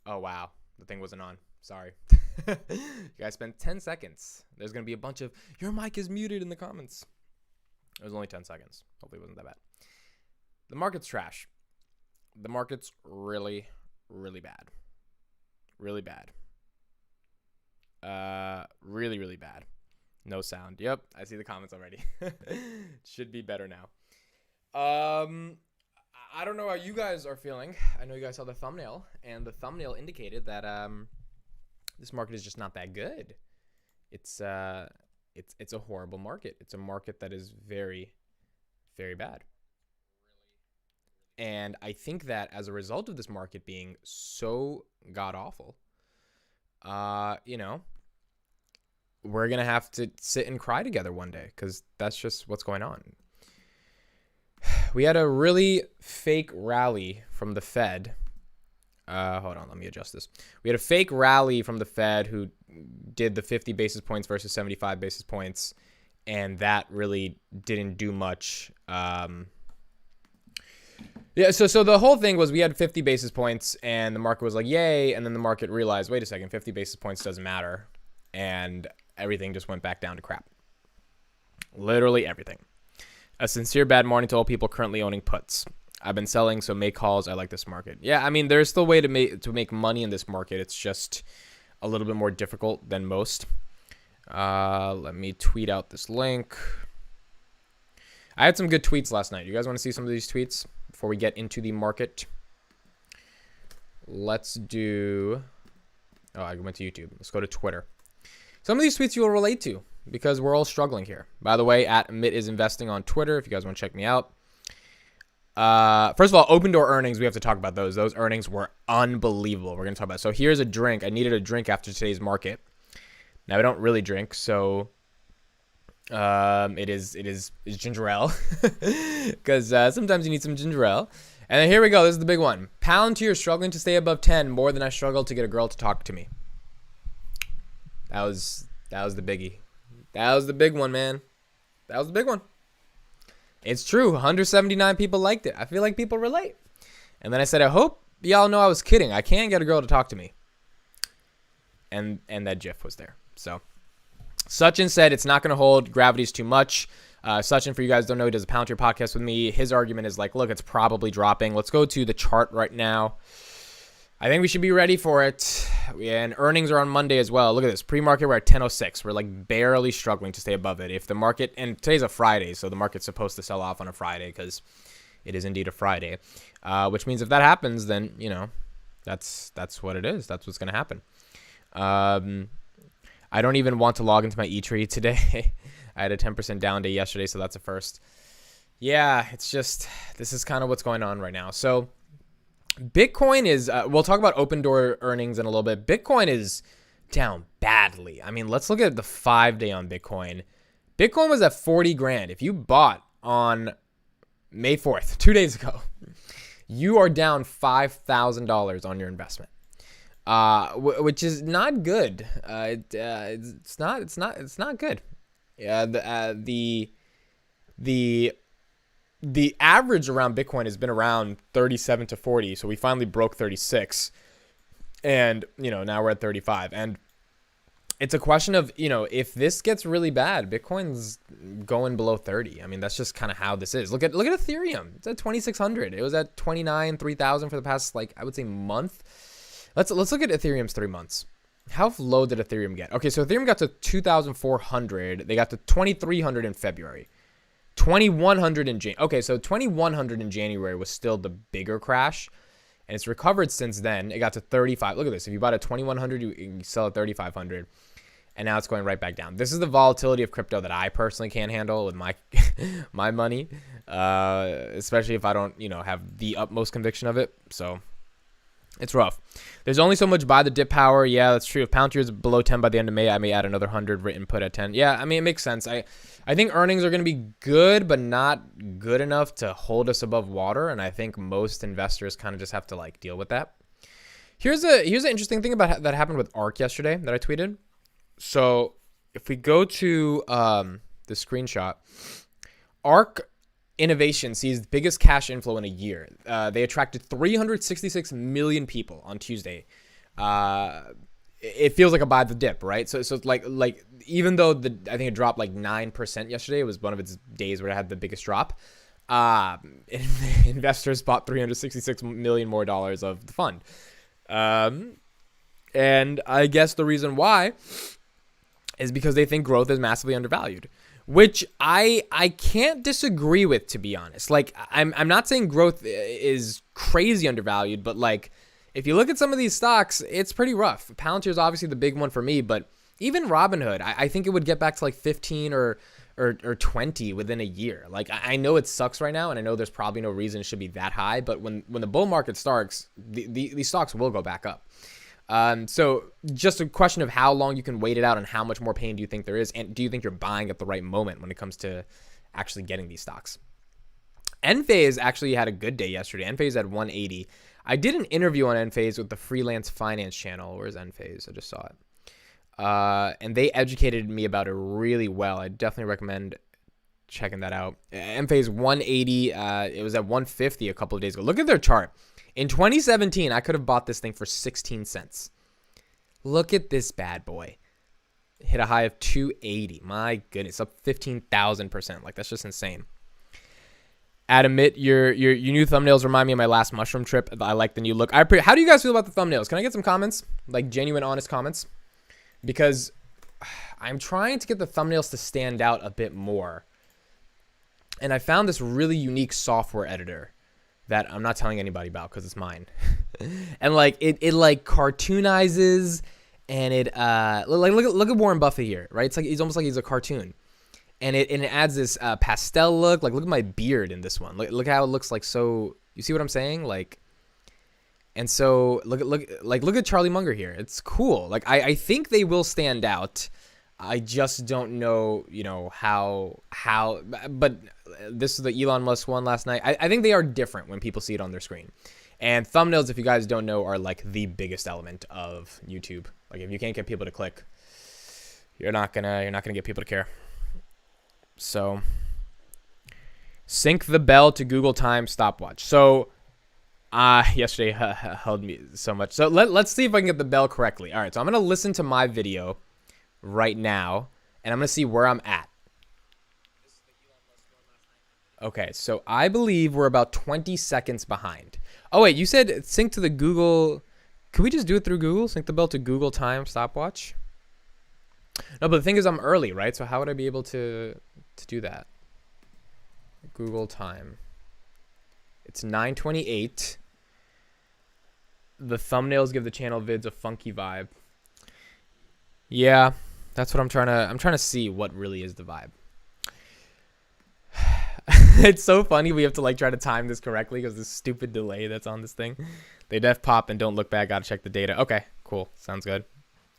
Oh, wow. The thing wasn't on. Sorry. You guys spent 10 seconds. There's going to be a bunch of, your mic is muted in the comments. It was only 10 seconds. Hopefully it wasn't that bad. The market's trash. The market's really, really bad. Really bad. Really, really bad. No sound. Yep, I see the comments already. Should be better now. I don't know how you guys are feeling. I know you guys saw the thumbnail, and the thumbnail indicated that this market is just not that good. It's a horrible market. It's a market that is very, very bad. And I think that as a result of this market being so god awful, we're gonna have to sit and cry together one day, because that's just what's going on. We had a really fake rally from the Fed. Hold on, let me adjust this. We had a fake rally from the Fed who did the 50 basis points versus 75 basis points, and that really didn't do much. So the whole thing was we had 50 basis points, and the market was like, yay, and then the market realized, wait a second, 50 basis points doesn't matter, and everything just went back down to crap. Literally everything. A sincere bad morning to all people currently owning puts. I've been selling, so make calls. I like this market. Yeah, I mean, there's still a way to make money in this market. It's just a little bit more difficult than most. Let me tweet out this link. I had some good tweets last night. You guys want to see some of these tweets before we get into the market? Let's do... Oh, I went to YouTube. Let's go to Twitter. Some of these tweets you will relate to, because we're all struggling here. By the way, at Amit is investing on Twitter, if you guys want to check me out. First of all, open door earnings, we have to talk about those. Those earnings were unbelievable. We're going to talk about it. So here's a drink. I needed a drink after today's market. Now, I don't really drink, so it is ginger ale, because sometimes you need some ginger ale. And then here we go. This is the big one. Palantir struggling to stay above 10 more than I struggled to get a girl to talk to me. That was the biggie. That was the big one, man. That was the big one. It's true. 179 people liked it. I feel like people relate. And then I said, I hope y'all know I was kidding. I can't get a girl to talk to me. And that GIF was there. So Sachin said it's not going to hold. Gravity's too much. Sachin, for you guys who don't know, he does a Palantir podcast with me. His argument is like, look, it's probably dropping. Let's go to the chart right now. I think we should be ready for it. And earnings are on Monday as well. Look at this. Pre-market, we're at 10.06. We're like barely struggling to stay above it. If the market, and today's a Friday, so the market's supposed to sell off on a Friday because it is indeed a Friday. Which means if that happens, then, that's what it is. That's what's going to happen. I don't even want to log into my eTree today. I had a 10% down day yesterday, so that's a first. Yeah, it's just, this is kind of what's going on right now. So Bitcoin is, we'll talk about open door earnings in a little bit. Bitcoin is down badly. I mean, let's look at the 5-day on Bitcoin. Bitcoin was at 40 grand. If you bought on May 4th, 2 days ago, you are down $5,000 on your investment, which is not good. It's not good. Yeah, the average around Bitcoin has been around 37 to 40. So we finally broke 36, and, now we're at 35. And it's a question of, if this gets really bad, Bitcoin's going below 30. I mean, that's just kind of how this is. Look at Ethereum. It's at 2,600. It was at 3,000 for the past, I would say month. Let's look at Ethereum's 3 months. How low did Ethereum get? Okay, so Ethereum got to 2,400. They got to 2,300 in February. 2,100 in January. Okay, so 2,100 in January was still the bigger crash, and it's recovered since then. It got to 35. Look at this. If you bought at 2,100, you sell at 3,500, and now it's going right back down. This is the volatility of crypto that I personally can't handle with my my money, especially if I don't, have the utmost conviction of it. So it's rough. There's only so much buy the dip power. Yeah, that's true. If Palantir is below 10 by the end of May, I may add another 100 written put at 10. Yeah, I mean, it makes sense. I think earnings are going to be good, but not good enough to hold us above water. And I think most investors kind of just have to deal with that. Here's an interesting thing about that happened with ARK yesterday that I tweeted. So if we go to the screenshot, ARK Innovation sees the biggest cash inflow in a year. They attracted 366 million people on Tuesday, it feels like a buy the dip, right? So like even though I think it dropped like 9% yesterday, it was one of its days where it had the biggest drop. Investors bought $366 million more dollars of the fund. And I guess the reason why is because they think growth is massively undervalued, which I can't disagree with, to be honest. Like, I'm not saying growth is crazy undervalued, but like, if you look at some of these stocks, it's pretty rough. Palantir is obviously the big one for me, but even Robinhood, I think it would get back to like 15 or 20 within a year. Like, I know it sucks right now, and I know there's probably no reason it should be that high, but when the bull market starts, these stocks will go back up. So just a question of how long you can wait it out and how much more pain do you think there is, and do you think you're buying at the right moment when it comes to actually getting these stocks? Enphase actually had a good day yesterday. Enphase at 180. I did an interview on Enphase with the Freelance Finance channel. Where's Enphase? I just saw it. And they educated me about it really well. I definitely recommend checking that out. Enphase 180. It was at 150 a couple of days ago. Look at their chart. In 2017, I could have bought this thing for 16 cents. Look at this bad boy. Hit a high of 280. My goodness, up 15,000%. Like, that's just insane. Admit your new thumbnails remind me of my last mushroom trip. I like the new look. How do you guys feel about the thumbnails? Can I get some comments? Like, genuine, honest comments? Because I'm trying to get the thumbnails to stand out a bit more. And I found this really unique software editor that I'm not telling anybody about because it's mine. And like it like cartoonizes, and it like look at Warren Buffett here, right? It's like he's almost like he's a cartoon. And it adds this pastel look. Like, look at my beard in this one. Look how it looks like. So you see what I'm saying? Like, and so look at Charlie Munger here. It's cool. Like, I think they will stand out. I just don't know, how. But this is the Elon Musk one last night. I think they are different when people see it on their screen. And thumbnails, if you guys don't know, are like the biggest element of YouTube. Like, if you can't get people to click, you're not gonna get people to care. So, sync the bell to Google Time stopwatch. So, yesterday held me so much. So let's see if I can get the bell correctly. All right, so I'm gonna listen to my video right now, and I'm gonna see where I'm at. Okay, so I believe we're about 20 seconds behind. Oh wait, you said sync to the Google. Can we just do it through Google? Sync the bell to Google Time stopwatch. No, but the thing is, I'm early, right? So how would I be able to do that? Google Time. It's 9:28. The thumbnails give the channel vids a funky vibe. Yeah, that's what I'm trying to see what really is the vibe. It's so funny we have to like try to time this correctly because this stupid delay that's on this thing. They def pop and don't look back. Gotta check the data. Okay, cool. Sounds good.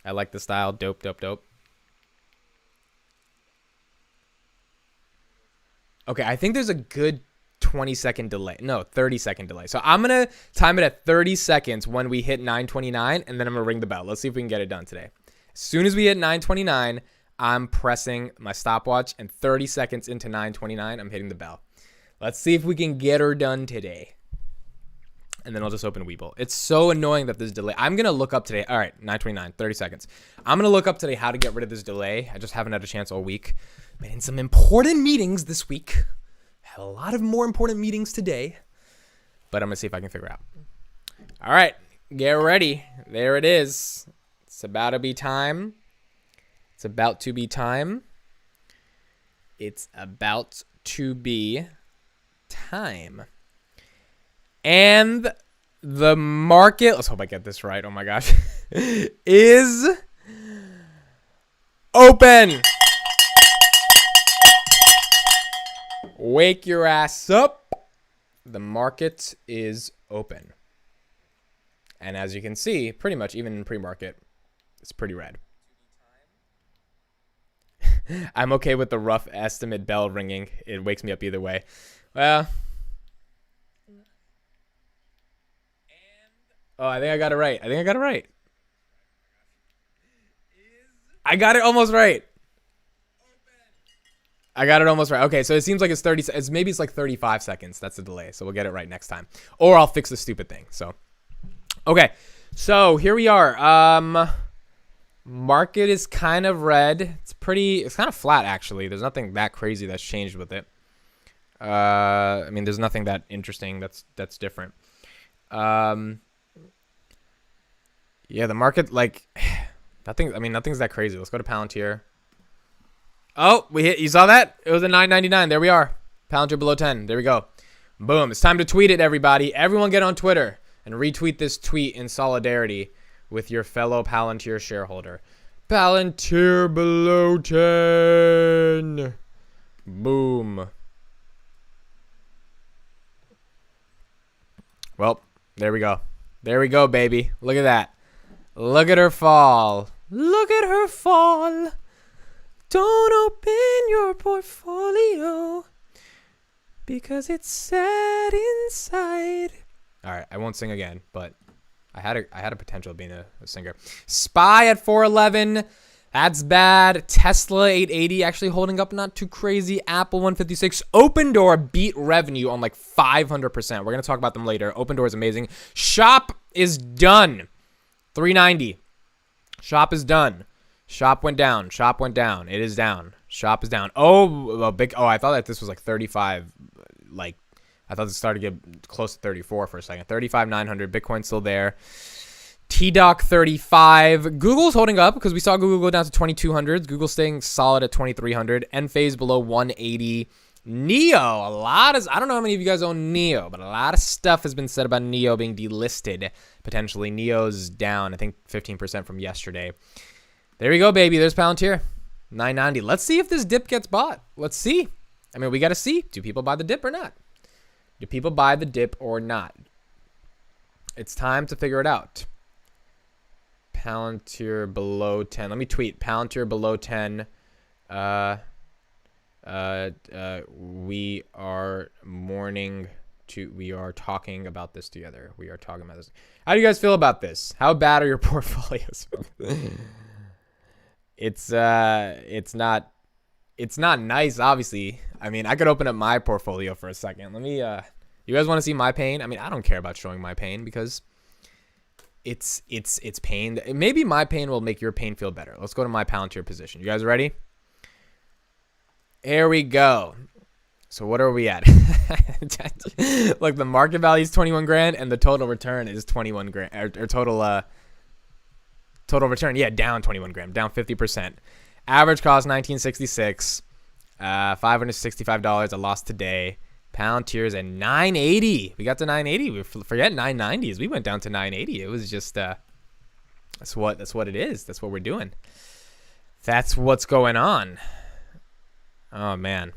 I like the style. Dope. Okay, I think there's a good 20-second delay. No, 30-second delay. So I'm going to time it at 30 seconds when we hit 9:29, and then I'm going to ring the bell. Let's see if we can get it done today. As soon as we hit 9:29, I'm pressing my stopwatch, and 30 seconds into 9:29, I'm hitting the bell. Let's see if we can get her done today. And then I'll just open Webull. It's so annoying that there's delay. I'm going to look up today. All right, 9:29, 30 seconds. I'm going to look up today how to get rid of this delay. I just haven't had a chance all week. Been in some important meetings this week. Had a lot of more important meetings today. But I'm going to see if I can figure it out. All right, get ready. There it is. It's about to be time. It's about to be time. It's about to be time. And the market, let's hope I get this right. Oh my gosh. Is open. Wake your ass up. The market is open. And as you can see, pretty much even in pre-market, it's pretty red. I'm okay with the rough estimate bell ringing. It wakes me up either way. Well, oh, I think I got it right. I got it almost right. I got it almost right. Okay, so it seems like it's 30. Maybe it's like 35 seconds. That's the delay. So we'll get it right next time. Or I'll fix the stupid thing. So, okay. So here we are. Market is kind of red. It's kind of flat actually. There's nothing that crazy that's changed with it. I mean, there's nothing that interesting that's different. Yeah, the market, like, nothing's that crazy. Let's go to Palantir. Oh, you saw that? It was a 9.99. There we are. Palantir below 10. There we go. Boom. It's time to tweet it, everybody. Everyone get on Twitter and retweet this tweet in solidarity with your fellow Palantir shareholder. Palantir below 10. Boom. Well, there we go. There we go, baby. Look at that. Look at her fall. Look at her fall. Don't open your portfolio because it's sad inside. All right, I won't sing again, but I had a potential of being a singer. SPY at 411. That's bad. Tesla 880 actually holding up, not too crazy. Apple 156. Open Door beat revenue on like 500%. We're going to talk about them later. Open Door is amazing. Shop is done. 390. Shop is done. Shop went down. Shop went down. It is down. Shop is down. Oh, I thought that this was like 35. Like, I thought this started to get close to 34 for a second. 35,900. Bitcoin still there. TDOC 35. Google's holding up because we saw Google go down to 2,200. Google staying solid at 2,300. Enphase below 180. Neo. I don't know how many of you guys own Neo, but a lot of stuff has been said about Neo being delisted. Potentially. Neo's down, I think, 15% from yesterday. There we go, baby. There's Palantir. 990. Let's see if this dip gets bought. Let's see. I mean, we got to see. Do people buy the dip or not? Do people buy the dip or not? It's time to figure it out. Palantir below 10. Let me tweet. Palantir below 10. We are talking about this together. We are talking about this. How do you guys feel about this? How bad are your portfolios? It's not nice, obviously. I mean, I could open up my portfolio for a second. Let me you guys want to see my pain? I mean, I don't care about showing my pain because it's pain. Maybe my pain will make your pain feel better. Let's go to my Palantir position. You guys ready? Here we go. So what are we at? Look, the market value is 21 grand and the total return is 21 grand or total return. Yeah, down 21 grand, down 50%. Average cost 1966. $565. I lost today. Palantir's at 980. We got to 980. We forget 990s. We went down to 980. It was just that's what it is. That's what we're doing. That's what's going on. Oh man.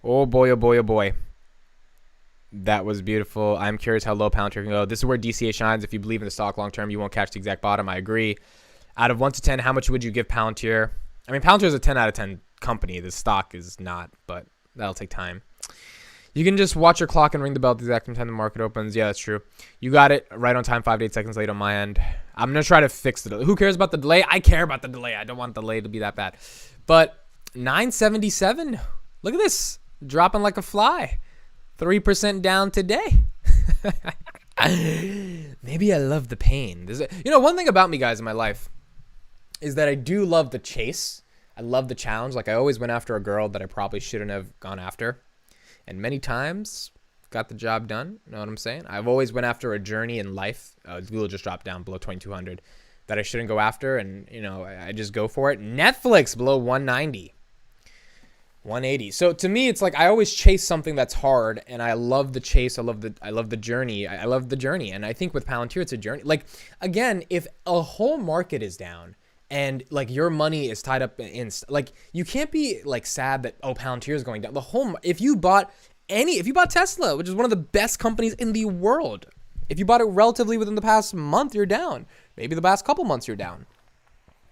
Oh boy, oh boy, oh boy. That was beautiful. I'm curious how low Palantir can go. This is where DCA shines. If you believe in the stock long term, you won't catch the exact bottom. I agree. Out of 1 to 10, how much would you give Palantir? I mean, Palantir is a 10 out of 10 company. The stock is not, but that'll take time. You can just watch your clock and ring the bell at the exact time the market opens. Yeah, that's true. You got it right on time, 5 to 8 seconds late on my end. I'm going to try to fix the delay. Who cares about the delay? I care about the delay. I don't want the delay to be that bad. But 977, look at this. Dropping like a fly. 3% down today. Maybe I love the pain. One thing about me, guys, in my life is that I do love the chase. I love the challenge. Like, I always went after a girl that I probably shouldn't have gone after. And many times, got the job done. You know what I'm saying? I've always went after a journey in life. Google just dropped down below 2,200 that I shouldn't go after. And, I just go for it. Netflix below 190. 180. So to me, it's like I always chase something that's hard, and I love the chase. I love the journey. I love the journey. And I think with Palantir, it's a journey. Like, again, if a whole market is down and like your money is tied up in like, you can't be like sad that Palantir is going down. If you bought Tesla, which is one of the best companies in the world, if you bought it relatively within the past month, you're down. Maybe the past couple months you're down,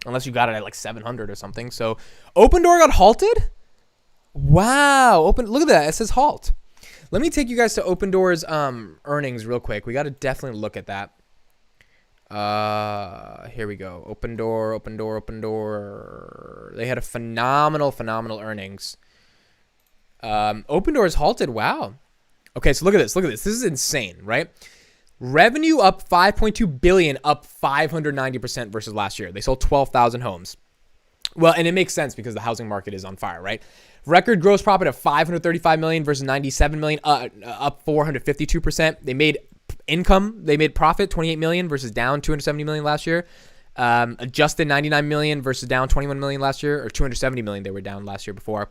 unless you got it at like 700 or something. So Open Door got halted. Wow. Look at that. It says halt. Let me take you guys to Open Door's earnings real quick. We got to definitely look at that. Here we go. Open Door. They had a phenomenal earnings. Open Door is halted. Wow. Okay, so look at this. This is insane, right? Revenue up 5.2 billion, up 590% versus last year. They sold 12,000 homes. Well, and it makes sense because the housing market is on fire, right? Record gross profit of 535 million versus 97 million, up 452%. They made profit 28 million versus down 270 million last year. Adjusted 99 million versus down 21 million last year, or 270 million they were down last year before.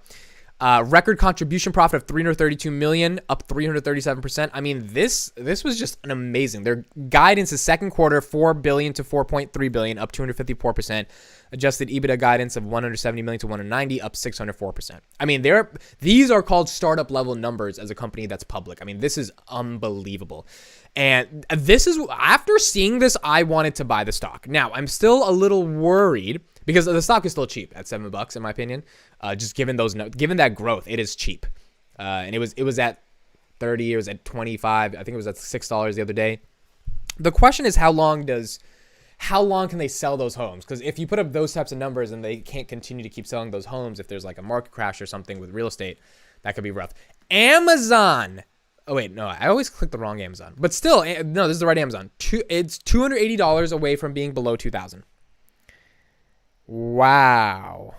Record contribution profit of 332 million, up 337%. I mean, this was just an amazing. Their guidance is second quarter 4 billion to 4.3 billion, up 254%. Adjusted EBITDA guidance of 170 million to 190, up 604%. I mean, these are called startup level numbers as a company that's public. I mean, this is unbelievable. And this is, after seeing this, I wanted to buy the stock. Now, I'm still a little worried because the stock is still cheap at $7 in my opinion. Just given that growth, it is cheap. And it was at 30, it was at 25. I think it was at $6 the other day. The question is, how long can they sell those homes? Because if you put up those types of numbers and they can't continue to keep selling those homes, if there's like a market crash or something with real estate, that could be rough. Amazon. Oh, wait, no, I always click the wrong Amazon. But still, no, this is the right Amazon. It's $280 away from being below 2,000. Wow.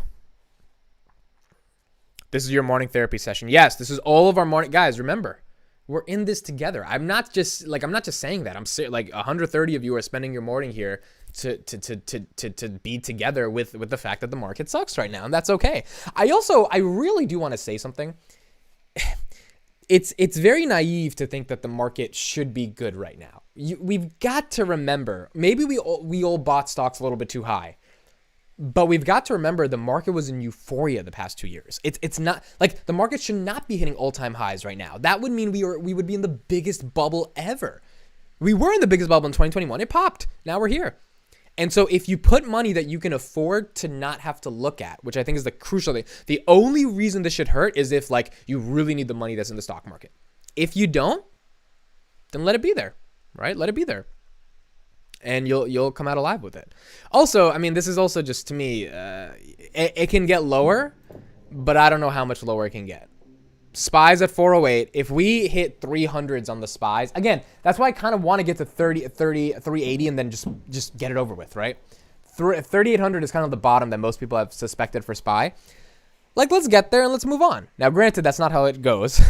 This is your morning therapy session. Yes, this is all of our morning. Guys, remember, we're in this together. I'm not just saying that. I'm like 130 of you are spending your morning here to be together with the fact that the market sucks right now, and that's okay. I really do want to say something. It's very naive to think that the market should be good right now. We've got to remember, maybe we all bought stocks a little bit too high. But we've got to remember the market was in euphoria the past 2 years. It's not like the market should not be hitting all-time highs right now. That would mean we would be in the biggest bubble ever. We were in the biggest bubble in 2021. It popped. Now we're here. And so if you put money that you can afford to not have to look at, which I think is the crucial thing, the only reason this should hurt is if like you really need the money that's in the stock market. If you don't, then let it be there, right? Let it be there. And you'll come out alive with it. Also, I mean, this is also just, to me, it can get lower, but I don't know how much lower it can get. SPYs at 408. If we hit 300s on the SPYs, again, that's why I kind of want to get to 380 and then just get it over with, right? 3,800 is kind of the bottom that most people have suspected for SPY. Like, let's get there and let's move on. Now, granted, that's not how it goes.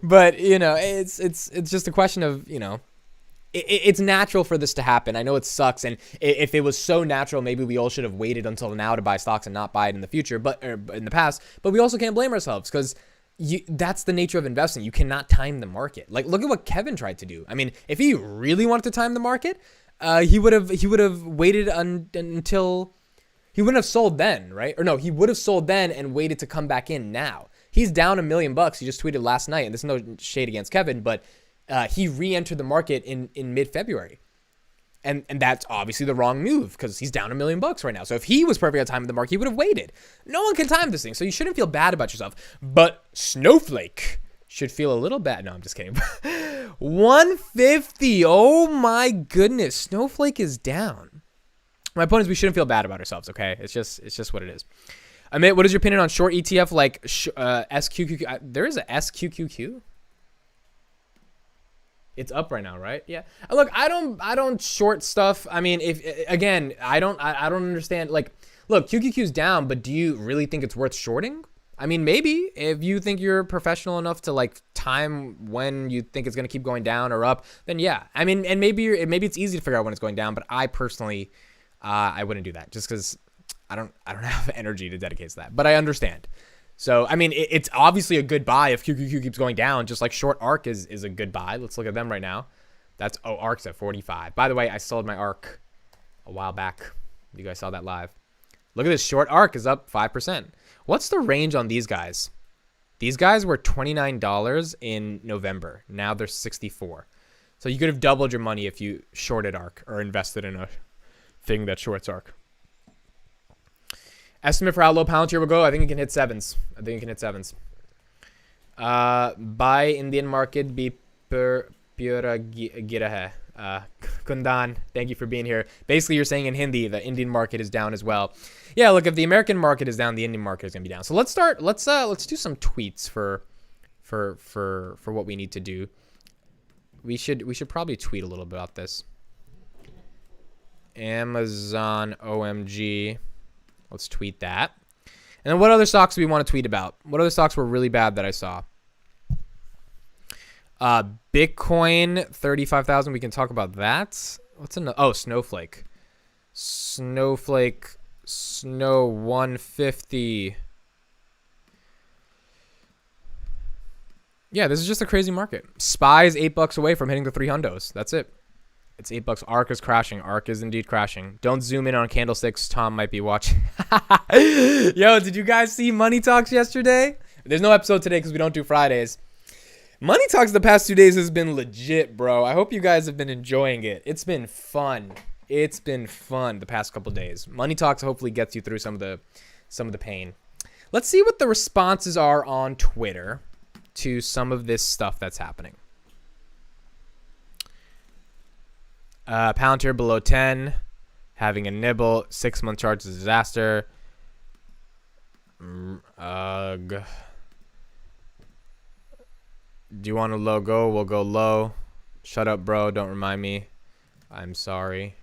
But, you know, it's just a question of, you know, it's natural for this to happen. I know it sucks, and if it was so natural, maybe we all should have waited until now to buy stocks and not buy it in the future, or in the past. But we also can't blame ourselves because that's the nature of investing. You cannot time the market. Like, look at what Kevin tried to do. I mean, if he really wanted to time the market, he would have waited until he wouldn't have sold then, right? Or no, he would have sold then and waited to come back in now. He's down $1 million. He just tweeted last night, and there's no shade against Kevin, but he re-entered the market in mid-February. And that's obviously the wrong move because he's down $1 million right now. So if he was perfect at time of the market, he would have waited. No one can time this thing, so you shouldn't feel bad about yourself. But Snowflake should feel a little bad. No, I'm just kidding. 150. Oh my goodness. Snowflake is down. My point is we shouldn't feel bad about ourselves, okay? It's just what it is. Amit, what is your opinion on short ETF like SQQQ? There is a SQQQ? It's up right now, right? Yeah. Look, I don't short stuff. I mean, I don't understand. Like, look, QQQ's down, but do you really think it's worth shorting? I mean, maybe if you think you're professional enough to like time when you think it's going to keep going down or up, then yeah. I mean, and maybe it's easy to figure out when it's going down, but I personally, I wouldn't do that just because I don't have energy to dedicate to that, but I understand. So, I mean, it's obviously a good buy if QQQ keeps going down, just like short ARK is a good buy. Let's look at them right now. ARK's at 45. By the way, I sold my ARK a while back. You guys saw that live. Look at this. Short ARK is up 5%. What's the range on these guys? These guys were $29 in November. Now they're $64. So you could have doubled your money if you shorted ARK or invested in a thing that shorts ARK. Estimate for how low Palantir will go? I think it can hit sevens. Buy Indian market be pura gira hai. Kundan, thank you for being here. Basically, you're saying in Hindi the Indian market is down as well. Yeah, look, if the American market is down, the Indian market is gonna be down. So let's do some tweets for what we need to do. We should probably tweet a little bit about this. Amazon OMG. Let's tweet that. And then what other stocks do we want to tweet about? What other stocks were really bad that I saw? Bitcoin 35,000. We can talk about that. What's another? Oh, Snowflake. Snow 150. Yeah, this is just a crazy market. SPY is $8 away from hitting the 300s. That's it. It's $8. ARK is crashing. ARK is indeed crashing. Don't zoom in on candlesticks. Tom might be watching. Yo, did you guys see Money Talks yesterday? There's no episode today because we don't do Fridays. Money Talks the past 2 days has been legit, bro. I hope you guys have been enjoying it. It's been fun. It's been fun the past couple days. Money Talks hopefully gets you through some of the pain. Let's see what the responses are on Twitter to some of this stuff that's happening. Palantir below 10, having a nibble, 6-month chart is a disaster. Do you want a low go? We'll go low. Shut up, bro. Don't remind me. I'm sorry.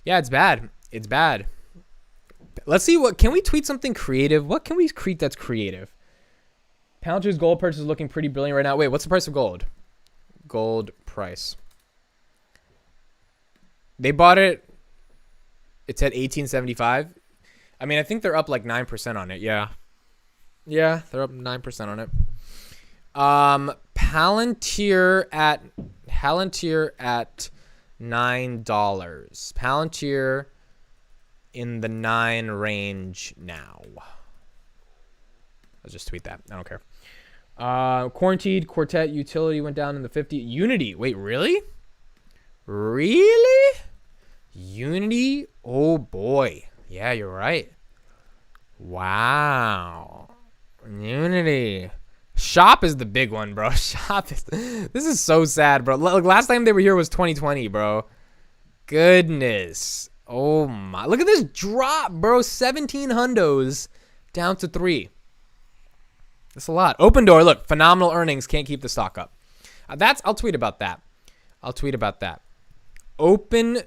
Yeah, it's bad. It's bad. Let's see can we tweet something creative? What can we tweet that's creative? Palantir's gold purchase is looking pretty brilliant right now. Wait, what's the price of gold? Gold price. They bought it. It's at 1875. I mean, I think they're up like 9% on it. Yeah. Yeah, they're up 9% on it. Palantir at $9. Palantir in the 9 range now. I'll just tweet that. I don't care. Quarantined Quartet utility went down in the 50. Unity. Wait, really? Really? Unity? Oh boy. Yeah, you're right. Wow. Unity. Shop is the big one, bro. Shop is... This is so sad, bro. Look, last time they were here was 2020, bro. Goodness. Oh my. Look at this drop, bro. 17 hundos down to 3. That's a lot. Open Door, look, phenomenal earnings. Can't keep the stock up. I'll tweet about that. Open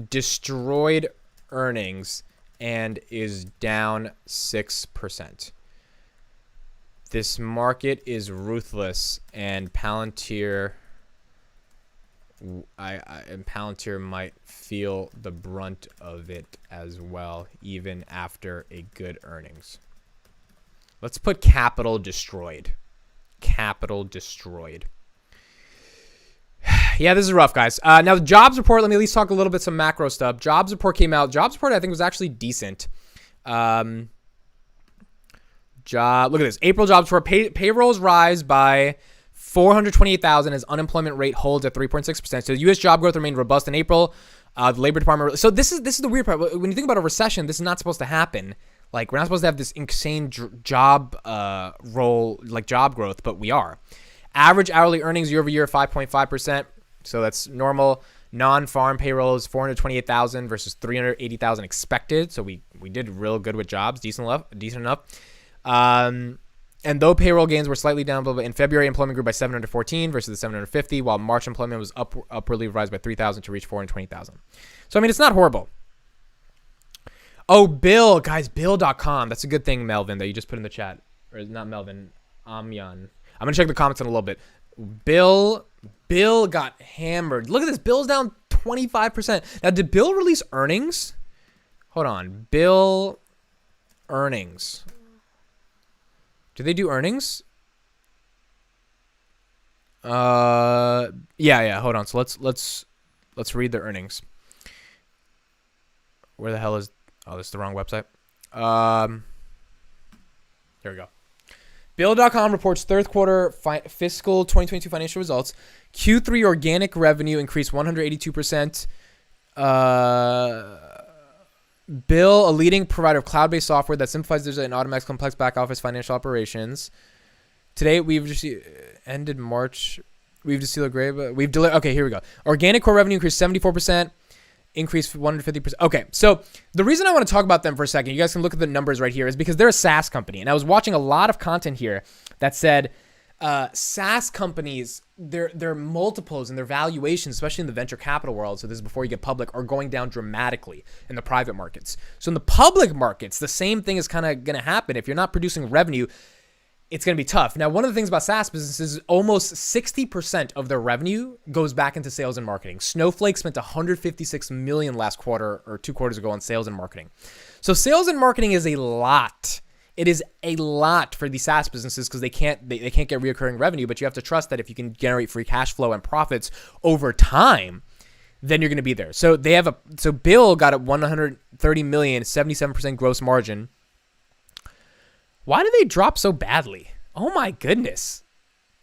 destroyed earnings and is down 6%. This market is ruthless, and Palantir might feel the brunt of it as well, even after a good earnings. Let's put capital destroyed. Capital destroyed. Yeah, this is rough, guys. Now, the jobs report, let me at least talk a little bit some macro stuff. Jobs report came out. Jobs report, I think, was actually decent. Look at this. April jobs report. Payrolls rise by 428,000 as unemployment rate holds at 3.6%. So the U.S. job growth remained robust in April. The Labor Department... So this is the weird part. When you think about a recession, this is not supposed to happen. Like, we're not supposed to have this insane job job growth, but we are. Average hourly earnings year over year, 5.5%. So that's normal. Non-farm payroll is 428,000 versus 380,000 expected. So we did real good with jobs, decent enough. And though payroll gains were slightly down, but in February, employment grew by 714 versus the 750, while March employment was upwardly revised by 3,000 to reach 420,000. So, I mean, it's not horrible. Oh, Bill. Guys, Bill.com. That's a good thing, Melvin, that you just put in the chat. Or not Melvin, Amyan. I'm going to check the comments in a little bit. Bill got hammered. Look at this. Bill's down 25%. Now, did Bill release earnings? Hold on. Bill earnings. Do they do earnings? Yeah. Hold on. So let's read the earnings. Where the hell is... Oh, this is the wrong website. Here we go. Bill.com reports third quarter fiscal 2022 financial results. Q3 organic revenue increased 182%. Bill, a leading provider of cloud-based software that simplifies digital and automates complex back-office financial operations. Today, we've just ended March. We've just we've delivered. Okay, here we go. Organic core revenue increased 74%. Increased 150%. Okay, so the reason I want to talk about them for a second, you guys can look at the numbers right here, is because they're a SaaS company. And I was watching a lot of content here that said SaaS companies, their multiples and their valuations, especially in the venture capital world, so this is before you get public, are going down dramatically in the private markets. So in the public markets, the same thing is kind of going to happen. If you're not producing revenue, it's going to be tough. Now, one of the things about SaaS businesses is almost 60% of their revenue goes back into sales and marketing. Snowflake spent $156 million last quarter or 2 quarters ago on sales and marketing. So sales and marketing is a lot. It is a lot for these SaaS businesses because they can't get recurring revenue, but you have to trust that if you can generate free cash flow and profits over time, then you're going to be there. So Bill got a $130 million, 77% gross margin. Why did they drop so badly? Oh my goodness.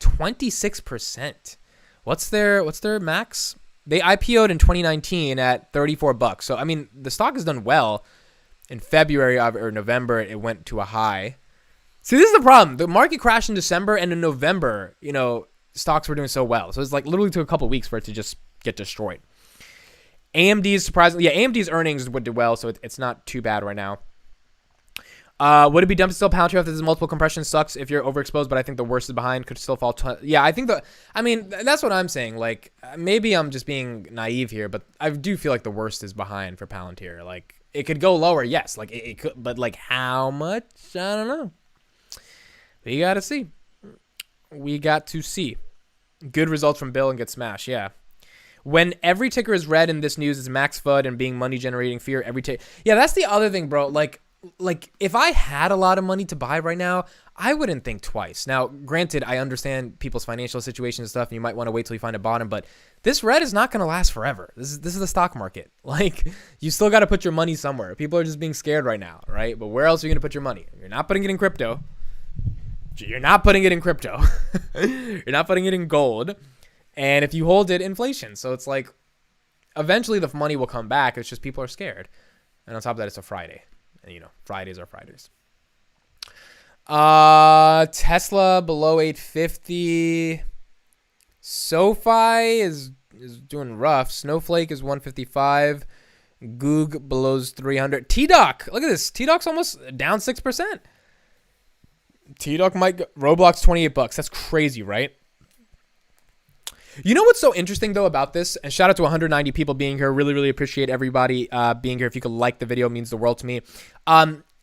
26%. What's their max? They IPO'd in 2019 at $34. So I mean, the stock has done well. In February or November, it went to a high. See, this is the problem. The market crashed in December, and in November, stocks were doing so well. So it's like literally took a couple of weeks for it to just get destroyed. AMD's surprisingly, AMD's earnings would do well, so it's not too bad right now. Would it be dumb to still Palantir after this multiple compression? Sucks if you're overexposed, but I think the worst is behind. Could still fall. I think that's what I'm saying. Like, maybe I'm just being naive here, but I do feel like the worst is behind for Palantir. Like, it could go lower, yes. Like, it could, but like how much? I don't know. We got to see. We got to see. Good results from Bill and get smashed. Yeah. When every ticker is red in this news, it's max FUD and being money generating fear. Every ticker. Yeah, that's the other thing, bro. Like if I had a lot of money to buy right now, I wouldn't think twice. Now, granted, I understand people's financial situation and stuff, and you might want to wait till you find a bottom, but this red is not going to last forever. This is the stock market. Like, you still got to put your money somewhere. People are just being scared right now, right? But where else are you going to put your money? You're not putting it in crypto. You're not putting it in crypto. You're not putting it in gold. And if you hold it, inflation. So it's like, eventually the money will come back. It's just people are scared. And on top of that, it's a Friday. And, Fridays are Fridays. Tesla below 850. SoFi is doing rough. Snowflake is 155. Goog below 300. T-Doc. Look at this. T-Doc's almost down 6%. T-Doc might go, Roblox $28. That's crazy, right? You know what's so interesting, though, about this? And shout out to 190 people being here. Really, really appreciate everybody being here. If you could like the video, it means the world to me.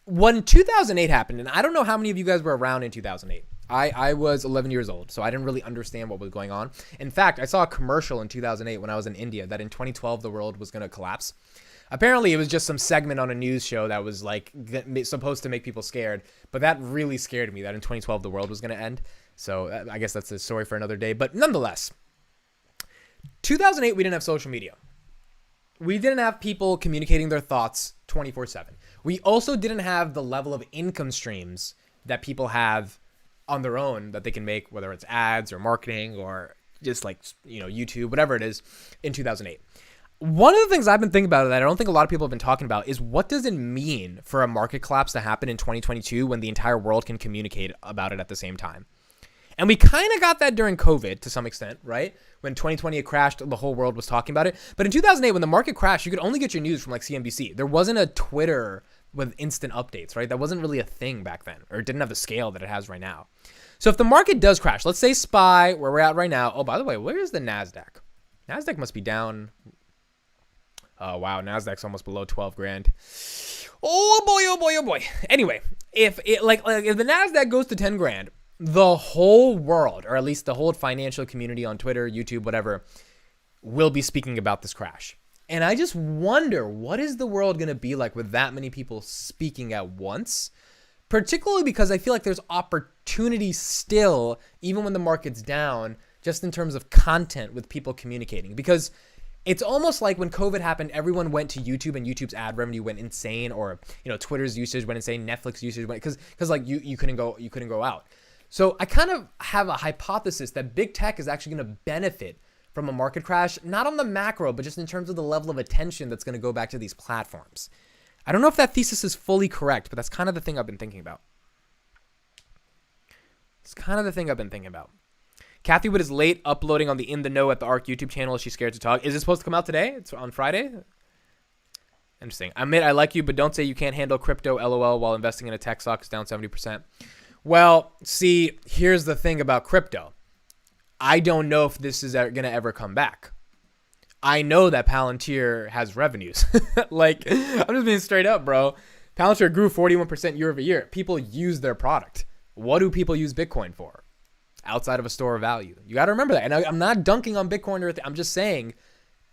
When 2008 happened, and I don't know how many of you guys were around in 2008. I was 11 years old, so I didn't really understand what was going on. In fact, I saw a commercial in 2008 when I was in India that in 2012 the world was going to collapse. Apparently, it was just some segment on a news show that was like supposed to make people scared, but that really scared me that in 2012 the world was going to end. So I guess that's a story for another day. But nonetheless, 2008, we didn't have social media. We didn't have people communicating their thoughts 24/7. We also didn't have the level of income streams that people have on their own that they can make, whether it's ads or marketing or just like, YouTube, whatever it is, in 2008. One of the things I've been thinking about that I don't think a lot of people have been talking about is what does it mean for a market collapse to happen in 2022 when the entire world can communicate about it at the same time? And we kind of got that during COVID to some extent, right? When 2020 it crashed, the whole world was talking about it. But in 2008, when the market crashed, you could only get your news from like CNBC. There wasn't a Twitter with instant updates, right? That wasn't really a thing back then, or it didn't have the scale that it has right now. So if the market does crash, let's say SPY, where we're at right now. Oh, by the way, where is the NASDAQ? NASDAQ must be down. Oh, wow. NASDAQ's almost below 12 grand. Oh boy, oh boy, oh boy. Anyway, if the NASDAQ goes to 10 grand, the whole world, or at least the whole financial community on Twitter, YouTube, whatever, will be speaking about this crash. And I just wonder, what is the world going to be like with that many people speaking at once? Particularly because I feel like there's opportunity still, even when the market's down, just in terms of content with people communicating. Because it's almost like when COVID happened, everyone went to YouTube and YouTube's ad revenue went insane, or Twitter's usage went insane, Netflix usage went because like you couldn't go out. So I kind of have a hypothesis that big tech is actually going to benefit from a market crash, not on the macro, but just in terms of the level of attention that's going to go back to these platforms. I don't know if that thesis is fully correct, but that's kind of the thing I've been thinking about. Kathy Wood is late uploading on the In the Know at the ARC YouTube channel. She's scared to talk. Is it supposed to come out today? It's on Friday? Interesting. I admit I like you, but don't say you can't handle crypto, LOL, while investing in a tech stock is down 70%. Well, see, here's the thing about crypto. I don't know if this is going to ever come back. I know that Palantir has revenues. Like, I'm just being straight up, bro. Palantir grew 41% year over year. People use their product. What do people use Bitcoin for? Outside of a store of value. You got to remember that. And I'm not dunking on Bitcoin or anything. I'm just saying,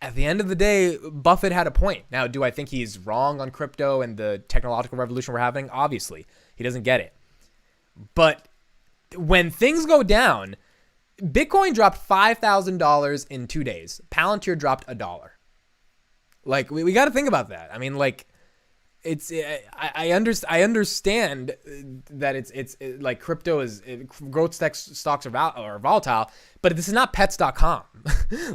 at the end of the day, Buffett had a point. Now, do I think he's wrong on crypto and the technological revolution we're having? Obviously. He doesn't get it. But when things go down, Bitcoin dropped $5,000 in 2 days. Palantir dropped $1. Like, we got to think about that. I mean, like, I understand that it's like crypto is growth stocks are volatile, but this is not pets.com.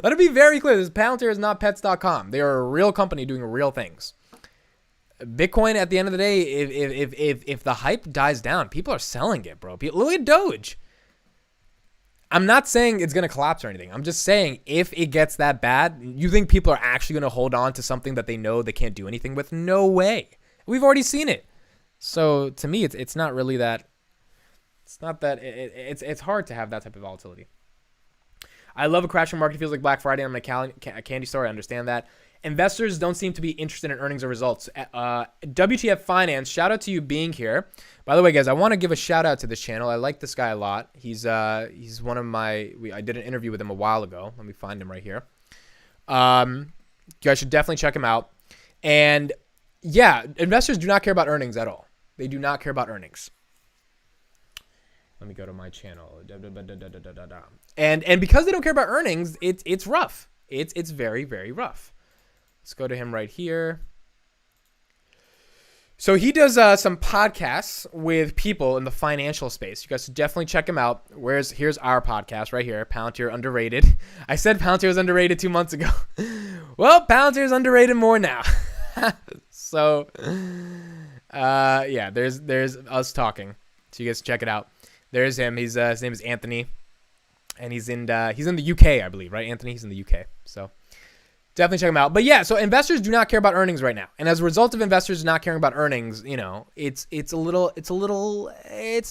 Let it be very clear. This Palantir is not pets.com. They are a real company doing real things. Bitcoin, at the end of the day, if the hype dies down, people are selling it, bro. Look at Doge. I'm not saying it's going to collapse or anything. I'm just saying if it gets that bad, you think people are actually going to hold on to something that they know they can't do anything with? No way. We've already seen it. So to me, it's not really that. It's not that. It's hard to have that type of volatility. I love a crashing market. It feels like Black Friday. I'm in a candy store. I understand that. Investors don't seem to be interested in earnings or results. WTF Finance, shout out to you being here. By the way, guys, I want to give a shout out to this channel. I like this guy a lot. He's one of my. I did an interview with him a while ago. Let me find him right here. You guys should definitely check him out. And yeah, investors do not care about earnings at all. They do not care about earnings. Let me go to my channel. And because they don't care about earnings, it's rough. It's very, very rough. Let's go to him right here. So he does some podcasts with people in the financial space. You guys should definitely check him out. Here's our podcast right here. Palantir underrated. I said Palantir was underrated 2 months ago. Well, Palantir is underrated more now. So, yeah, there's us talking. So you guys check it out. There's him. His name is Anthony, and he's in the UK, I believe, right? Anthony, he's in the UK. So definitely check him out. But yeah, so investors do not care about earnings right now, and as a result of investors not caring about earnings, it's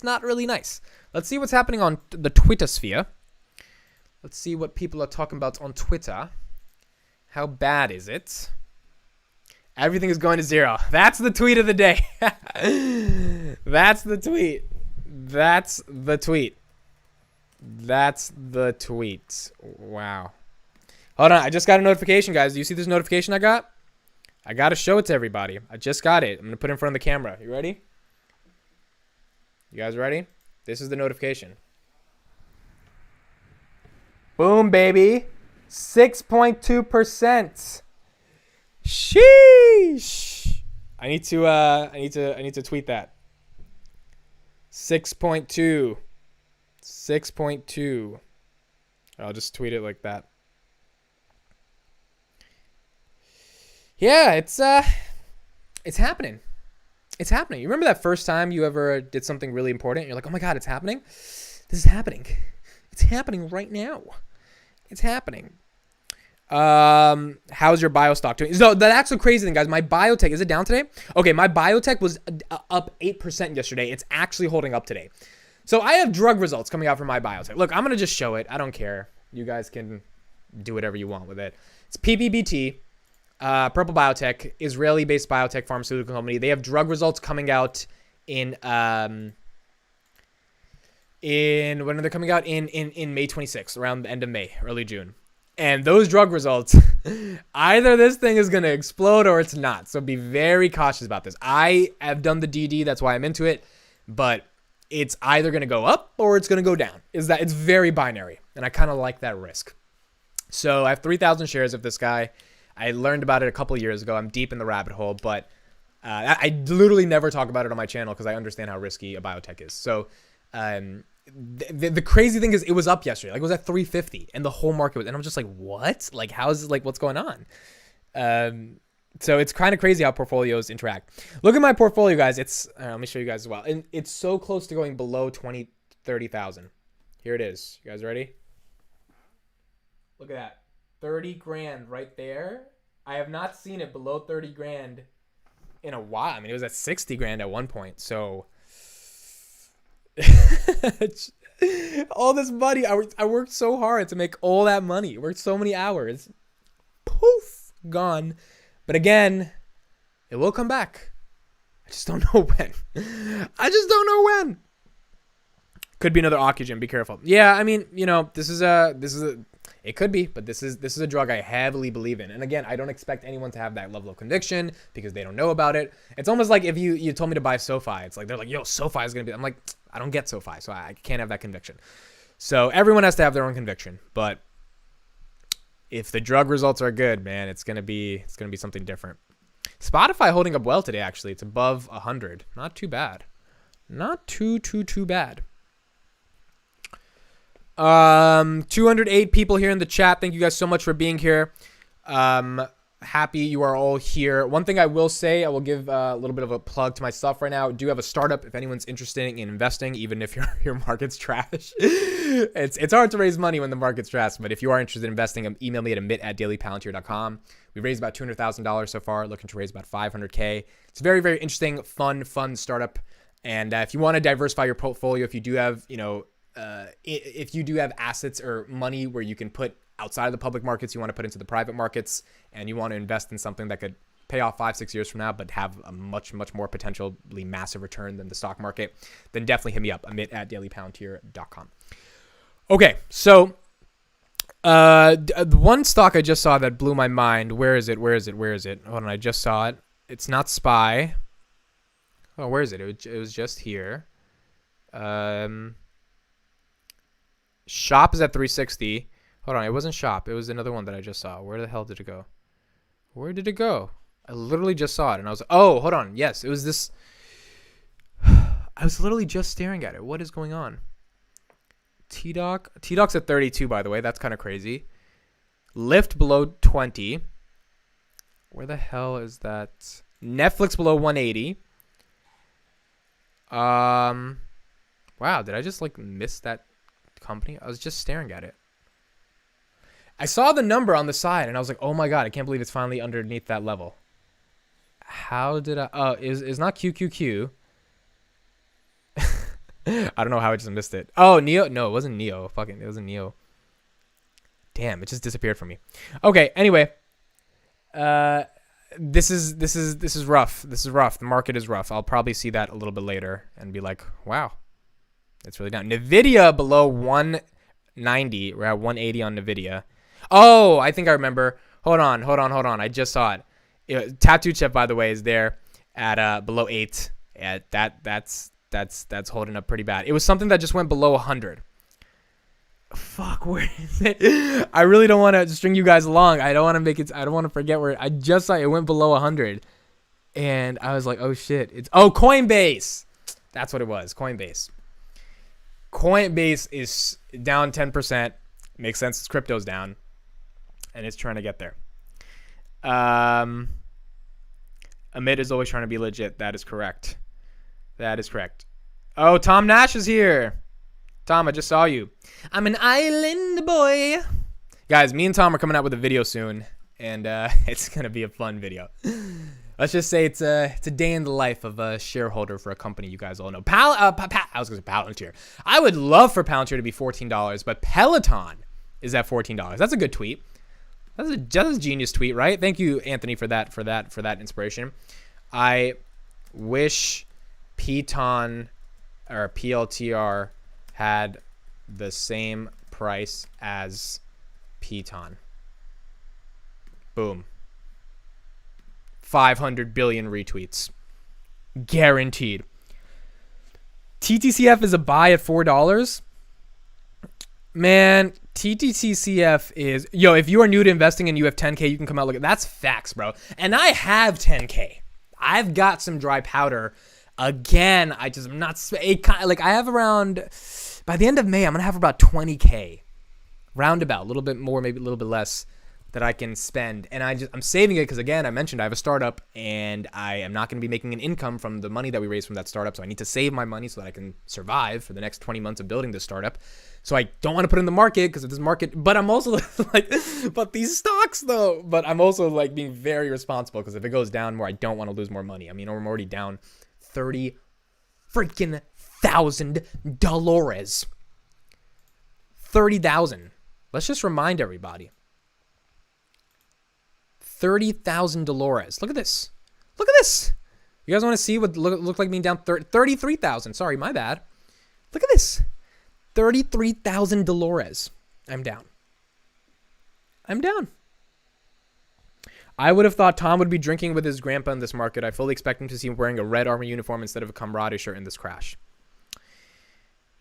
not really nice. Let's see what's happening on the Twitter sphere. Let's see what people are talking about on Twitter. How bad is it? Everything is going to zero. That's the tweet of the day. That's the tweet. That's the tweet. That's the tweet. Wow. Hold on. I just got a notification, guys. Do you see this notification I got? I got to show it to everybody. I just got it. I'm going to put it in front of the camera. You ready? You guys ready? This is the notification. Boom, baby. 6.2%. Sheesh. I need to tweet that. 6.2. 6.2. I'll just tweet it like that. Yeah, it's happening. It's happening. You remember that first time you ever did something really important? You're like, oh my God, it's happening. This is happening. It's happening right now. It's happening. How's your bio stock doing? So that's the crazy thing, guys. My biotech, is it down today? Okay, my biotech was up 8% yesterday. It's actually holding up today. So I have drug results coming out from my biotech. Look, I'm going to just show it. I don't care. You guys can do whatever you want with it. It's PPBT, Purple Biotech, Israeli-based biotech pharmaceutical company. They have drug results coming out in when are they coming out? In May 26th, around the end of May, early June. And those drug results, either this thing is going to explode or it's not. So be very cautious about this. I have done the DD. That's why I'm into it. But it's either going to go up or it's going to go down. It's very binary. And I kind of like that risk. So I have 3,000 shares of this guy. I learned about it a couple of years ago. I'm deep in the rabbit hole. But I literally never talk about it on my channel because I understand how risky a biotech is. So the crazy thing is it was up yesterday. Like it was at 350 and the whole market was, and I'm just like, what? Like, how is it, like, what's going on? So it's kind of crazy how portfolios interact. Look at my portfolio, guys. It's, let me show you guys as well. And it's so close to going below 30,000. Here it is. You guys ready? Look at that. 30 grand right there. I have not seen it below 30 grand in a while. I mean, it was at 60 grand at one point. So All this money. I worked so hard to make all that money. Worked so many hours. Poof, gone. But again, it will come back. I just don't know when. I just don't know when. Could be another oxygen. Be careful. Yeah, I mean, this is a. It could be, but this is a drug I heavily believe in. And again, I don't expect anyone to have that level of conviction because they don't know about it. It's almost like if you told me to buy SoFi. It's like they're like, yo, SoFi is gonna be. I'm like, I don't get SoFi, so I can't have that conviction. So everyone has to have their own conviction. But if the drug results are good, man, it's gonna be something different. Spotify holding up well today. Actually, it's above 100. Not too bad. Not too bad. 208 people here in the chat. Thank you guys so much for being here. Happy you are all here. One thing I will say, I will give a little bit of a plug to myself right now. I do have a startup if anyone's interested in investing, even if your market's trash. It's hard to raise money when the market's trash, but if you are interested in investing, email me at amit@dailypalantir.com. We've raised about $200,000 so far, looking to raise about $500K. It's a very, very interesting, fun startup. And if you want to diversify your portfolio, if you do have, if you do have assets or money where you can put outside of the public markets, you want to put into the private markets, and you want to invest in something that could pay off 5-6 years from now, but have a much more potentially massive return than the stock market, then definitely hit me up, amit@dailypalantir.com. Okay, so the one stock I just saw that blew my mind. Where is it? Hold on, I just saw it. It's not SPY. Oh, where is it? It was just here. Shop is at 360. Hold on, it wasn't Shop. It was another one that I just saw. Where the hell did it go? Where did it go? I literally just saw it, and I was like, oh, hold on. Yes, it was this. I was literally just staring at it. What is going on? T-Doc's at 32, by the way. That's kind of crazy. Lyft below 20. Where the hell is that? Netflix below 180. Wow, did I just miss that company? I was just staring at it. I saw the number on the side and I was like, oh my god, I can't believe it's finally underneath that level. How did I? Oh, it's not QQQ. I don't know how I just missed it. Oh, Neo. No, it wasn't Neo. Fucking, it wasn't Neo. Damn, it just disappeared from me. Okay, anyway. This is rough. This is rough. The market is rough. I'll probably see that a little bit later and be like, wow, it's really down. Nvidia below 190. We're at 180 on Nvidia. Oh, I think I remember. Hold on. I just saw it. Tattoo Chip, by the way, is there at below 8. That's holding up pretty bad. It was something that just went below 100. Fuck, where is it? I really don't want to string you guys along. I don't want to make it. I don't want to forget where. I just saw it went below 100, and I was like, oh shit! Coinbase. That's what it was. Coinbase is down 10%. Makes sense. It's crypto's down, and it's trying to get there. Amit is always trying to be legit. That is correct. Oh, Tom Nash is here. Tom, I just saw you. I'm an island boy. Guys, me and Tom are coming out with a video soon, and it's going to be a fun video. Let's just say it's a day in the life of a shareholder for a company you guys all know. I was going to say Palantir. I would love for Palantir to be $14, but Peloton is at $14. That's a good tweet. That's a genius tweet, right? Thank you, Anthony, for that inspiration. I wish Peloton or PLTR had the same price as Peloton. Boom. 500 billion retweets. Guaranteed. TTCF is a buy at $4. Man, TTCF is... Yo, if you are new to investing and you have 10K, you can come out. Look, that's facts, bro. And I have 10K. I've got some dry powder. Again, I'm not... I have around... By the end of May, I'm going to have about 20K. Roundabout. A little bit more, maybe a little bit less that I can spend. And I'm saving it because, again, I mentioned I have a startup and I am not going to be making an income from the money that we raised from that startup. So I need to save my money so that I can survive for the next 20 months of building this startup. So I don't want to put it in the market because of this market. But I'm also but these stocks though. But I'm also being very responsible because if it goes down more, I don't want to lose more money. I mean, I'm already down 30 freaking $30,000. 30,000. Let's just remind everybody. $30,000. Look at this. Look at this. You guys want to see what looked like being down 33,000? Sorry, my bad. Look at this. $33,000. I'm down. I'm down. I would have thought Tom would be drinking with his grandpa in this market. I fully expect him to see him wearing a red army uniform instead of a camaraderie shirt in this crash.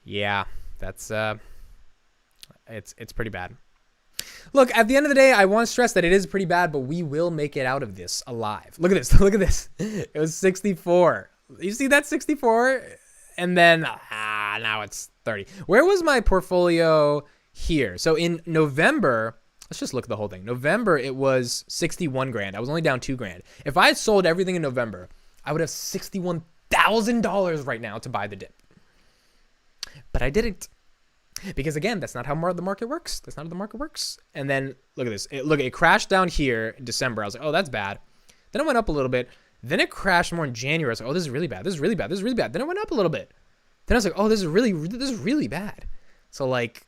Yeah, that's it's pretty bad. Look, at the end of the day, I want to stress that it is pretty bad, but we will make it out of this alive. Look at this. Look at this. It was 64. You see that 64? And then now it's 30. Where was my portfolio here? So in November, let's just look at the whole thing. November, it was 61 grand. I was only down 2 grand. If I had sold everything in November, I would have $61,000 right now to buy the dip. But I didn't. Because again, that's not how the market works. That's not how the market works. And then look at this. It crashed down here in December. I was like, oh, that's bad. Then it went up a little bit. Then it crashed more in January. I was like, oh, this is really bad. This is really bad. This is really bad. Then it went up a little bit. Then I was like, oh, this is really bad. So like,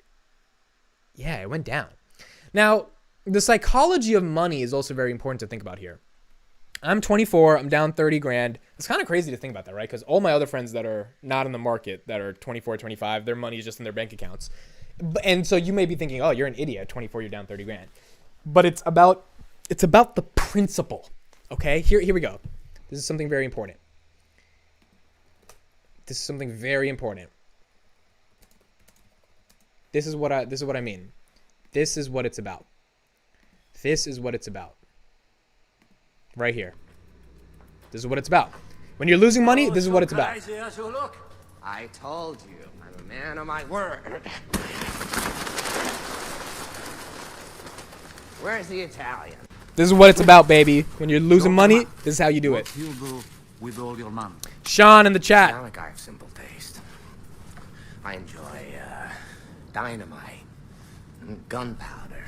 yeah, it went down. Now, the psychology of money is also very important to think about here. I'm 24. I'm down 30 grand. It's kind of crazy to think about that, right? Because all my other friends that are not in the market, that are 24, 25, their money is just in their bank accounts. And so you may be thinking, oh, you're an idiot. At 24, you're down 30 grand. But it's about the principle. Okay, here we go. This is something very important. This is something very important. This is what I mean. This is what it's about. This is what it's about. Right here. This is what it's about. When you're losing money, this is what it's about. I told you, I'm a man of my word. Where's the Italian? This is what it's about, baby. When you're losing money, this is how you do it. What do you do with all your money? Sean in the chat. I'm a guy of simple taste. I enjoy dynamite, and gunpowder,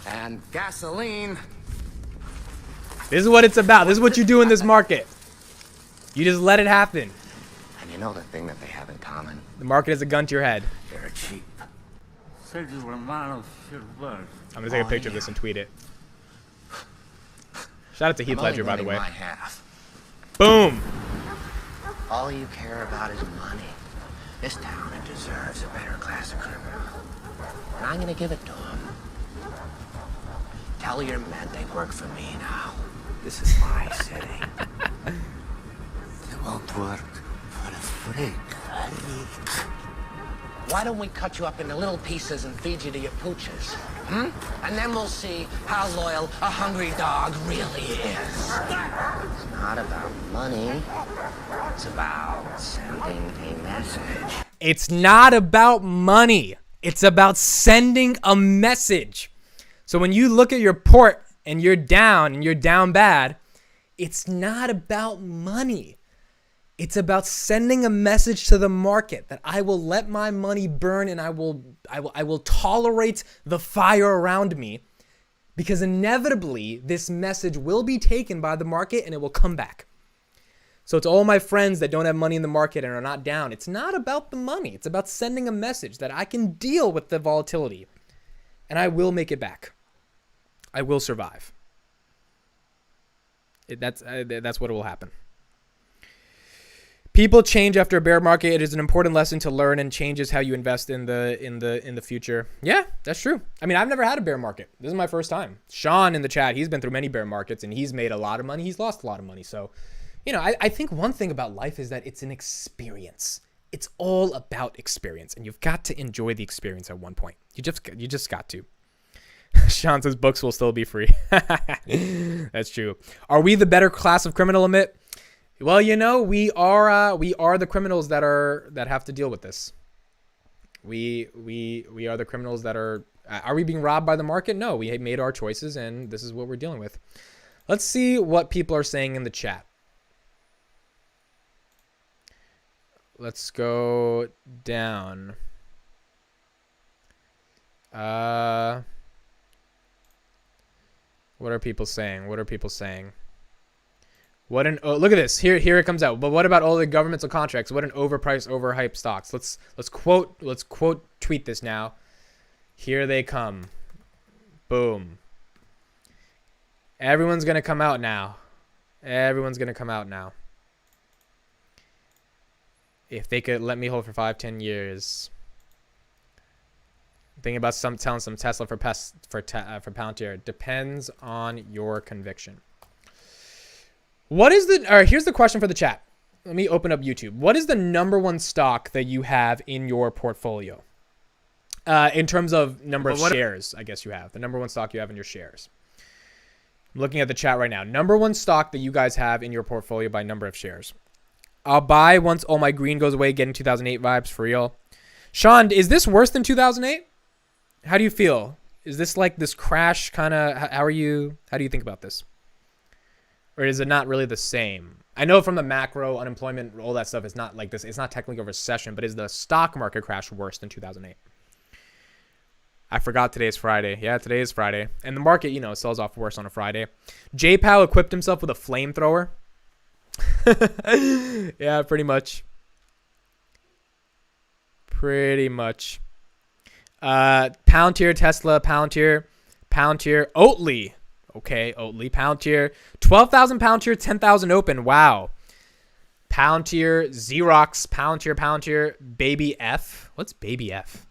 and gasoline. This is what it's about. This is what you do in this market. You just let it happen. And you know the thing that they have in common? The market is a gun to your head. They're cheap. Said you were a man of few words. I'm going to take a picture of this and tweet it. Shout out to Heath Ledger, by the way. My half. Boom. All you care about is money. This town deserves a better class of criminal. And I'm going to give it to them. Tell your men they work for me now. This is my city. They won't work for a freak. Why don't we cut you up into little pieces and feed you to your pooches? And then we'll see how loyal a hungry dog really is. It's not about money. It's about sending a message. It's not about money. It's about sending a message. So when you look at your port and you're down bad, it's not about money. It's about sending a message to the market that I will let my money burn and I will tolerate the fire around me, because inevitably this message will be taken by the market and it will come back. So to all my friends that don't have money in the market and are not down, it's not about the money. It's about sending a message that I can deal with the volatility and I will make it back. I will survive. That's what will happen. People change after a bear market. It is an important lesson to learn and changes how you invest in the future. Yeah, that's true. I mean, I've never had a bear market. This is my first time. Sean in the chat, he's been through many bear markets and he's made a lot of money. He's lost a lot of money. So, you know, I think one thing about life is that it's an experience. It's all about experience, and you've got to enjoy the experience at one point. You just got to. Sean says books will still be free. That's true. Are we the better class of criminal, Amit? Well, you know, we are the criminals that have to deal with this. We are the criminals that are we being robbed by the market? No, we made our choices and this is what we're dealing with. Let's see what people are saying in the chat. Let's go down. What are people saying? Oh, look at this. Here it comes out. But what about all the governmental contracts? What an overpriced, overhyped stocks. Let's quote tweet this now. Here they come. Boom. Everyone's gonna come out now. Everyone's gonna come out now. If they could let me hold for 5-10 years. Thinking about telling some Tesla for Palantir. Depends on your conviction. What is the? All right, here's the question for the chat. Let me open up YouTube. What is the number one stock that you have in your portfolio? In terms of number of shares, I guess you have. The number one stock you have in your shares. I'm looking at the chat right now. Number one stock that you guys have in your portfolio by number of shares. I'll buy once all my green goes away, getting 2008 vibes for real. Sean, is this worse than 2008? How do you feel? Is this like this crash kind of, how do you think about this? Or is it not really the same? I know from the macro, unemployment, all that stuff, it's not like this. It's not technically a recession, but is the stock market crash worse than 2008? I forgot today's Friday. Yeah, today is Friday. And the market, you know, sells off worse on a Friday. J-Pow equipped himself with a flamethrower. Yeah, pretty much. Pretty much. Palantir, Tesla, Palantir, Oatly. Okay, Oatly, Palantir, 12,000 Palantir, 10,000 open. Wow. Palantir, Xerox, Palantir, Baby F. What's Baby F?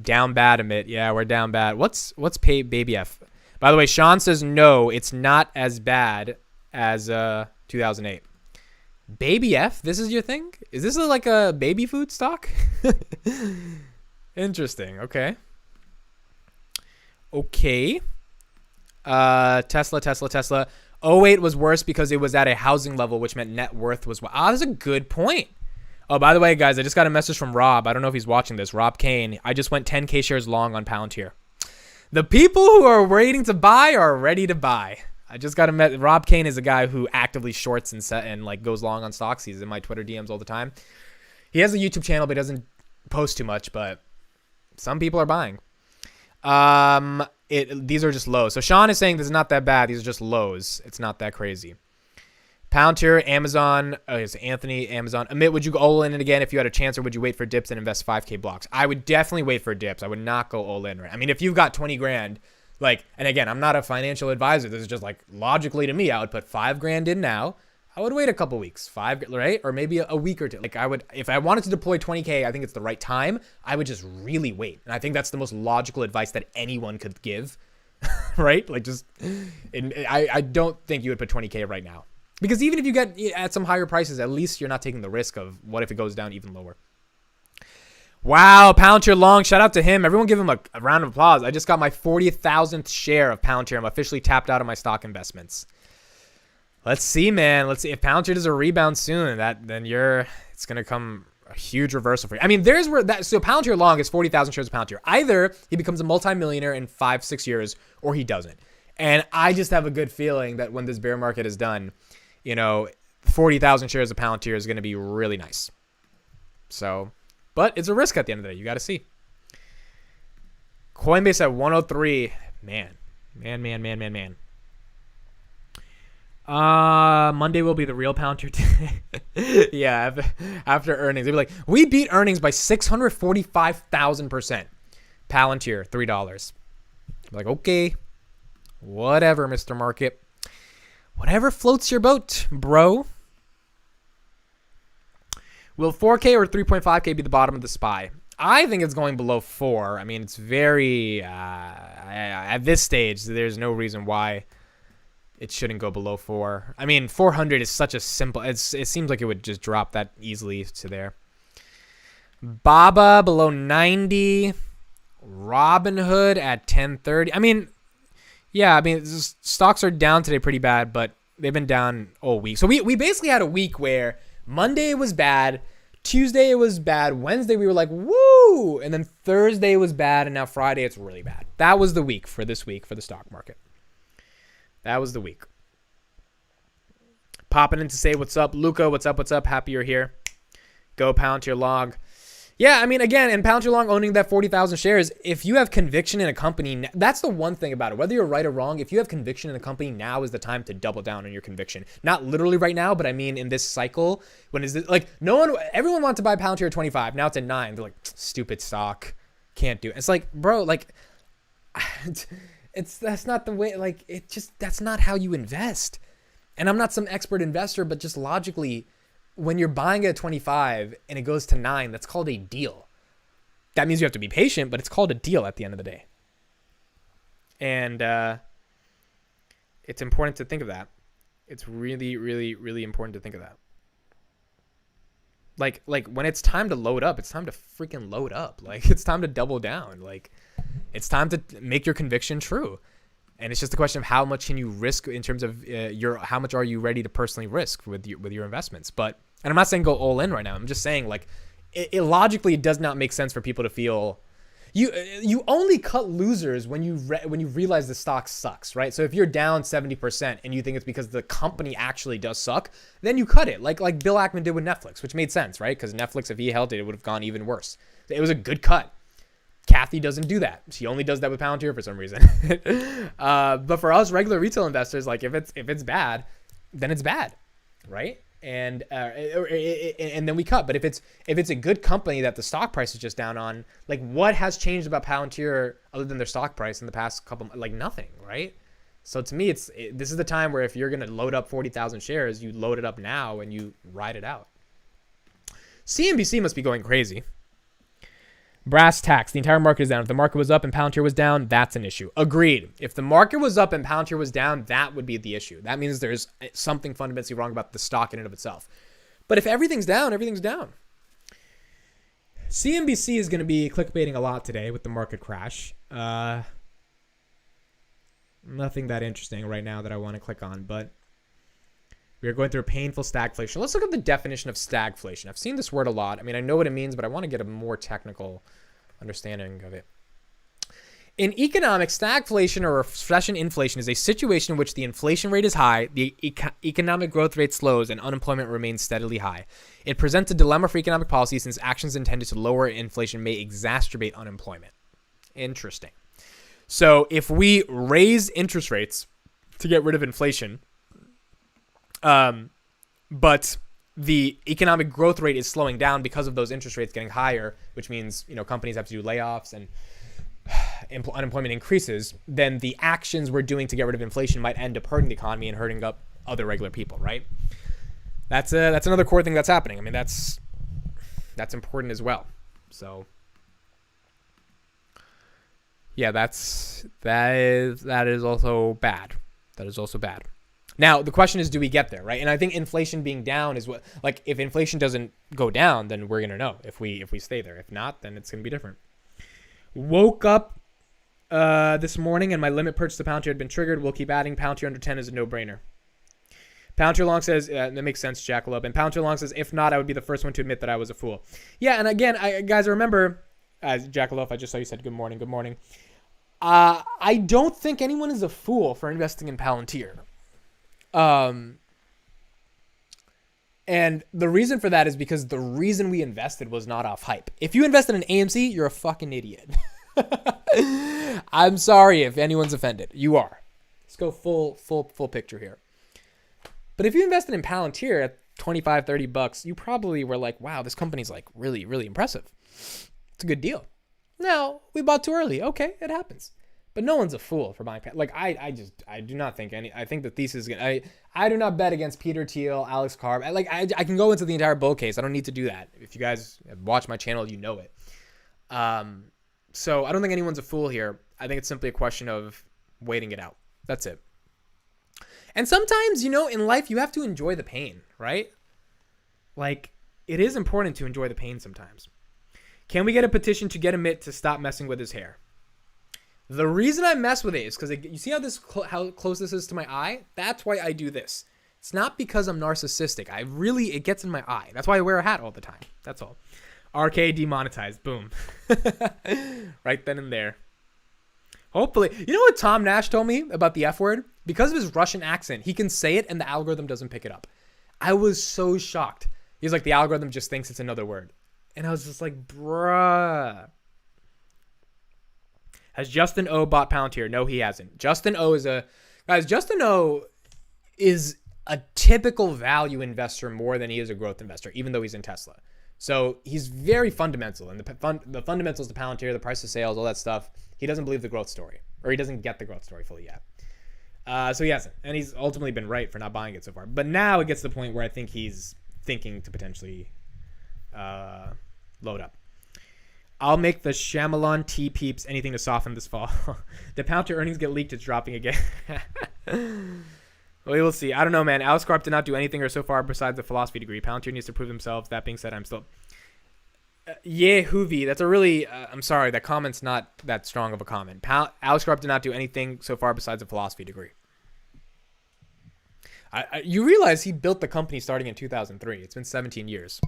Down bad, Amit. Yeah, we're down bad. What's Baby F? By the way, Sean says no, it's not as bad as 2008. Baby F, this is your thing? Is this like a baby food stock? Interesting. Okay. Tesla. 08 was worse because it was at a housing level, which meant net worth was... that's a good point. Oh, by the way, guys, I just got a message from Rob. I don't know if he's watching this. Rob Kane. I just went 10K shares long on Palantir. The people who are waiting to buy are ready to buy. I just got a message. Rob Kane is a guy who actively shorts and like goes long on stocks. He's in my Twitter DMs all the time. He has a YouTube channel, but he doesn't post too much, but some people are buying. These are just lows. So Sean is saying this is not that bad. These are just lows. It's not that crazy. Palantir, Amazon. It's Anthony, Amazon. Amit, would you go all in again if you had a chance, or would you wait for dips and invest 5K blocks? I would definitely wait for dips. I would not go all in. Right? I mean, if you've got 20 grand, like, and again, I'm not a financial advisor. This is just like logically to me, I would put 5 grand in now. I would wait a couple weeks, right? Or maybe a week or two. Like I would, if I wanted to deploy 20K, I think it's the right time. I would just really wait. And I think that's the most logical advice that anyone could give, right? Like just, I don't think you would put 20K right now. Because even if you get at some higher prices, at least you're not taking the risk of what if it goes down even lower. Wow, Palantir long. Shout out to him. Everyone give him a round of applause. I just got my 40,000th share of Palantir. I'm officially tapped out of my stock investments. Let's see, man. Let's see if Palantir does a rebound soon. Then it's gonna come a huge reversal for you. I mean, there's where that. So Palantir long is 40,000 shares of Palantir. Either he becomes a multimillionaire in 5-6 years, or he doesn't. And I just have a good feeling that when this bear market is done, 40,000 shares of Palantir is gonna be really nice. So, but it's a risk at the end of the day. You got to see. Coinbase at 103. Man. Monday will be the real Palantir day. Yeah, after earnings. They'll be like, we beat earnings by 645,000%. Palantir, $3. I'm like, okay. Whatever, Mr. Market. Whatever floats your boat, bro. Will 4K or 3.5K be the bottom of the SPY? I think it's going below 4. I mean, it's very... at this stage, there's no reason why it shouldn't go below 4. I mean, 400 is such a simple... It seems like it would just drop that easily to there. Baba below 90. Robinhood at 1030. I mean... Yeah, I mean, stocks are down today pretty bad, but they've been down all week. So we basically had a week where Monday was bad, Tuesday it was bad, Wednesday we were like, woo! And then Thursday was bad, and now Friday it's really bad. That was the week for this week for the stock market. That was the week. Popping in to say what's up. Luca, what's up? Happy you're here. Go Palantir log. Yeah, I mean, again, and Palantir Long owning that 40,000 shares, if you have conviction in a company, that's the one thing about it. Whether you're right or wrong, if you have conviction in a company, now is the time to double down on your conviction. Not literally right now, but I mean in this cycle, when is this, like, everyone wants to buy Palantir at 25, now it's at 9. They're like, stupid stock, can't do it. It's like, bro, like, that's not the way, like, that's not how you invest. And I'm not some expert investor, but just logically, when you're buying at 25 and it goes to 9, that's called a deal. That means you have to be patient, but it's called a deal at the end of the day. And it's important to think of that. It's really, really, really important to think of that. Like when it's time to load up, it's time to freaking load up. Like, it's time to double down. Like, it's time to make your conviction true. And it's just a question of how much can you risk in terms of how much are you ready to personally risk with your investments. But, and I'm not saying go all in right now. I'm just saying, like, it logically does not make sense for people to feel you only cut losers when you realize the stock sucks, right? So if you're down 70% and you think it's because the company actually does suck, then you cut it, like Bill Ackman did with Netflix, which made sense, right? Because Netflix, if he held it, it would have gone even worse. It was a good cut. Kathy doesn't do that. She only does that with Palantir for some reason. But for us regular retail investors, like, if it's bad, then it's bad, right? And then we cut. But if it's a good company that the stock price is just down on, like, what has changed about Palantir other than their stock price in the past couple, like, nothing, right? So to me, this is the time where if you're gonna load up 40,000 shares, you load it up now and you ride it out. CNBC must be going crazy. Brass tacks. The entire market is down. If the market was up and Palantir was down, that's an issue. Agreed. If the market was up and Palantir was down, that would be the issue. That means there's something fundamentally wrong about the stock in and of itself. But if everything's down, everything's down. CNBC is going to be clickbaiting a lot today with the market crash. Nothing that interesting right now that I want to click on, but we are going through a painful stagflation. Let's look at the definition of stagflation. I've seen this word a lot. I mean, I know what it means, but I want to get a more technical understanding of it. In economics, stagflation or recession inflation is a situation in which the inflation rate is high, the economic growth rate slows, and unemployment remains steadily high. It presents a dilemma for economic policy since actions intended to lower inflation may exacerbate unemployment. Interesting. So if we raise interest rates to get rid of inflation, but the economic growth rate is slowing down because of those interest rates getting higher, which means, companies have to do layoffs and unemployment increases, then the actions we're doing to get rid of inflation might end up hurting the economy and hurting up other regular people, right? That's another core thing that's happening. I mean, that's important as well. So yeah, that is also bad. That is also bad. Now, the question is, do we get there, right? And I think inflation being down is what, like, if inflation doesn't go down, then we're going to know if we stay there. If not, then it's going to be different. Woke up this morning and my limit purchase to Palantir had been triggered. We'll keep adding. Palantir under 10 is a no-brainer. Palantir Long says, that makes sense, Jackalope. And Palantir Long says, if not, I would be the first one to admit that I was a fool. Yeah, and again, guys, remember, Jackalope, I just saw you said good morning, good morning. I don't think anyone is a fool for investing in Palantir. And the reason for that is because the reason we invested was not off hype. If you invested in AMC, you're a fucking idiot. I'm sorry if anyone's offended. You are. Let's go full picture here. But if you invested in Palantir at $25, $30, you probably were like, wow, this company's like really, really impressive. It's a good deal. Now, we bought too early. Okay, it happens. But no one's a fool for buying. Like, I do not think I think the thesis is I do not bet against Peter Thiel, Alex Karp. I can go into the entire bull case. I don't need to do that. If you guys watch my channel, you know it. So I don't think anyone's a fool here. I think it's simply a question of waiting it out. That's it. And sometimes, in life, you have to enjoy the pain, right? Like, it is important to enjoy the pain sometimes. Can we get a petition to get Amit to stop messing with his hair? The reason I mess with it is because you see how close this is to my eye? That's why I do this. It's not because I'm narcissistic. It gets in my eye. That's why I wear a hat all the time. That's all. RK demonetized. Boom. Right then and there. Hopefully. You know what Tom Nash told me about the F word? Because of his Russian accent, he can say it and the algorithm doesn't pick it up. I was so shocked. He's like, the algorithm just thinks it's another word. And I was just like, bruh. Has Justin O bought Palantir? No, he hasn't. Justin O is a typical value investor more than he is a growth investor, even though he's in Tesla. So he's very fundamental, and the fundamentals of Palantir, the price of sales, all that stuff. He doesn't believe the growth story, or he doesn't get the growth story fully yet. So he hasn't, and he's ultimately been right for not buying it so far. But now it gets to the point where I think he's thinking to potentially load up. I'll make the Shyamalan tea peeps anything to soften this fall. The Palantir earnings get leaked, it's dropping again. We will see. I don't know, man. Alice Karp did not do anything or so far besides the philosophy degree. Palantir needs to prove themselves. That being said, I'm still... Hoovy. That's a really... I'm sorry, that comment's not that strong of a comment. Alice Karp did not do anything so far besides a philosophy degree. You realize he built the company starting in 2003. It's been 17 years.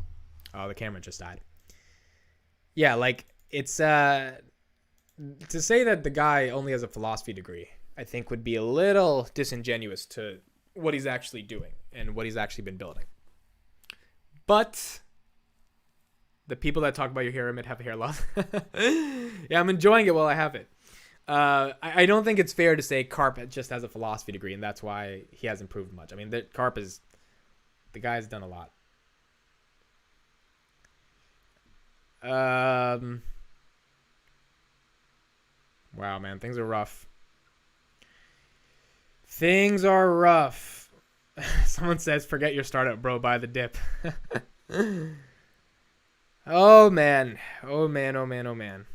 Oh, the camera just died. Yeah, like, it's... to say that the guy only has a philosophy degree, I think would be a little disingenuous to what he's actually doing and what he's actually been building. But the people that talk about your hair emit have hair loss. Yeah, I'm enjoying it while I have it. I don't think it's fair to say Karp just has a philosophy degree, and that's why he hasn't proved much. I mean, the guy's done a lot. Wow, man, things are rough. Things are rough. Someone says, forget your startup, bro, buy the dip. Oh, man. Oh, man, oh, man, oh, man.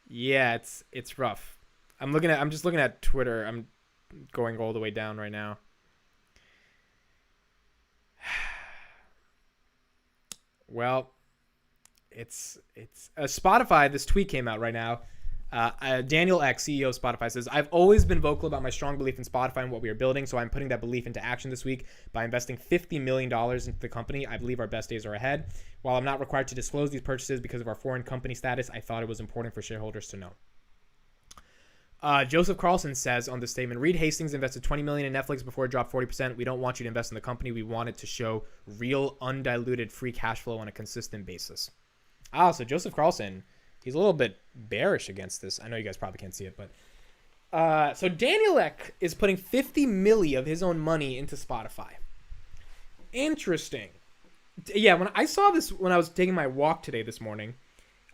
Yeah, it's rough. I'm just looking at Twitter. I'm going all the way down right now. Well, it's Spotify. This tweet came out right now. Daniel Ek, CEO of Spotify, says, I've always been vocal about my strong belief in Spotify and what we are building, so I'm putting that belief into action this week by investing $50 million into the company. I believe our best days are ahead. While I'm not required to disclose these purchases because of our foreign company status, I thought it was important for shareholders to know. Joseph Carlson says on this statement, Reed Hastings invested $20 million in Netflix before it dropped 40%. We don't want you to invest in the company. We want it to show real undiluted free cash flow on a consistent basis. So Joseph Carlson, he's a little bit bearish against this. I know you guys probably can't see it, but so Daniel Ek is putting $50 million of his own money into Spotify. Interesting. Yeah, when I saw this when I was taking my walk today this morning,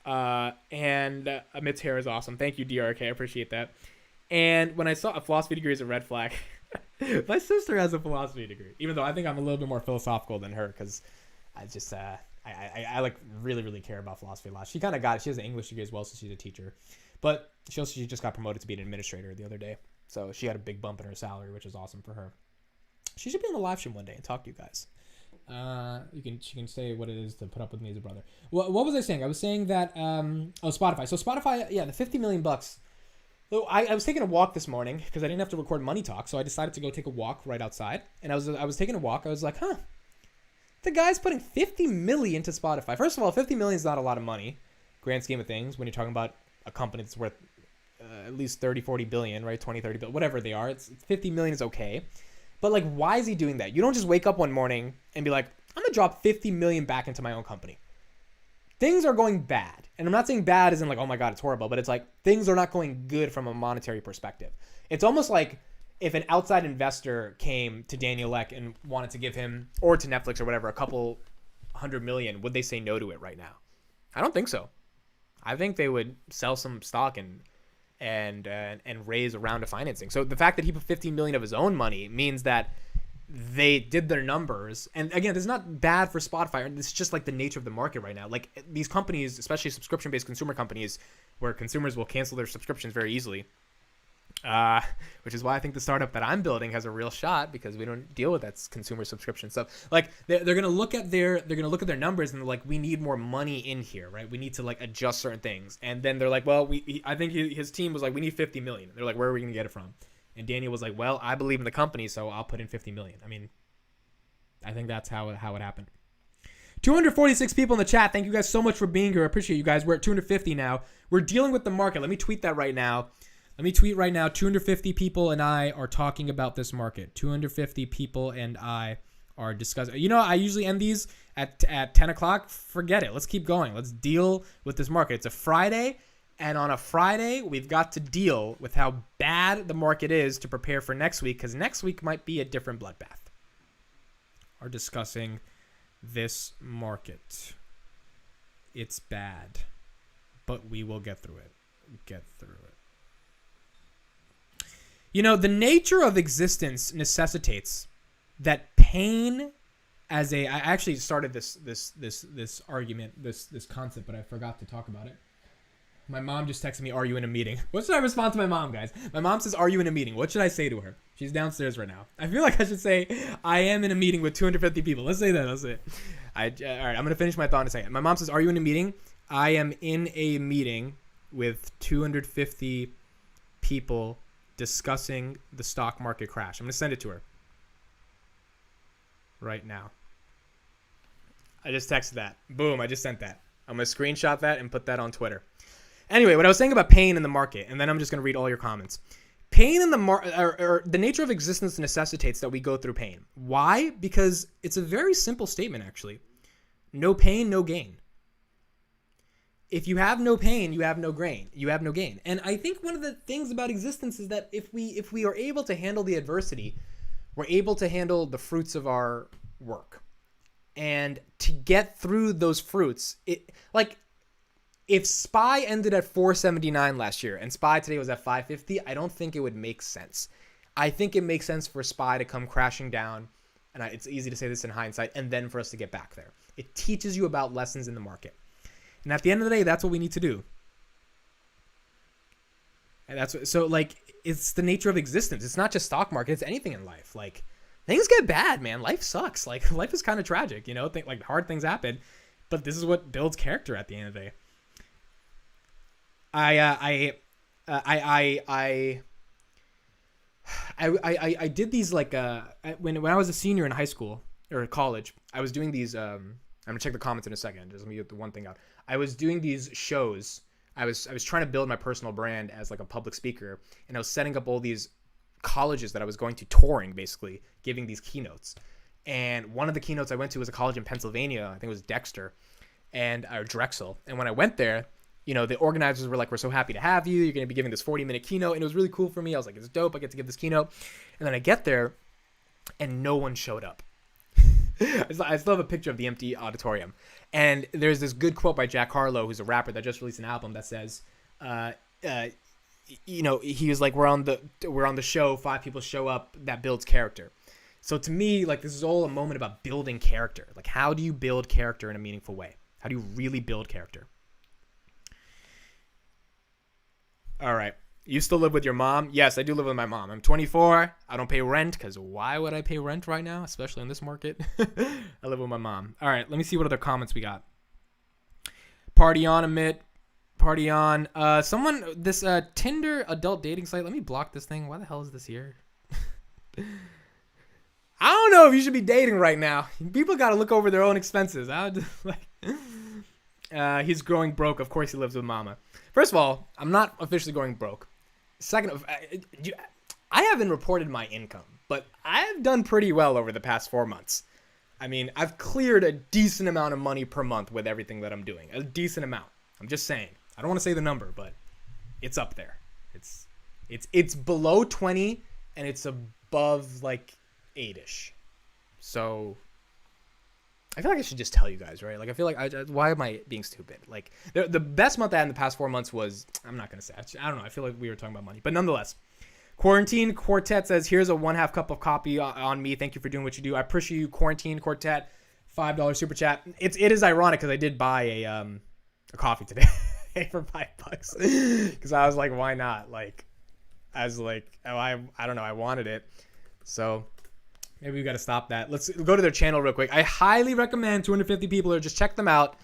and Amit's hair is awesome. Thank you, DRK. I appreciate that. And when I saw a philosophy degree is a red flag, my sister has a philosophy degree, even though I think I'm a little bit more philosophical than her because I just I like really care about philosophy a lot. She kind of got it. She has an English degree as well, so she's a teacher. But she just got promoted to be an administrator the other day, so she had a big bump in her salary, which is awesome for her. She should be on the live stream one day and talk to you guys. She can say what it is to put up with me as a brother. What was I saying? I was saying that Spotify. So Spotify, yeah, the $50 million bucks. So I was taking a walk this morning because I didn't have to record Money Talk, so I decided to go take a walk right outside. And I was taking a walk. I was like, the guy's putting $50 million into Spotify. First of all, $50 million is not a lot of money, grand scheme of things. When you're talking about a company that's worth at least 30, 40 billion, right? 20, 30 billion, whatever they are. It's $50 million is okay. But like, why is he doing that? You don't just wake up one morning and be like, I'm going to drop $50 million back into my own company. Things are going bad. And I'm not saying bad as in like, oh my God, it's horrible. But it's like, things are not going good from a monetary perspective. It's almost like if an outside investor came to Daniel Ek and wanted to give him, or to Netflix or whatever, a couple $100 million, would they say no to it right now? I don't think so. I think they would sell some stock and raise a round of financing. So the fact that he put $15 million of his own money means that they did their numbers. And again, this is not bad for Spotify. It's just like the nature of the market right now. Like these companies, especially subscription-based consumer companies, where consumers will cancel their subscriptions very easily. Which is why I think the startup that I'm building has a real shot, because we don't deal with that consumer subscription stuff. Like they're gonna look at their numbers and they're like, we need more money in here, right? We need to like adjust certain things, and then they're like, well, I think his team was like, we need $50 million. They're like, where are we gonna get it from? And Daniel was like, well, I believe in the company, so I'll put in $50 million. I mean, I think that's how it happened. 246 people in the chat. Thank you guys so much for being here. I appreciate you guys. We're at 250 now. We're dealing with the market. Let me tweet that right now. 250 people and I are talking about this market. 250 people and I are discussing. You know, I usually end these at 10 o'clock. Forget it. Let's keep going. Let's deal with this market. It's a Friday, and on a Friday, we've got to deal with how bad the market is to prepare for next week, because next week might be a different bloodbath. Are discussing this market. It's bad, but we will get through it. You know, the nature of existence necessitates that pain as a... I actually started this argument, this concept, but I forgot to talk about it. My mom just texted me, "Are you in a meeting?" What should I respond to my mom, guys? My mom says, "Are you in a meeting?" What should I say to her? She's downstairs right now. I feel like I should say, "I am in a meeting with 250 people." Let's say that. Let's say it. All right, I'm going to finish my thought in a second. My mom says, "Are you in a meeting?" I am in a meeting with 250 people discussing the stock market crash. I'm going to send it to her right now. I just texted that. Boom, I just sent that. I'm going to screenshot that and put that on Twitter. Anyway, what I was saying about pain in the market, and then I'm just going to read all your comments. Pain in the market, or the nature of existence necessitates that we go through pain. Why? Because it's a very simple statement, actually. No pain, no gain. If you have no pain, you have no gain. And I think one of the things about existence is that if we are able to handle the adversity, we're able to handle the fruits of our work. And to get through those fruits, if SPY ended at 479 last year and SPY today was at 550, I don't think it would make sense. I think it makes sense for SPY to come crashing down, and it's easy to say this in hindsight, and then for us to get back there. It teaches you about lessons in the market. And at the end of the day, that's what we need to do. And it's the nature of existence. It's not just stock market, it's anything in life. Like, things get bad, man. Life sucks. Like, life is kind of tragic, you know? Hard things happen, but this is what builds character at the end of the day. I did these when I was a senior in high school or college, I was doing these. I'm gonna check the comments in a second. Just let me get the one thing out. I was doing these shows. I was trying to build my personal brand as like a public speaker, and I was setting up all these colleges that I was going to touring, basically giving these keynotes. And one of the keynotes I went to was a college in Pennsylvania. I think it was Dexter or Drexel. And when I went there, you know, the organizers were like, "We're so happy to have you. You're going to be giving this 40-minute keynote." And it was really cool for me. I was like, "It's dope. I get to give this keynote." And then I get there and no one showed up. I still have a picture of the empty auditorium. And there's this good quote by Jack Harlow, who's a rapper that just released an album that says, you know, he was like, we're on the show, 5 people show up, that builds character. So to me, like, this is all a moment about building character. Like, how do you build character in a meaningful way? How do you really build character? All right. You still live with your mom? Yes, I do live with my mom. I'm 24. I don't pay rent because why would I pay rent right now, especially in this market? I live with my mom. All right, let me see what other comments we got. Party on, Amit. Party on. This Tinder adult dating site. Let me block this thing. Why the hell is this here? I don't know if you should be dating right now. People got to look over their own expenses. He's growing broke. Of course he lives with mama. First of all, I'm not officially going broke. Second, I haven't reported my income, but I've done pretty well over the past 4 months. I mean, I've cleared a decent amount of money per month with everything that I'm doing. A decent amount. I'm just saying. I don't want to say the number, but it's up there. It's below 20 and it's above like 8-ish. So I feel like I should just tell you guys, right? Like, I feel like, why am I being stupid? Like, the best month I had in the past 4 months was, I'm not going to say, I don't know. I feel like we were talking about money. But nonetheless, Quarantine Quartet says, here's a 1/2 cup of coffee on me. Thank you for doing what you do. I appreciate you, Quarantine Quartet. $5 super chat. It is ironic because I did buy a coffee today for $5 because I was like, why not? Like, I was like, oh, I don't know. I wanted it. So maybe we got to stop that. Let's go to their channel real quick. I highly recommend 250 people or just check them out.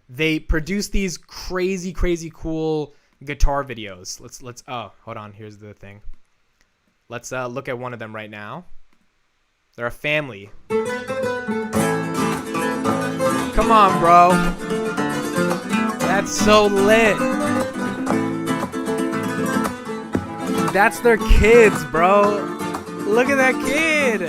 They produce these crazy, crazy cool guitar videos. Let's oh, hold on. Here's the thing. Let's look at one of them right now. They're a family. Come on, bro. That's so lit. That's their kids, bro. Look at that kid.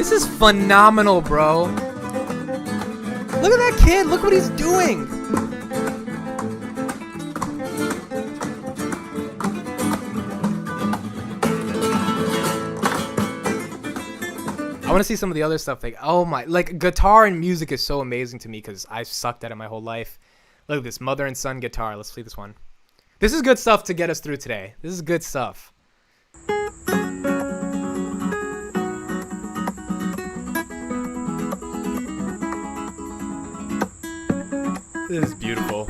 This is phenomenal, bro. Look at that kid. Look what he's doing. I want to see some of the other stuff. Like, oh my, like guitar and music is so amazing to me because I've sucked at it my whole life. Look at this mother and son guitar. Let's see this one. This is good stuff to get us through today. This is good stuff. This is beautiful.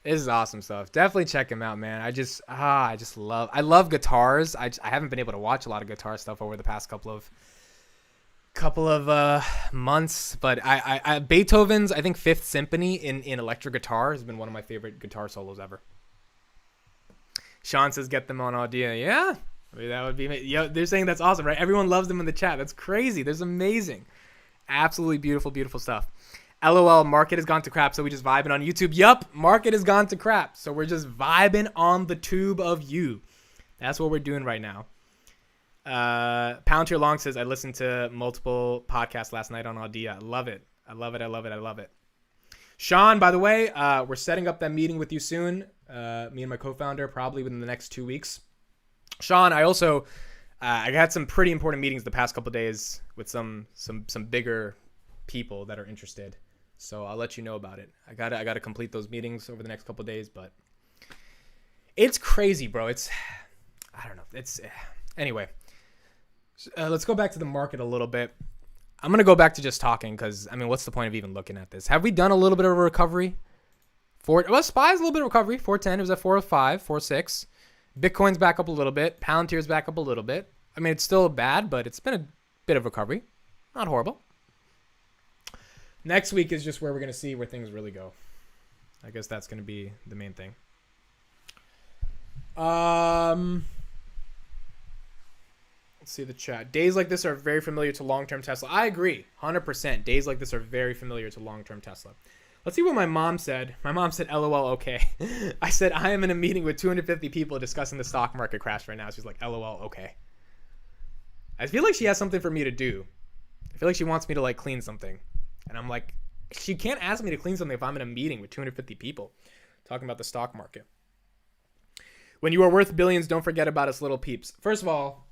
This is awesome stuff. Definitely check him out, man. I love guitars. I haven't been able to watch a lot of guitar stuff over the past couple of months, but I Beethoven's, I think, Fifth Symphony in electric guitar has been one of my favorite guitar solos ever. Sean says get them on audio. Yeah, I mean, that would be, yo, they're saying that's awesome, right? Everyone loves them in the chat. That's crazy. That's amazing. Absolutely beautiful, beautiful stuff. LOL, market has gone to crap, so we just vibing on YouTube. Yup, market has gone to crap, so we're just vibing on the tube of you. That's what we're doing right now. Palantir Long says, I listened to multiple podcasts last night on Audia. I love it. I love it. I love it. I love it. Sean, by the way, we're setting up that meeting with you soon. Me and my co-founder, probably within the next 2 weeks. Sean, I also, I got some pretty important meetings the past couple of days with some bigger people that are interested. So I'll let you know about it. I gotta complete those meetings over the next couple of days, but it's crazy, bro. I don't know. Anyway. Let's go back to the market a little bit. I'm going to go back to just talking because, I mean, what's the point of even looking at this? Have we done a little bit of a recovery? SPY's a little bit of recovery. 410. It was at 405, 406. Bitcoin's back up a little bit. Palantir's back up a little bit. I mean, it's still bad, but it's been a bit of recovery. Not horrible. Next week is just where we're going to see where things really go. I guess that's going to be the main thing. Let's see the chat. Days like this are very familiar to long-term Tesla. I agree. 100%. Days like this are very familiar to long-term Tesla. Let's see what my mom said. My mom said, LOL, okay. I said, I am in a meeting with 250 people discussing the stock market crash right now. She's like, LOL, okay. I feel like she has something for me to do. I feel like she wants me to, like, clean something. And I'm like, she can't ask me to clean something if I'm in a meeting with 250 people talking about the stock market. When you are worth billions, don't forget about us little peeps. First of all,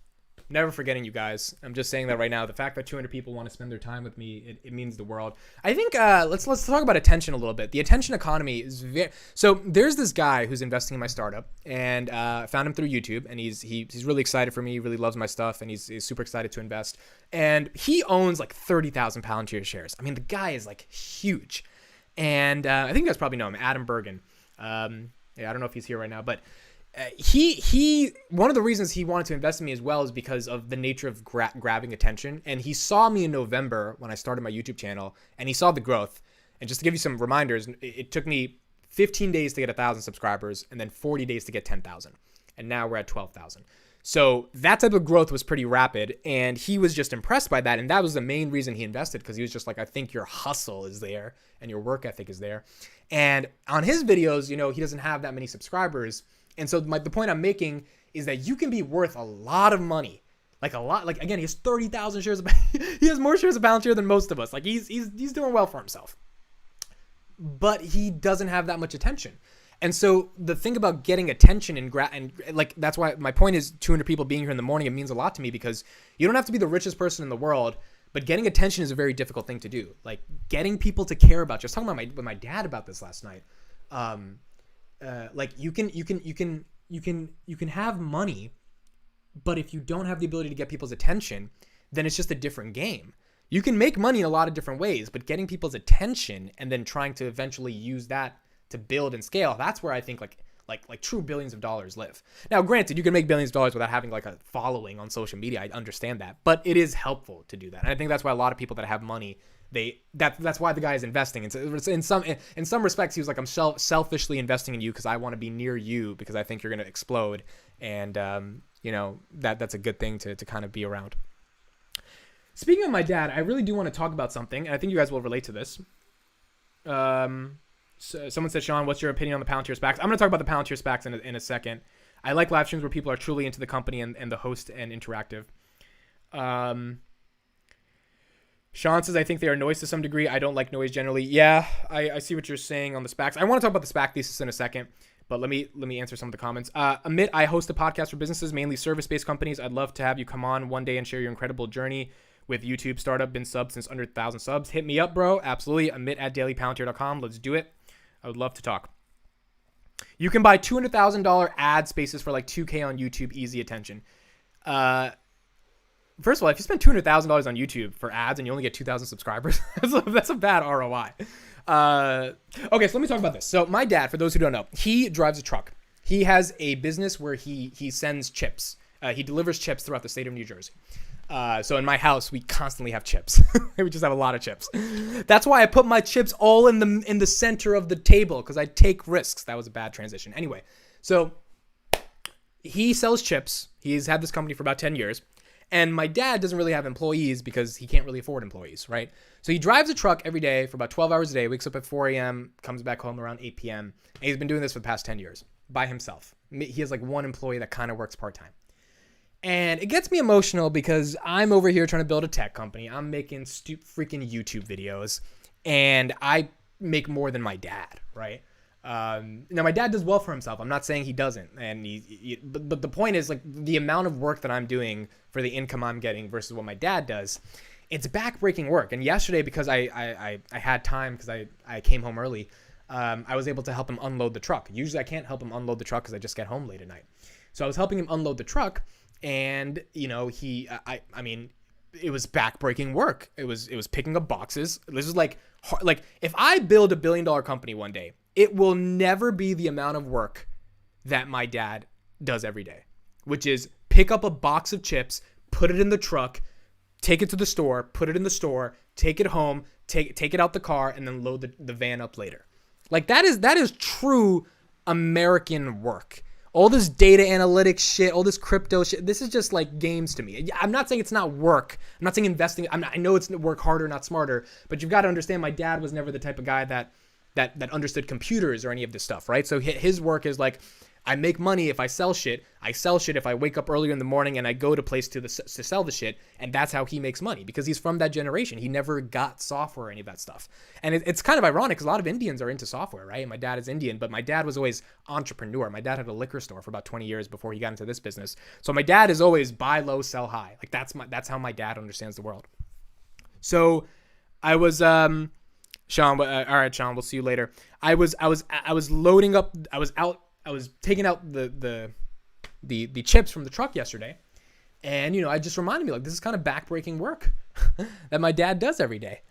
never forgetting you guys. I'm just saying that right now. The fact that 200 people want to spend their time with me, it means the world. I think let's talk about attention a little bit. The attention economy is very... So there's this guy who's investing in my startup, and found him through YouTube, and he's really excited for me. He really loves my stuff, and he's super excited to invest. And he owns like 30,000 Palantir shares. I mean, the guy is like huge. And I think you guys probably know him, Adam Bergen. Yeah, I don't know if he's here right now, but he one of the reasons he wanted to invest in me as well is because of the nature of grabbing attention. And he saw me in November when I started my YouTube channel, and he saw the growth. And just to give you some reminders, it took me 15 days to get 1,000 subscribers and then 40 days to get 10,000. And now we're at 12,000. So that type of growth was pretty rapid, and he was just impressed by that. And that was the main reason he invested, because he was just like, I think your hustle is there and your work ethic is there. And on his videos, you know, he doesn't have that many subscribers. And so the point I'm making is that you can be worth a lot of money, like a lot. Like, again, he has 30,000 shares. He has more shares of Palantir than most of us. Like, he's doing well for himself, but he doesn't have that much attention. And so the thing about getting attention and like, that's why my point is 200 people being here in the morning, it means a lot to me, because you don't have to be the richest person in the world, but getting attention is a very difficult thing to do. Like, getting people to care about you. I was talking with my dad about this last night. Like, you can have money, but if you don't have the ability to get people's attention, then it's just a different game. You can make money in a lot of different ways, but getting people's attention and then trying to eventually use that to build and scale, that's where I think like true billions of dollars live. Now, granted, you can make billions of dollars without having like a following on social media. I understand that, but it is helpful to do that. And I think that's why a lot of people that have money, that's why the guy is investing. And so in some respects, he was like, I'm selfishly investing in you because I want to be near you because I think you're going to explode. And, you know, that's a good thing to kind of be around. Speaking of my dad, I really do want to talk about something, and I think you guys will relate to this. So someone said, Sean, what's your opinion on the Palantir SPACs? I'm going to talk about the Palantir SPACs in a second. I like live streams where people are truly into the company and the host and interactive. Sean says, I think they are noise to some degree. I don't like noise generally. Yeah, I see what you're saying on the SPACs. I want to talk about the SPAC thesis in a second, but let me answer some of the comments. Amit, I host a podcast for businesses, mainly service-based companies. I'd love to have you come on one day and share your incredible journey with YouTube startup. Been subbed since under 1,000 subs. Hit me up, bro. Absolutely. Amit at dailypalantir.com. Let's do it. I would love to talk. You can buy $200,000 ad spaces for like $2K on YouTube. Easy attention. First of all, if you spend $200,000 on YouTube for ads and you only get 2,000 subscribers, that's a bad ROI. Okay, so let me talk about this. So my dad, for those who don't know, he drives a truck. He has a business where he sends chips. He delivers chips throughout the state of New Jersey. So in my house, we constantly have chips. We just have a lot of chips. That's why I put my chips all in the center of the table, because I take risks. That was a bad transition. Anyway, so he sells chips. He's had this company for about 10 years. And my dad doesn't really have employees because he can't really afford employees, right? So he drives a truck every day for about 12 hours a day, wakes up at 4 a.m., comes back home around 8 p.m. And he's been doing this for the past 10 years by himself. He has like one employee that kind of works part-time. And it gets me emotional because I'm over here trying to build a tech company. I'm making freaking YouTube videos, and I make more than my dad, right? Now my dad does well for himself. I'm not saying he doesn't, and but the point is, like, the amount of work that I'm doing for the income I'm getting versus what my dad does, it's backbreaking work. And yesterday, because I had time because I came home early, I was able to help him unload the truck. Usually I can't help him unload the truck because I just get home late at night. So I was helping him unload the truck, and I mean, it was backbreaking work. It was picking up boxes. This is like if I build $1 billion company one day, it will never be the amount of work that my dad does every day, which is pick up a box of chips, put it in the truck, take it to the store, put it in the store, take it home, take it out the car, and then load the van up later. Like that is true American work. All this data analytics shit, all this crypto shit, this is just like games to me. I'm not saying it's not work. I'm not saying investing. I know it's work harder, not smarter, but you've got to understand my dad was never the type of guy that understood computers or any of this stuff, right? So his work is like, I make money if I sell shit. I sell shit if I wake up earlier in the morning and I go to place to sell the shit. And that's how he makes money, because he's from that generation. He never got software or any of that stuff. And it's kind of ironic because a lot of Indians are into software, right? My dad is Indian, but my dad was always entrepreneur. My dad had a liquor store for about 20 years before he got into this business. So my dad is always buy low, sell high. Like that's how my dad understands the world. So I was, Sean, all right, Sean, we'll see you later. I was loading up, I was taking out the chips from the truck yesterday, and I just reminded me, like, this is kind of backbreaking work that my dad does every day.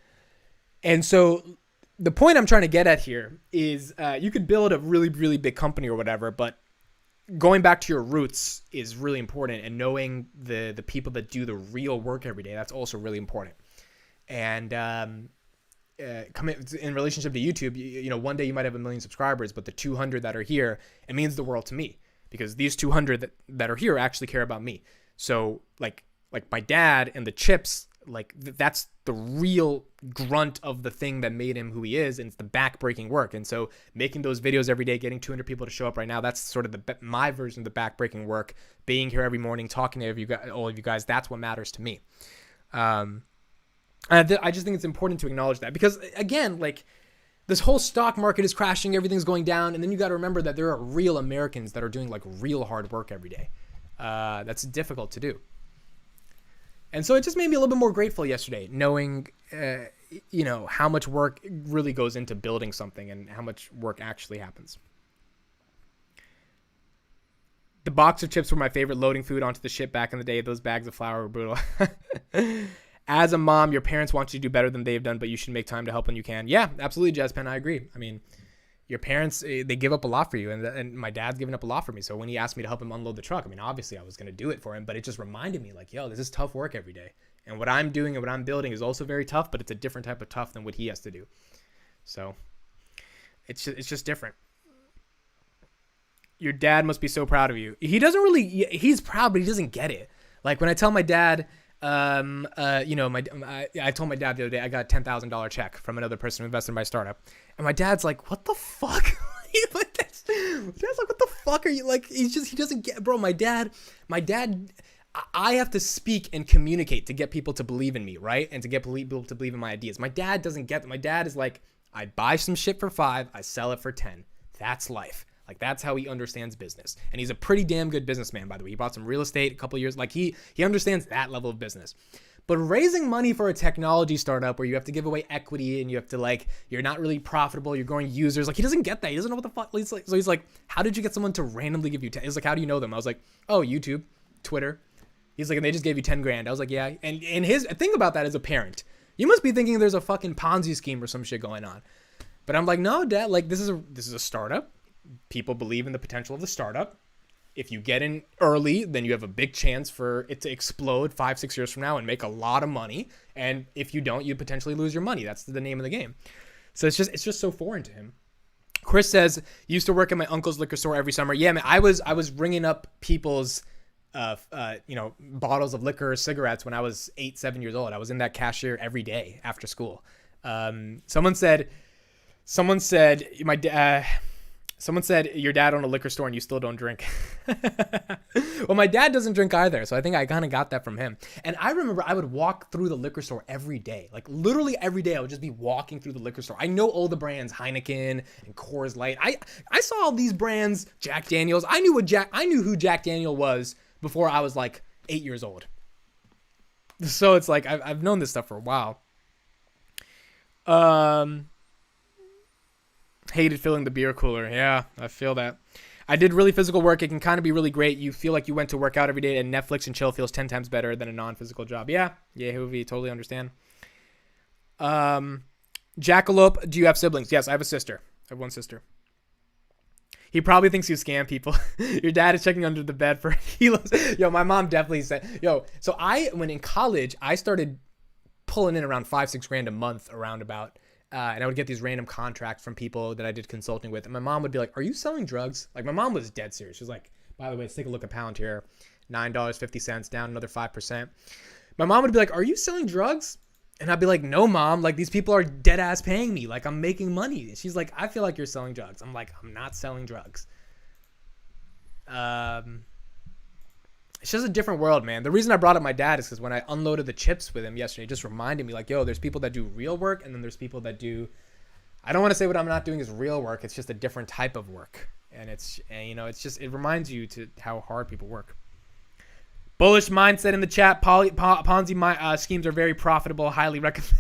And so the point I'm trying to get at here is you could build a really, really big company or whatever, but going back to your roots is really important, and knowing the people that do the real work every day, that's also really important. And in relationship to YouTube, one day you might have 1 million subscribers, but the 200 that are here, it means the world to me, because these 200 that are here actually care about me. So like my dad and the chips, like that's the real grunt of the thing that made him who he is, and it's the backbreaking work. And so making those videos every day, getting 200 people to show up right now, that's sort of my version of the backbreaking work. Being here every morning, talking to all of you guys, that's what matters to me. I just think it's important to acknowledge that, because again, like, this whole stock market is crashing, everything's going down, and then you got to remember that there are real Americans that are doing like real hard work every day. That's difficult to do. And so it just made me a little bit more grateful yesterday, knowing, how much work really goes into building something and how much work actually happens. The box of chips were my favorite loading food onto the ship back in the day. Those bags of flour were brutal. As a mom, your parents want you to do better than they've done, but you should make time to help when you can. Yeah, absolutely, Jazzpen. I agree. I mean, your parents, they give up a lot for you, and my dad's given up a lot for me. So when he asked me to help him unload the truck, I mean, obviously I was going to do it for him, but it just reminded me, like, yo, this is tough work every day. And what I'm doing and what I'm building is also very tough, but it's a different type of tough than what he has to do. So it's just different. Your dad must be so proud of you. He's proud, but he doesn't get it. Like when I tell my dad, I told my dad the other day I got a $10,000 check from another person who invested in my startup, and my dad's like, "What the fuck?" Like, Dad's like, what the fuck are you like? He doesn't get, bro. My dad, I have to speak and communicate to get people to believe in me, right? And to get people to believe in my ideas. My dad doesn't get that. My dad is like, I buy some shit for 5, I sell it for 10. That's life. Like, that's how he understands business. And he's a pretty damn good businessman, by the way. He bought some real estate a couple of years. Like, he understands that level of business. But raising money for a technology startup where you have to give away equity and you have to, like, you're not really profitable, you're growing users. Like, he doesn't get that. He doesn't know what the fuck. So he's like, how did you get someone to randomly give you 10? He's like, how do you know them? I was like, oh, YouTube, Twitter. He's like, and they just gave you 10 grand. I was like, yeah. And his thing about that as a parent, you must be thinking there's a fucking Ponzi scheme or some shit going on. But I'm like, no, Dad, like, this is a startup. People believe in the potential of the startup. If you get in early, then you have a big chance for it to explode 5-6 years from now and make a lot of money. And if you don't, you potentially lose your money. That's the name of the game. So it's just so foreign to him. Chris says, used to work at my uncle's liquor store every summer. Yeah, man, I was ringing up people's bottles of liquor or cigarettes when I was 8-7 years old. I was in that cashier every day after school. Someone said your dad owned a liquor store and you still don't drink. Well, my dad doesn't drink either, so I think I kind of got that from him. And I remember I would walk through the liquor store every day. Like, literally every day I would just be walking through the liquor store. I know all the brands, Heineken and Coors Light. I saw all these brands, Jack Daniels. I knew who Jack Daniel was before I was like 8 years old. So it's like I've known this stuff for a while. Hated filling the beer cooler. Yeah, I feel that. I did really physical work. It can kind of be really great. You feel like you went to work out every day, and Netflix and chill feels 10 times better than a non-physical job. Yeah, Hoovy, totally understand. Jackalope, do you have siblings? Yes, I have a sister. I have one sister. He probably thinks you scam people. Your dad is checking under the bed for kilos. Yo, my mom definitely said, so when in college, I started pulling in around 5-6 grand a month around about. And I would get these random contracts from people that I did consulting with. And my mom would be like, are you selling drugs? Like, my mom was dead serious. She was like, by the way, let's take a look at pound here. $9.50, down another 5%. My mom would be like, are you selling drugs? And I'd be like, no, Mom. Like, these people are dead ass paying me. Like, I'm making money. She's like, I feel like you're selling drugs. I'm like, I'm not selling drugs. It's just a different world, man. The reason I brought up my dad is because when I unloaded the chips with him yesterday, it just reminded me, like, yo, there's people that do real work, and then there's people that do, I don't want to say what I'm not doing is real work. It's just a different type of work. And it reminds you to how hard people work. Bullish Mindset in the chat. Ponzi schemes are very profitable. Highly recommend.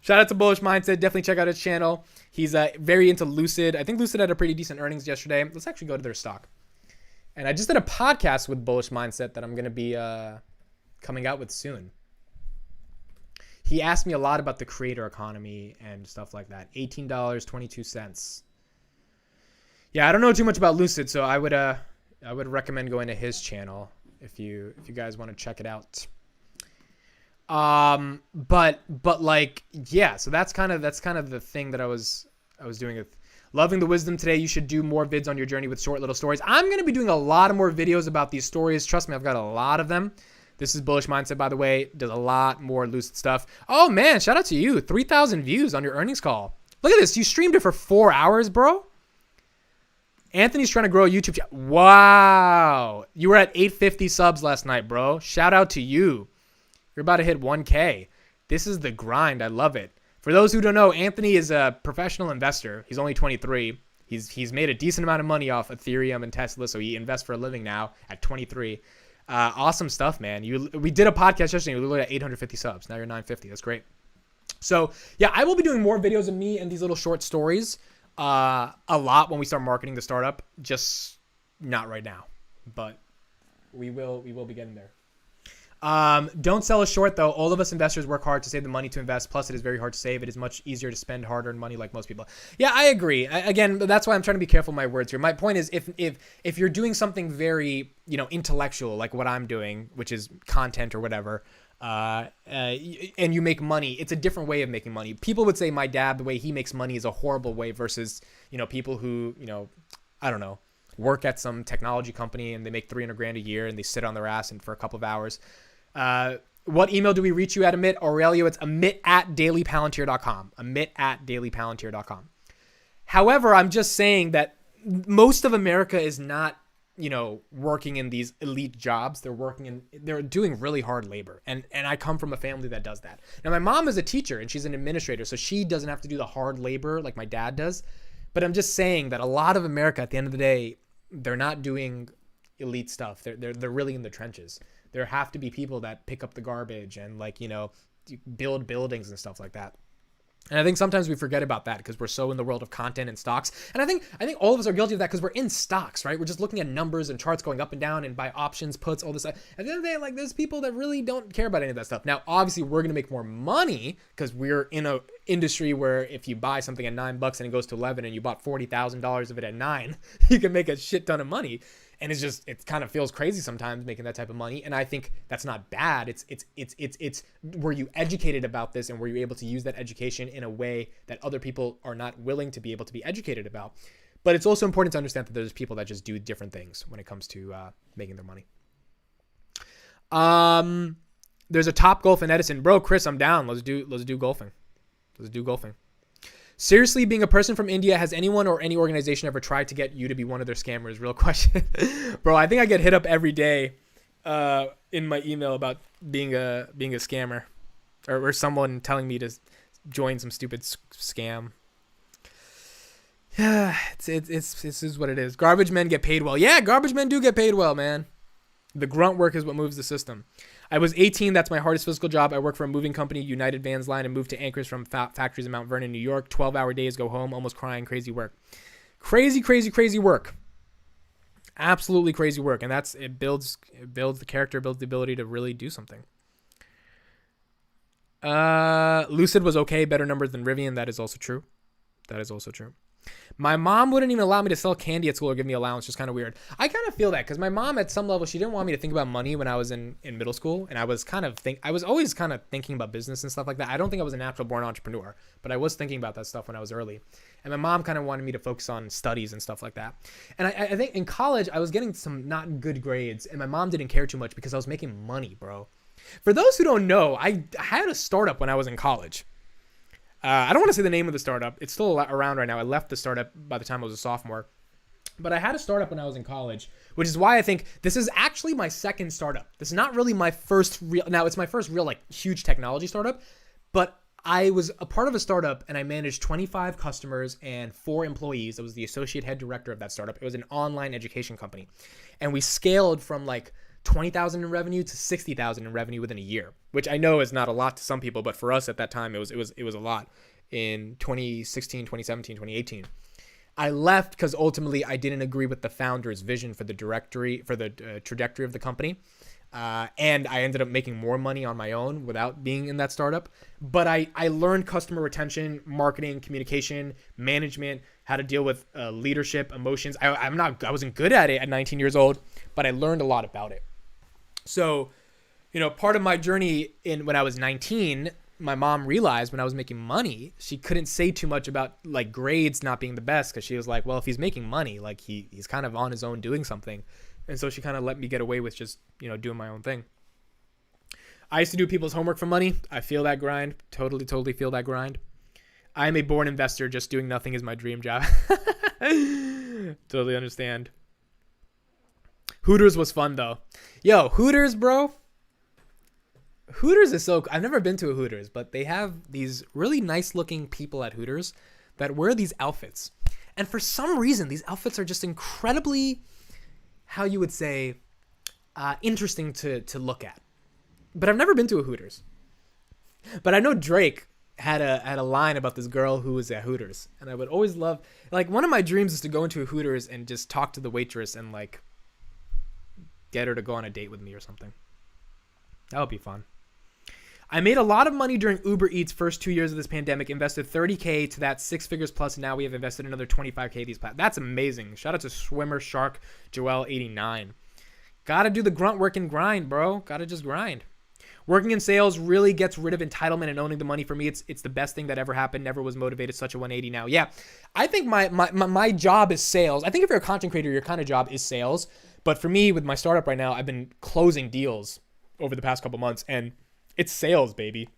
Shout out to Bullish Mindset. Definitely check out his channel. He's very into Lucid. I think Lucid had a pretty decent earnings yesterday. Let's actually go to their stock. And I just did a podcast with Bullish Mindset that I'm going to be coming out with soon. He asked me a lot about the creator economy and stuff like that. $18.22. Yeah, I don't know too much about Lucid, so I would recommend going to his channel if you guys want to check it out. But like, yeah, so that's kind of the thing that I was doing with. Loving the wisdom today. You should do more vids on your journey with short little stories. I'm going to be doing a lot of more videos about these stories. Trust me, I've got a lot of them. This is Bullish Mindset, by the way. Does a lot more Lucid stuff. Oh, man, shout out to you. 3,000 views on your earnings call. Look at this. You streamed it for 4 hours, bro. Anthony's trying to grow a YouTube channel. Wow. You were at 850 subs last night, bro. Shout out to you. You're about to hit 1K. This is the grind. I love it. For those who don't know, Anthony is a professional investor. He's only 23. He's made a decent amount of money off Ethereum and Tesla, so he invests for a living now at 23. Awesome stuff, man. We did a podcast yesterday. We literally at 850 subs. Now you're 950. That's great. So, yeah, I will be doing more videos of me and these little short stories a lot when we start marketing the startup. Just not right now, but we will be getting there. Don't sell a short, though. All of us investors work hard to save the money to invest. Plus, it is very hard to save. It is much easier to spend hard-earned money like most people. Yeah, I agree. Again, that's why I'm trying to be careful with my words here. My point is, if you're doing something very, intellectual, like what I'm doing, which is content or whatever, and you make money, it's a different way of making money. People would say my dad, the way he makes money is a horrible way versus, people who, I don't know, work at some technology company and they make $300,000 a year and they sit on their ass and for a couple of hours. What email do we reach you at, Amit? Aurelio, it's amit@dailypalantir.com. amit@dailypalantir.com. However, I'm just saying that most of America is not, working in these elite jobs. They're doing really hard labor. And I come from a family that does that. Now, my mom is a teacher and she's an administrator, so she doesn't have to do the hard labor like my dad does. But I'm just saying that a lot of America, at the end of the day, they're not doing elite stuff. They're really in the trenches. There have to be people that pick up the garbage and build buildings and stuff like that. And I think sometimes we forget about that because we're so in the world of content and stocks. And I think all of us are guilty of that because we're in stocks, right? We're just looking at numbers and charts going up and down and buy options, puts, all this stuff. At the end of the day, there's people that really don't care about any of that stuff. Now, obviously, we're going to make more money because we're in a industry where if you buy something at $9 and it goes to 11 and you bought $40,000 of it at 9, you can make a shit ton of money. And it kind of feels crazy sometimes making that type of money. And I think that's not bad. It's were you educated about this and were you able to use that education in a way that other people are not willing to be able to be educated about? But it's also important to understand that there's people that just do different things when it comes to making their money. There's a Top Golf in Edison. Bro, Chris, I'm down. Let's do golfing. Let's do golfing. Seriously, being a person from India, has anyone or any organization ever tried to get you to be one of their scammers? Real question. Bro, I think I get hit up every day in my email about being a scammer or someone telling me to join some stupid scam. Yeah, this is what it is. Garbage men get paid well. Yeah, garbage men do get paid well, man. The grunt work is what moves the system. I was 18. That's my hardest physical job. I work for a moving company, United Vans Line, and moved to anchors from factories in Mount Vernon, New York. 12-hour days, go home, almost crying, crazy work. Crazy, crazy, crazy work. Absolutely crazy work. And it builds the character, builds the ability to really do something. Lucid was okay. Better numbers than Rivian. That is also true. My mom wouldn't even allow me to sell candy at school or give me allowance. Just kind of weird. I kind of feel that because my mom, at some level, she didn't want me to think about money when I was in middle school, and I was always kind of thinking about business and stuff like that. I don't think I was a natural born entrepreneur, but I was thinking about that stuff when I was early. And my mom kind of wanted me to focus on studies and stuff like that. And I think in college I was getting some not good grades, and my mom didn't care too much because I was making money, bro. For those who don't know, I had a startup when I was in college. I don't want to say the name of the startup. It's still around right now. I left the startup by the time I was a sophomore. But I had a startup when I was in college, which is why I think this is actually my second startup. This is not really my first real... Now, it's my first real, huge technology startup. But I was a part of a startup, and I managed 25 customers and 4 employees. I was the associate head director of that startup. It was an online education company. And we scaled from, 20,000 in revenue to 60,000 in revenue within a year, which I know is not a lot to some people, but for us at that time, it was a lot in 2016, 2017, 2018. I left because ultimately I didn't agree with the founder's vision for the trajectory of the company. And I ended up making more money on my own without being in that startup. But I learned customer retention, marketing, communication, management, how to deal with leadership, emotions. I wasn't good at it at 19 years old, but I learned a lot about it. So, part of my journey when I was 19, my mom realized when I was making money, she couldn't say too much about grades not being the best because she was like, well, if he's making money, he's kind of on his own doing something. And so she kind of let me get away with just, doing my own thing. I used to do people's homework for money. I feel that grind. Totally feel that grind. I am a born investor. Just doing nothing is my dream job. Totally understand. Hooters was fun though. Yo, Hooters, bro. Hooters is so... I've never been to a Hooters, but they have these really nice looking people at Hooters that wear these outfits. And for some reason, these outfits are just incredibly, how you would say, interesting to look at. But I've never been to a Hooters. But I know Drake had a line about this girl who was at Hooters. And I would always love... one of my dreams is to go into a Hooters and just talk to the waitress and, get her to go on a date with me or something. That would be fun. I made a lot of money during Uber Eats first 2 years of this pandemic, invested $30K to that, 6 figures plus, and now we have invested another $25K these past. That's amazing. Shout out to Swimmer Shark Joel 89. Gotta do the grunt work and grind, bro. Gotta just grind. Working in sales really gets rid of entitlement and owning the money. For me, it's the best thing that ever happened. Never was motivated. Such a 180 now. Yeah, I think my job is sales. I think if you're a content creator, your kind of job is sales. But for me, with my startup right now, I've been closing deals over the past couple months, and it's sales, baby.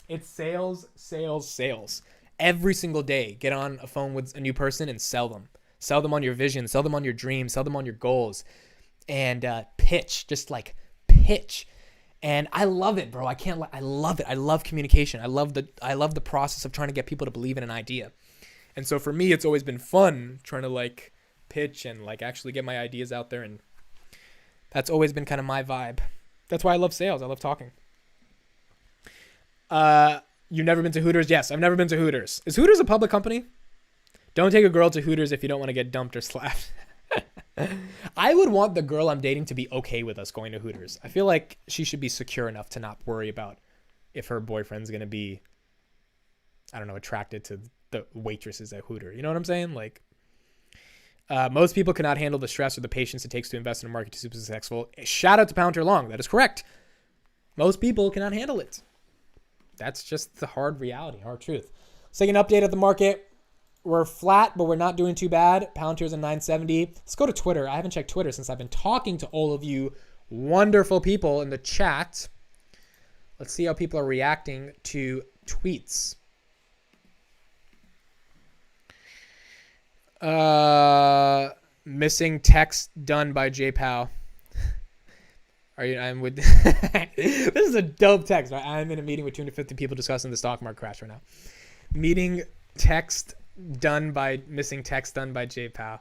It's sales. Every single day, get on a phone with a new person and sell them. Sell them on your vision, sell them on your dreams, sell them on your goals, and pitch, just like pitch. And I love it, bro. I love it. I love communication. I love the process of trying to get people to believe in an idea. And so for me, it's always been fun trying to like pitch and like actually get my ideas out there. And that's always been kind of my vibe. That's why I love sales. I love talking. You've never been to Hooters? Yes, I've never been to Hooters. Is Hooters a public company? Don't take a girl to Hooters if you don't want to get dumped or slapped. I would want the girl I'm dating to be okay with us going to Hooters. I feel like she should be secure enough to not worry about if her boyfriend's going to be, I don't know, attracted to the waitresses at Hooters. You know what I'm saying? Like, most people cannot handle the stress or the patience it takes to invest in a market to be successful. Shout out to Palantir Long. That is correct. Most people cannot handle it. That's just the hard reality, hard truth. Let's take an update of the market. We're flat, but we're not doing too bad. Palantir's at 970. Let's go to Twitter. I haven't checked Twitter since I've been talking to all of you wonderful people in the chat. Let's see how people are reacting to tweets. Missing text done by JPow. I'm with this is a dope text, right? I'm in a meeting with 250 people discussing the stock market crash right now. Missing text done by JPow.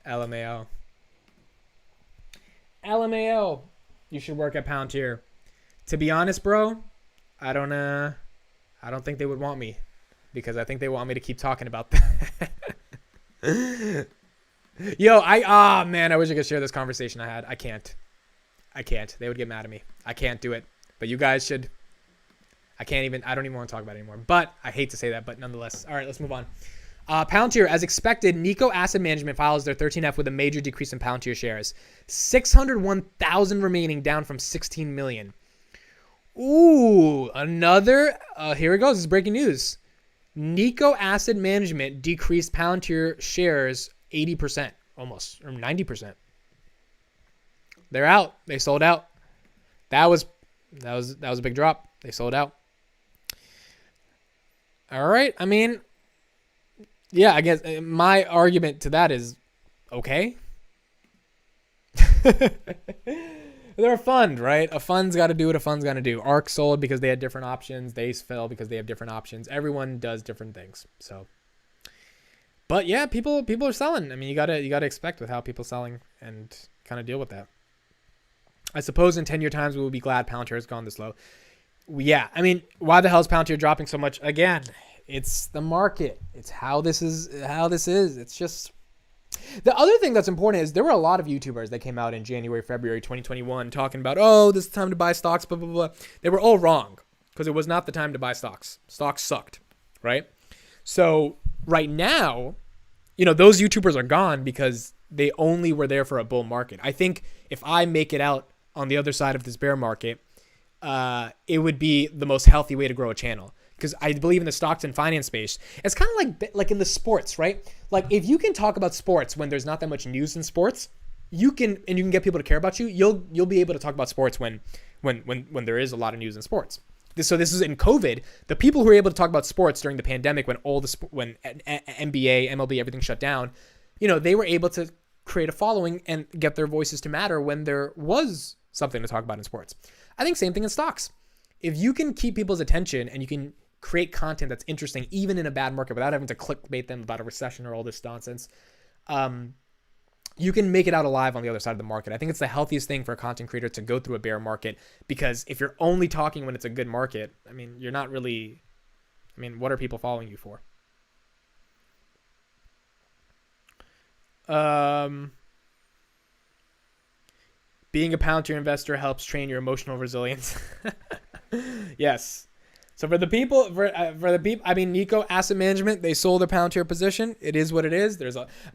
LMAO. LMAO. You should work at Palantir. To be honest, bro, I don't think they would want me because I think they want me to keep talking about that. Yo, man, I wish I could share this conversation I had. I can't. They would get mad at me. I can't do it. But you guys should. I don't even want to talk about it anymore. But I hate to say that, but nonetheless. All right, let's move on. Palantir, as expected, Nikko Asset Management files their 13F with a major decrease in Palantir shares. 601,000 remaining, down from 16 million. Ooh, another. Here it goes. This is breaking news. Nikko Asset Management decreased Palantir shares 80%, almost, or 90%. They're out. They sold out. That was a big drop. They sold out. All right. I mean, yeah, I guess my argument to that is okay. They're a fund, right? A fund's got to do what a fund's got to do. ARK sold because they had different options. They fell because they have different options. Everyone does different things. So, but yeah, people are selling. I mean, you gotta expect with how people selling and kind of deal with that. I suppose in 10-year times we will be glad Palantir has gone this low. Yeah, I mean, why the hell is Palantir dropping so much? Again, it's the market. It's how this is. It's just the other thing that's important is there were a lot of YouTubers that came out in January, February 2021 talking about, oh, this is the time to buy stocks, blah, blah, blah. They were all wrong because it was not the time to buy stocks. Stocks sucked, right? So right now, those YouTubers are gone because they only were there for a bull market. I think if I make it out on the other side of this bear market, it would be the most healthy way to grow a channel. Because I believe in the stocks and finance space. It's kind of like in the sports, right? Like if you can talk about sports when there's not that much news in sports, you can get people to care about you. You'll be able to talk about sports when there is a lot of news in sports. So this is in COVID. The people who were able to talk about sports during the pandemic when when NBA, MLB, everything shut down, they were able to create a following and get their voices to matter when there was something to talk about in sports. I think same thing in stocks. If you can keep people's attention and you can create content that's interesting, even in a bad market, without having to clickbait them about a recession or all this nonsense, you can make it out alive on the other side of the market. I think it's the healthiest thing for a content creator to go through a bear market, because if you're only talking when it's a good market, I mean, you're not really, what are people following you for? Being a Palantir investor helps train your emotional resilience. Yes. So for the people, Nikko Asset Management, they sold their Palantir position. It is what it is.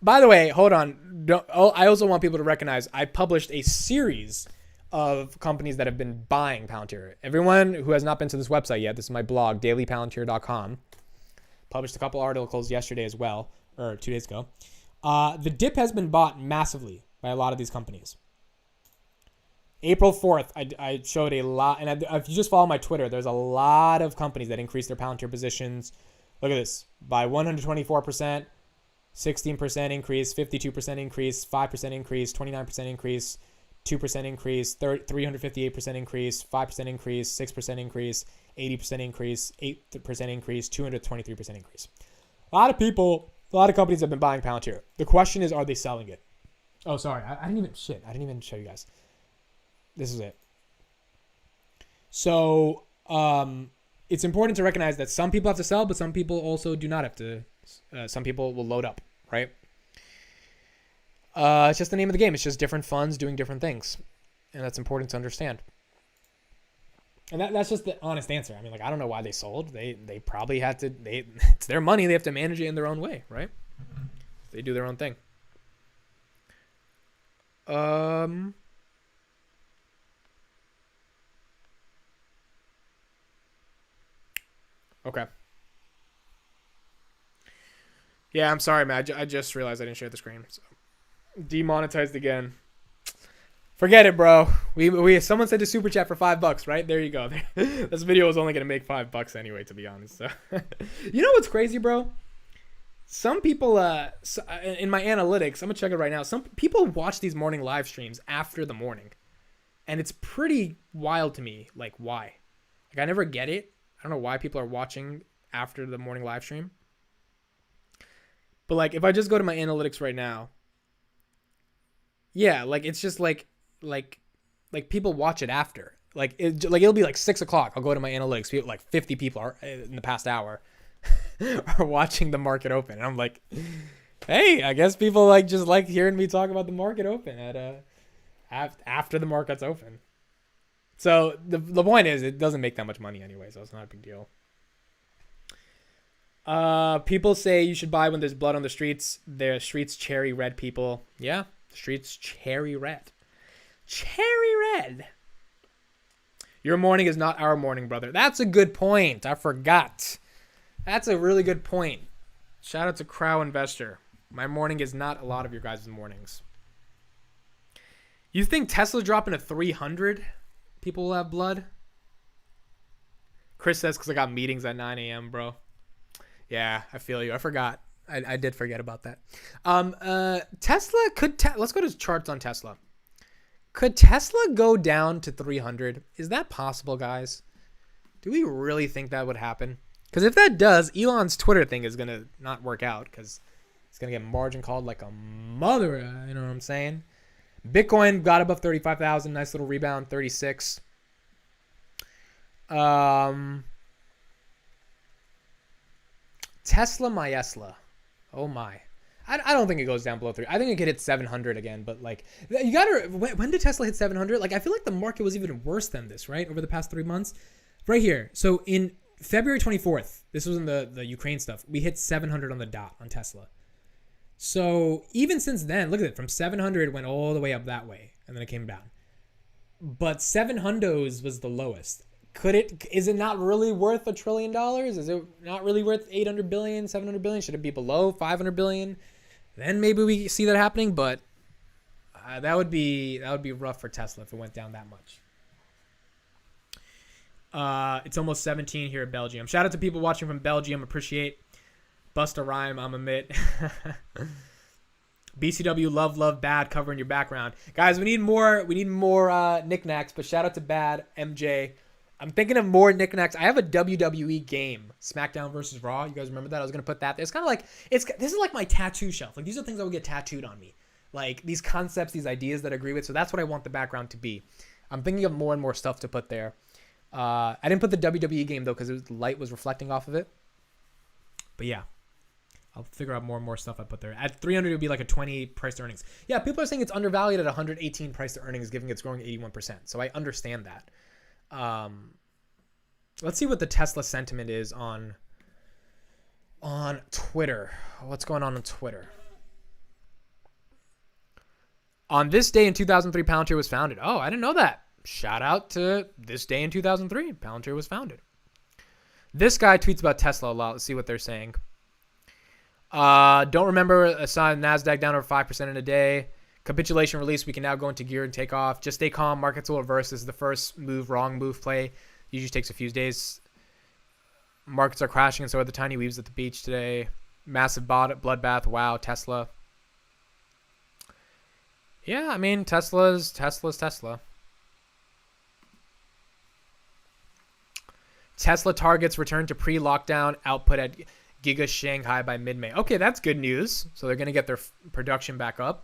By the way, hold on. I also want people to recognize I published a series of companies that have been buying Palantir. Everyone who has not been to this website yet, this is my blog, dailypalantir.com. Published a couple articles yesterday as well, or 2 days ago. The dip has been bought massively by a lot of these companies. April 4th, I showed a lot, and if you just follow my Twitter, there's a lot of companies that increased their Palantir positions Look at this. By 124%, 16% increase, 52% increase, 5% increase, 29% increase, 2% increase, 358% increase, 5% increase, 6% increase, 80% increase, 8% increase, 223% increase. A lot of people, a lot of companies have been buying Palantir. The question is, are they selling it? Oh, sorry. I didn't even show you guys. This is it. So, it's important to recognize that some people have to sell, but some people also do not have to. Some people will load up, right? It's just the name of the game. It's just different funds doing different things. And that's important to understand. And that's just the honest answer. I mean, like, I don't know why they sold. They probably had to, it's their money. They have to manage it in their own way, right? They do their own thing. Okay. Yeah, I'm sorry, man. I just realized I didn't share the screen. So. Demonetized again. Forget it, bro. Someone said to super chat for $5, right? There you go. This video was only gonna make $5 anyway, to be honest. So, you know what's crazy, bro? Some people, in my analytics, I'm gonna check it right now. Some people watch these morning live streams after the morning, and it's pretty wild to me. Like, why? Like, I never get it. I don't know why people are watching after the morning live stream. But like, if I just go to my analytics right now, yeah, like it's just like people watch it after. Like it'll be like 6 o'clock. I'll go to my analytics. Like 50 people are in the past hour are watching the market open, and I'm like, hey, I guess people just like hearing me talk about the market open at after the market's open. So the point is, it doesn't make that much money anyway, so it's not a big deal. People say you should buy when there's blood on the streets. The streets cherry red, people. Yeah, the streets cherry red. Cherry red. Your morning is not our morning, brother. That's a good point. I forgot. That's a really good point. Shout out to Crow Investor. My morning is not a lot of your guys' mornings. You think Tesla dropping to 300? People will have blood? Chris says, because I got meetings at 9 a.m., bro. Yeah, I feel you. I forgot. I did forget about that. Tesla let's go to charts on Tesla. Could Tesla go down to 300? Is that possible, guys? Do we really think that would happen? Because if that does, Elon's Twitter thing is going to not work out because it's going to get margin called like a mother. You know what I'm saying? Bitcoin got above 35,000. Nice little rebound, 36. Tesla Myesla. Oh my. I don't think it goes down below 3. I think it could hit 700 again, but like you gotta, when did Tesla hit 700? Like I feel like the market was even worse than this, right? Over the past 3 months. Right here. So in February 24th, this was in the Ukraine stuff. We hit 700 on the dot on Tesla. So even since then, look at it. From 700, it went all the way up that way, and then it came down. But 700 was the lowest. Is it not really worth $1 trillion? Is it not really worth 800 billion, 700 billion? Should it be below 500 billion? Then maybe we see that happening, but that would be rough for Tesla if it went down that much. It's almost 17 here in Belgium. Shout out to people watching from Belgium. Appreciate. Bust a rhyme, I'm admit. BCW, love, bad, covering your background. Guys, we need more knickknacks, but shout out to Bad, MJ. I'm thinking of more knickknacks. I have a WWE game, SmackDown versus Raw. You guys remember that? I was going to put that there. It's kind of like, this is like my tattoo shelf. Like, these are things that will get tattooed on me. Like, these concepts, these ideas that I agree with. So that's what I want the background to be. I'm thinking of more and more stuff to put there. I didn't put the WWE game, though, because the light was reflecting off of it. But yeah. I'll figure out more and more stuff I put there. At 300, it would be like a 20 price to earnings. Yeah, people are saying it's undervalued at 118 price to earnings, given it's growing 81%. So I understand that. Let's see what the Tesla sentiment is on Twitter. What's going on Twitter? On this day in 2003, Palantir was founded. Oh, I didn't know that. Shout out to this day in 2003. Palantir was founded. This guy tweets about Tesla a lot. Let's see what they're saying. Don't remember a sign NASDAQ down over 5% in a day. Capitulation release. We can now go into gear and take off. Just stay calm. Markets will reverse. This is the first move, wrong move play. Usually takes a few days. Markets are crashing, and so are the tiny weaves at the beach today. Massive bloodbath. Wow, Tesla. Yeah, I mean, Tesla's Tesla. Tesla targets return to pre-lockdown output at Giga Shanghai by mid-May. Okay, that's good news. So they're going to get their production back up.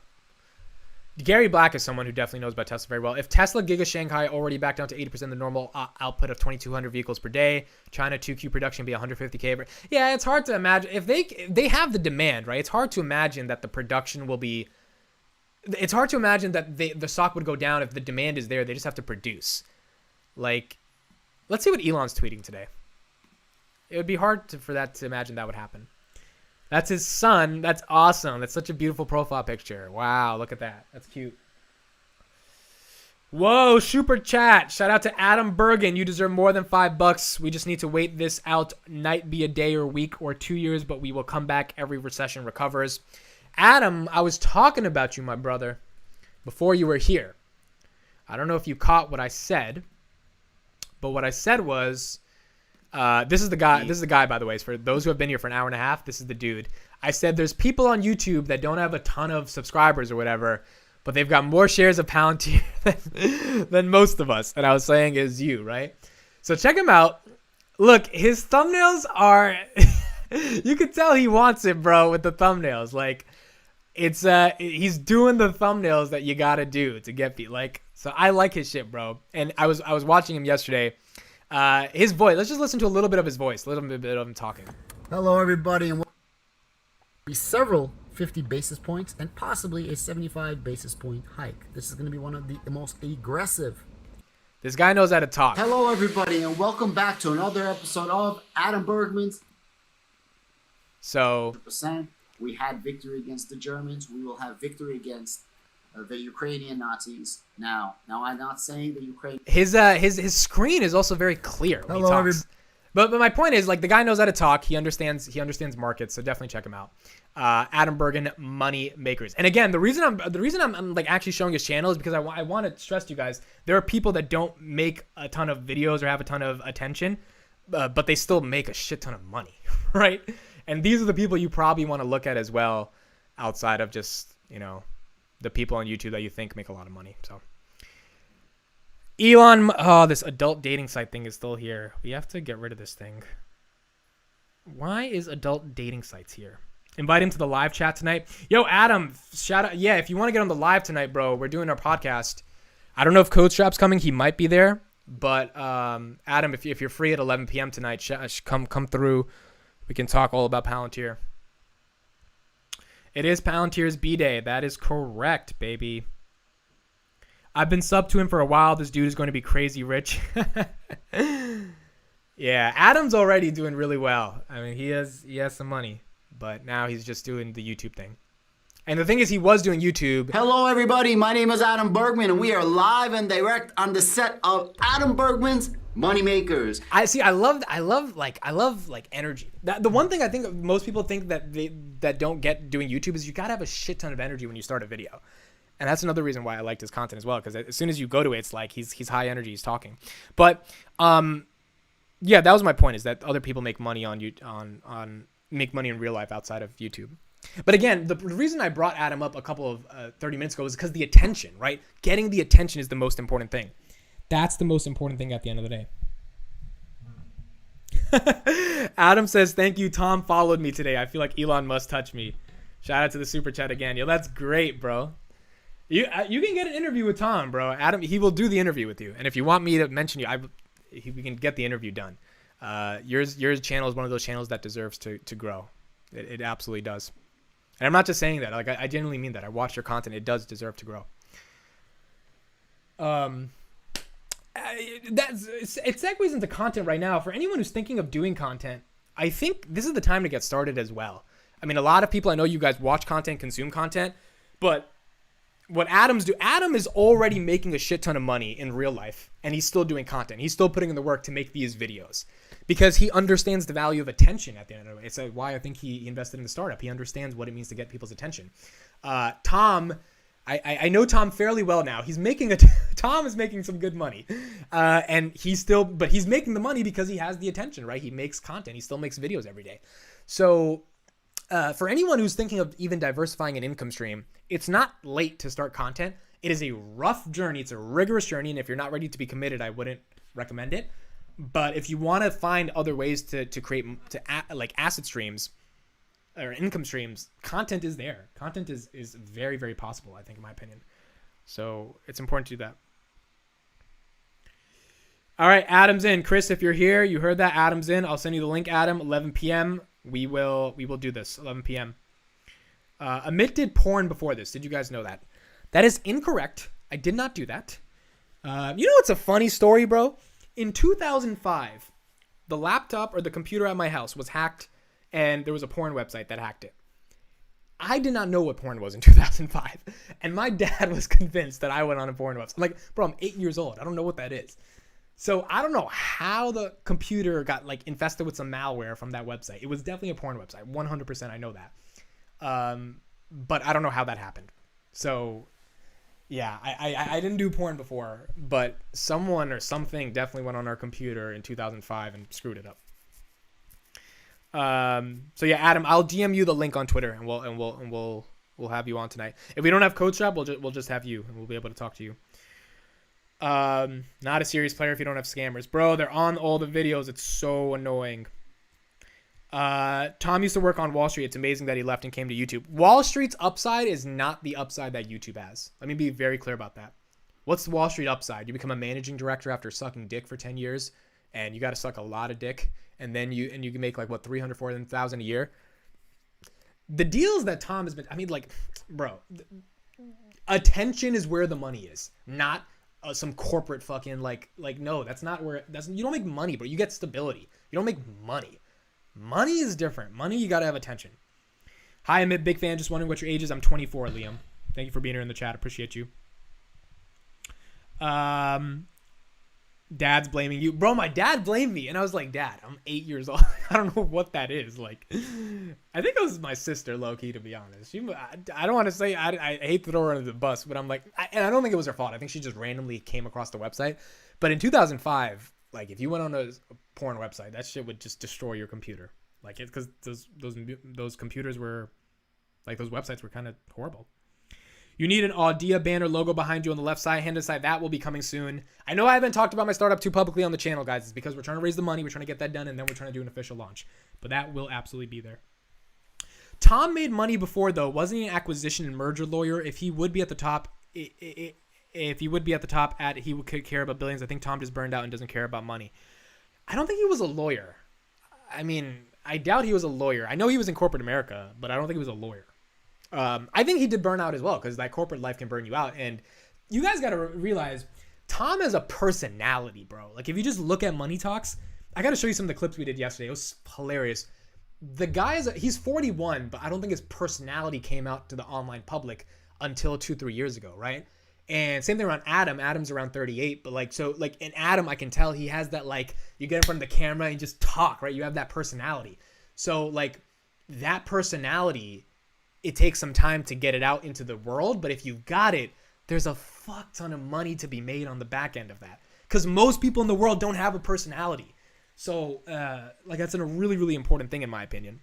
Gary Black is someone who definitely knows about Tesla very well. If Tesla Giga Shanghai already back down to 80% of the normal output of 2,200 vehicles per day, China 2Q production be 150K. Yeah, it's hard to imagine. If they have the demand, right? It's hard to imagine that the production will be... It's hard to imagine that the stock would go down if the demand is there. They just have to produce. Like, let's see what Elon's tweeting today. It would be hard for that to imagine that would happen. That's his son. That's awesome. That's such a beautiful profile picture. Wow, look at that. That's cute. Whoa, super chat. Shout out to Adam Bergen. You deserve more than $5. We just need to wait this out. Night be a day or week or 2 years, but we will come back. Every recession recovers. Adam, I was talking about you, my brother, before you were here. I don't know if you caught what I said, but what I said was... this is the guy, by the way. For those who have been here for an hour and a half, this is the dude. I said there's people on YouTube that don't have a ton of subscribers or whatever, but they've got more shares of Palantir than most of us. And I was saying is you, right? So check him out. Look, his thumbnails are... you can tell he wants it, bro, with the thumbnails. Like, it's he's doing the thumbnails that you gotta do to get people. Like, so I like his shit, bro. And I was watching him yesterday. His voice. Let's just listen to a little bit of his voice, a little bit of him talking. Hello, everybody, and be several 50 basis points and possibly a 75 basis point hike. This is going to be one of the most aggressive. This guy knows how to talk. Hello, everybody, and welcome back to another episode of Adam Bergman's. So 100%. We had victory against the Germans. We will have victory against the Ukrainian Nazis. Now I'm not saying the Ukraine. His screen is also very clear when he talks. But my point is, like, the guy knows how to talk. He understands markets, so definitely check him out. Adam Bergen, Money Makers. And again, the reason I'm like actually showing his channel is because I want to stress to you guys, there are people that don't make a ton of videos or have a ton of attention, but they still make a shit ton of money, right? And these are the people you probably want to look at as well, outside of just, you know, the people on YouTube that you think make a lot of money. So Elon, this adult dating site thing is still here. We have to get rid of this thing. Why is adult dating sites here? Invite him to the live chat tonight. Yo, Adam, shout out. Yeah, if you want to get on the live tonight, bro, we're doing our podcast. I don't know if Code Strap's coming. He might be there. But Adam, if you're free at 11 p.m. tonight, come through. We can talk all about Palantir. It is Palantir's B-Day. That is correct, baby. I've been sub to him for a while. This dude is going to be crazy rich. Yeah, Adam's already doing really well. I mean, he has some money, but now he's just doing the YouTube thing. And the thing is, he was doing YouTube. Hello, everybody. My name is Adam Bergman, and we are live and direct on the set of Adam Bergman's Moneymakers. I love energy. The one thing I think most people think that don't get doing YouTube is you gotta have a shit ton of energy when you start a video, and that's another reason why I liked his content as well. Because as soon as you go to it, it's like he's high energy, he's talking. But yeah, that was my point. Is that other people make money make money in real life outside of YouTube. But again, the reason I brought Adam up a couple of 30 minutes ago is because the attention, right? Getting the attention is the most important thing. That's the most important thing at the end of the day. Adam says, thank you. Tom followed me today. I feel like Elon must touch me. Shout out to the super chat again. Yo, that's great, bro. You can get an interview with Tom, bro. Adam, he will do the interview with you. And if you want me to mention you, we can get the interview done. Your channel is one of those channels that deserves to grow. It absolutely does. And I'm not just saying that. Like, I genuinely mean that. I watch your content. It does deserve to grow. It segues into content right now. For anyone who's thinking of doing content, I think this is the time to get started as well. I mean, a lot of people, I know you guys watch content, consume content, but what Adam is already making a shit ton of money in real life, and he's still doing content. He's still putting in the work to make these videos because he understands the value of attention at the end of it. It's why I think he invested in the startup. He understands what it means to get people's attention. Tom, I know Tom fairly well now. Tom is making some good money, and but he's making the money because he has the attention, right? He makes content. He still makes videos every day. So for anyone who's thinking of even diversifying an income stream, it's not late to start content. It is a rough journey. It's a rigorous journey, and if you're not ready to be committed, I wouldn't recommend it. But if you want to find other ways to create like asset streams or income streams, content is there. Content is very, very possible, I think, in my opinion. So it's important to do that. All right, Adam's in. Chris, if you're here, you heard that. Adam's in. I'll send you the link, Adam. 11 p.m. We will do this. 11 p.m. Amit did porn before this. Did you guys know that? That is incorrect. I did not do that. You know what's a funny story, bro? In 2005, the laptop or the computer at my house was hacked, and there was a porn website that hacked it. I did not know what porn was in 2005, and my dad was convinced that I went on a porn website. I'm like, bro, I'm 8 years old. I don't know what that is. So I don't know how the computer got like infested with some malware from that website. It was definitely a porn website. 100% I know that. But I don't know how that happened. So yeah, I didn't do porn before, but someone or something definitely went on our computer in 2005 and screwed it up. So yeah, Adam, I'll DM you the link on Twitter, and we'll have you on tonight. If we don't have Coach Shop, we'll just have you, and we'll be able to talk to you. Not a serious player if you don't have scammers, bro. They're on all the videos. It's so annoying. Tom used to work on Wall Street. It's amazing that he left and came to YouTube. Wall Street's upside is not the upside that YouTube has. Let me be very clear about that. What's the Wall Street upside? You become a managing director after sucking dick for 10 years, and you got to suck a lot of dick, and then you can make like what, 300, 400,000 a year. The deals that Tom has been, I mean, like, bro, attention is where the money is, not some corporate fucking like no, that's not where, you don't make money, bro. You get stability. You don't make money. Money is different. Money, you got to have attention. Hi, Amit, big fan. Just wondering what your age is. I'm 24, Liam. Thank you for being here in the chat. Appreciate you. Dad's blaming you. Bro, my dad blamed me. And I was like, Dad, I'm 8 years old. I don't know what that is. Like, I think it was my sister, low-key, to be honest. I don't want to say, I hate to throw her under the bus, but I'm like, and I don't think it was her fault. I think she just randomly came across the website. But in 2005, like, if you went on a porn website, that shit would just destroy your computer. Like, it's because those computers were, like, those websites were kind of horrible. You need an Audia banner logo behind you on the left side, hand side. That will be coming soon. I know I haven't talked about my startup too publicly on the channel, guys. It's because we're trying to raise the money. We're trying to get that done, and then we're trying to do an official launch. But that will absolutely be there. Tom made money before, though. Wasn't he an acquisition and merger lawyer? If he would be at the top, he would care about billions. I think Tom just burned out and doesn't care about money. I don't think he was a lawyer. I mean, I doubt he was a lawyer. I know he was in corporate America, but I don't think he was a lawyer. I think he did burn out as well, because that corporate life can burn you out. And you guys got to realize Tom has a personality, bro. Like, if you just look at Money Talks, I got to show you some of the clips we did yesterday. It was hilarious. The guy he's 41, but I don't think his personality came out to the online public until 2-3 years ago, right? And same thing around Adam. Adam's around 38, but like, so like in Adam, I can tell he has that, like, you get in front of the camera and just talk, right? You have that personality. So like that personality, it takes some time to get it out into the world, but if you've got it, there's a fuck ton of money to be made on the back end of that, because most people in the world don't have a personality. So like that's a really, really important thing in my opinion.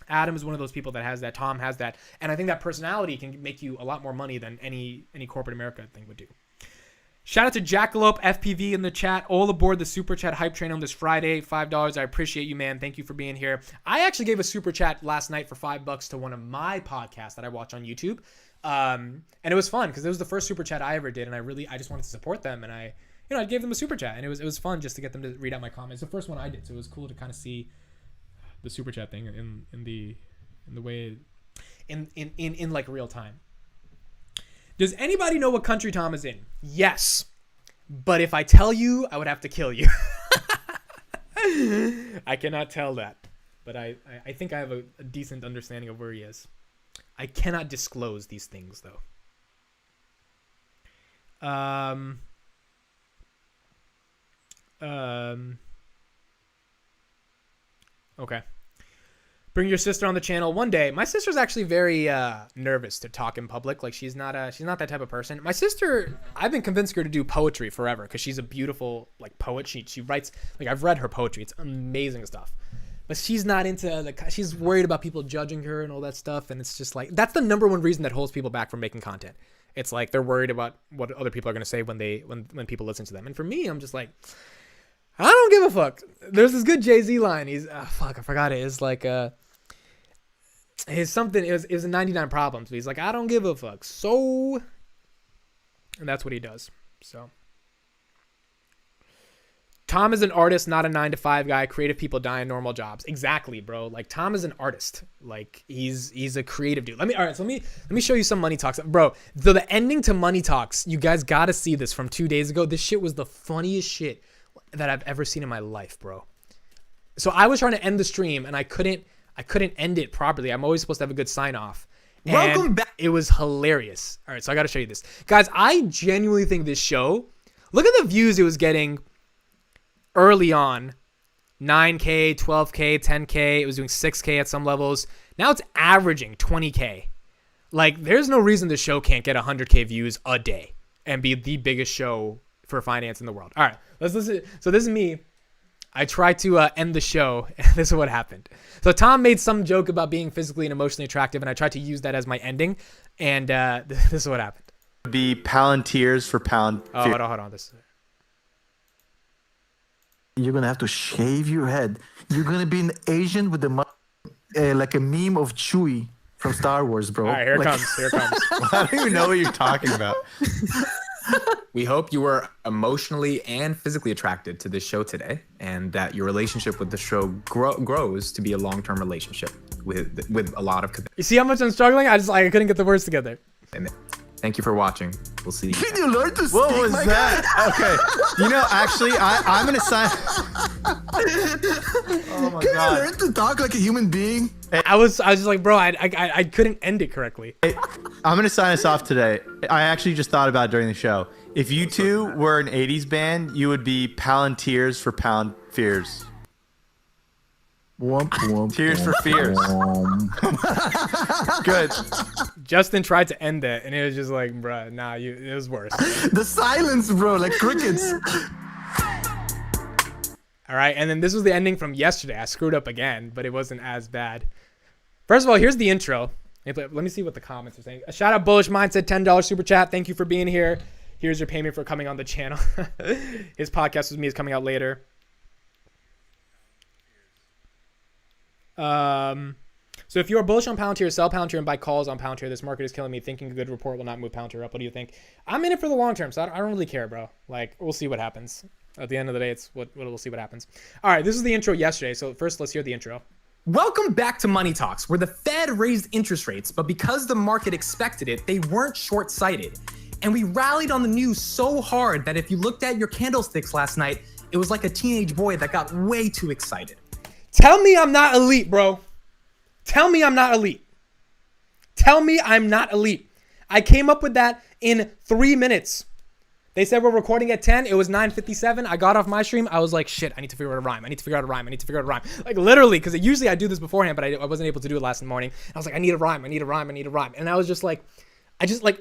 Adam is one of those people that has that. Tom has that, and I think that personality can make you a lot more money than any corporate America thing would do. Shout out to Jackalope FPV in the chat. All aboard the Super Chat Hype Train on this Friday. $5. I appreciate you, man. Thank you for being here. I actually gave a Super Chat last night for $5 to one of my podcasts that I watch on YouTube. And it was fun because it was the first Super Chat I ever did. And I just wanted to support them. And I gave them a Super Chat. And it was fun just to get them to read out my comments. It's the first one I did. So it was cool to kind of see the Super Chat thing in the way, in like real time. Does anybody know what country Tom is in? Yes. But if I tell you, I would have to kill you. I cannot tell that. But I think I have a decent understanding of where he is. I cannot disclose these things, though. Okay. bring your sister on the channel one day. My sister's actually very nervous to talk in public. Like she's not that type of person. My sister, I've been convincing her to do poetry forever because she's a beautiful like poet. She writes, like I've read her poetry. It's amazing stuff. But she's not into she's worried about people judging her and all that stuff. And it's just like, that's the number one reason that holds people back from making content. It's like they're worried about what other people are going to say when people listen to them. And for me, I'm just like, I don't give a fuck. There's this good Jay-Z line. He's, fuck, I forgot it. It's like, his something, it was 99 Problems. But he's like, I don't give a fuck. So, and that's what he does. So. Tom is an artist, not a 9-to-5 guy. Creative people die in normal jobs. Exactly, bro. Like Tom is an artist. Like he's a creative dude. Let me show you some Money Talks, bro. The ending to Money Talks, you guys got to see this from 2 days ago. This shit was the funniest shit that I've ever seen in my life, bro. So I was trying to end the stream and I couldn't end it properly. I'm always supposed to have a good sign off. Welcome back. It was hilarious. All right, so I got to show you this, guys. I genuinely think this show. Look at the views it was getting. Early on, 9K, 12K, 10K. It was doing 6K at some levels. Now it's averaging 20K. Like, there's no reason the show can't get 100K views a day and be the biggest show for finance in the world. All right, let's listen. So this is me. I tried to end the show, and this is what happened. So Tom made some joke about being physically and emotionally attractive, and I tried to use that as my ending, and this is what happened. Be Palantirs for pound. Oh, hold on. This. You're gonna have to shave your head. You're gonna be an Asian with like a meme of Chewie from Star Wars, bro. All right, here it comes. I don't even know what you're talking about. We hope you were emotionally and physically attracted to this show today, and that your relationship with the show grows to be a long-term relationship with a lot of commitment. You see how much I'm struggling? I couldn't get the words together. Thank you for watching. We'll see you. Can you learn to What speak, was my that? Okay. You know, actually, I'm gonna sign. Oh my Can god. you learn to talk like a human being? I was just like, bro, I couldn't end it correctly. I'm gonna sign us off today. I actually just thought about it during the show. If you two were an 80s band, you would be Palantirs for Pound Fears. Womp, womp, Tears for Fears. Good. Justin tried to end it, and it was just like, bruh, nah, it was worse. The silence, bro, like crickets. All right, and then this was the ending from yesterday. I screwed up again, but it wasn't as bad. First of all, here's the intro. Let me see what the comments are saying. A shout out Bullish Mindset, $10 super chat. Thank you for being here. Here's your payment for coming on the channel. His podcast with me is coming out later. So if you are bullish on Palantir, sell Palantir and buy calls on Palantir. This market is killing me. Thinking a good report will not move Palantir up. What do you think? I'm in it for the long term, so I don't really care, bro. Like, we'll see what happens. At the end of the day, it's what we'll see what happens. All right, this is the intro yesterday. So first, let's hear the intro. Welcome back to Money Talks, where the Fed raised interest rates, but because the market expected it, they weren't short-sighted. And we rallied on the news so hard that if you looked at your candlesticks last night, it was like a teenage boy that got way too excited. Tell me I'm not elite, bro. Tell me I'm not elite. Tell me I'm not elite. I came up with that in 3 minutes. They said we're recording at 10. It was 9:57. I got off my stream. I was like, shit, I need to figure out a rhyme. I need to figure out a rime. Like, literally, because usually I do this beforehand, but I wasn't able to do it last morning. I was like, I need a rhyme. And I was just like,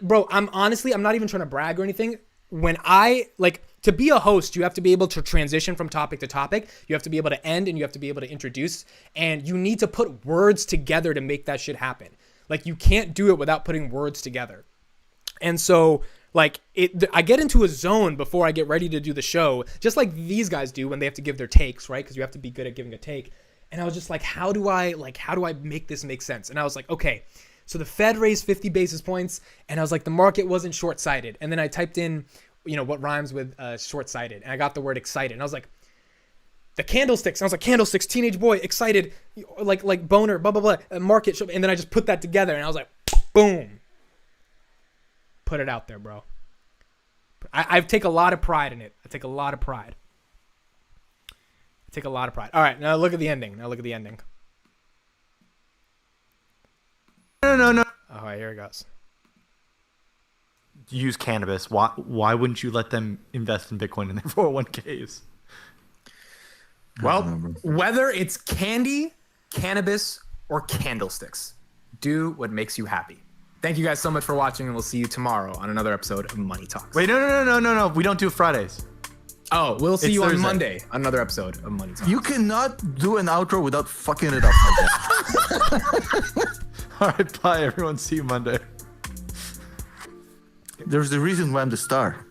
bro, I'm not even trying to brag or anything. When to be a host, you have to be able to transition from topic to topic. You have to be able to end and you have to be able to introduce. And you need to put words together to make that shit happen. Like, you can't do it without putting words together. And so, I get into a zone before I get ready to do the show, just like these guys do when they have to give their takes, right? Because you have to be good at giving a take. And I was just like, how do I make this make sense? And I was like, okay, so the Fed raised 50 basis points, and I was like, the market wasn't short-sighted. And then I typed in, what rhymes with short-sighted, and I got the word excited. And I was like, the candlesticks. And I was like, candlesticks, teenage boy, excited, like boner, blah, blah, blah, market. And then I just put that together, and I was like, boom. Put it out there, bro. I take a lot of pride in it. I take a lot of pride. All right, now look at the ending. No. All right, here it goes. Use cannabis. Why wouldn't you let them invest in Bitcoin in their 401ks? Well, whether it's candy, cannabis, or candlesticks. Do what makes you happy. Thank you guys so much for watching, and we'll see you tomorrow on another episode of Money Talks. Wait, no. We don't do Fridays. Oh, we'll see It's you on Thursday. Monday, another episode of Money Talks. You cannot do an outro without fucking it up like that. All right, bye, everyone. See you Monday. There's the reason why I'm the star.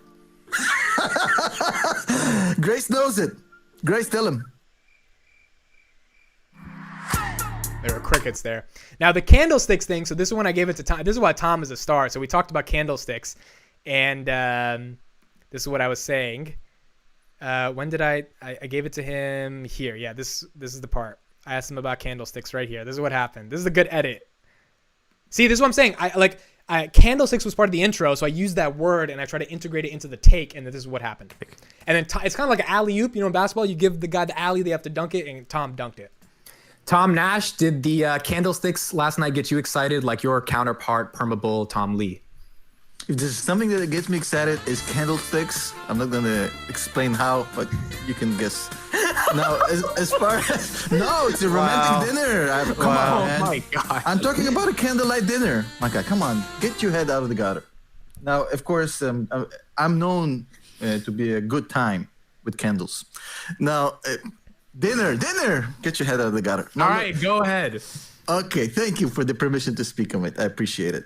Grace knows it. Grace, tell him. There were crickets there. Now the candlesticks thing. So this is when I gave it to Tom. This is why Tom is a star. So we talked about candlesticks, and this is what I was saying. When did I gave it to him here? Yeah, this is the part. I asked him about candlesticks right here. This is what happened. This is a good edit. See, this is what I'm saying. Candlesticks was part of the intro, so I used that word and I tried to integrate it into the take, and this is what happened. And then it's kind of like an alley-oop. You know, in basketball, you give the guy the alley, they have to dunk it, and Tom dunked it. Tom Nash, did the candlesticks last night get you excited like your counterpart, Permabull Tom Lee? If there's something that gets me excited is candlesticks. I'm not gonna explain how, but you can guess. Now, as far as no, it's a romantic dinner. Come on, man. Oh my God. I'm talking about a candlelight dinner. My God, come on, get your head out of the gutter. Now, of course, I'm known to be a good time with candles. Now, dinner, get your head out of the gutter. All right, go ahead. Okay, thank you for the permission to speak on it. I appreciate it.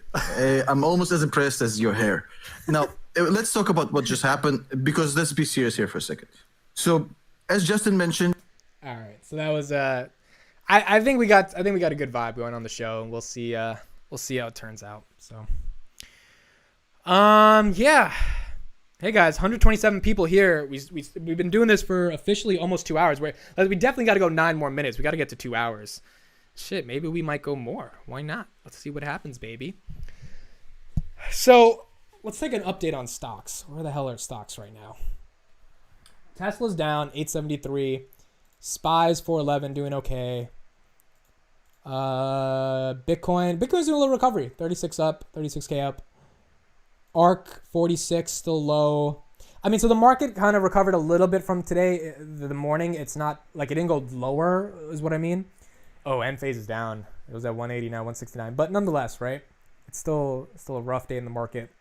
I'm almost as impressed as your hair. Now, let's talk about what just happened, because let's be serious here for a second. So, as Justin mentioned, All right, so that was I think we got a good vibe going on the show, and we'll see how it turns out. So, yeah. Hey guys, 127 people here. We've been doing this for officially almost 2 hours. We definitely got to go 9 more minutes. We got to get to 2 hours. Shit, maybe we might go more. Why not? Let's see what happens, baby. So let's take an update on stocks. Where the hell are stocks right now? Tesla's down 873. SPY's 411, doing okay. Bitcoin's doing a little recovery. 36 up, 36K up. ARK 46 still low. I mean, so the market kind of recovered a little bit from today, the morning. It's not like it didn't go lower, is what I mean. Oh, Enphase is down. It was at 180 now, 169. But nonetheless, right? It's still a rough day in the market.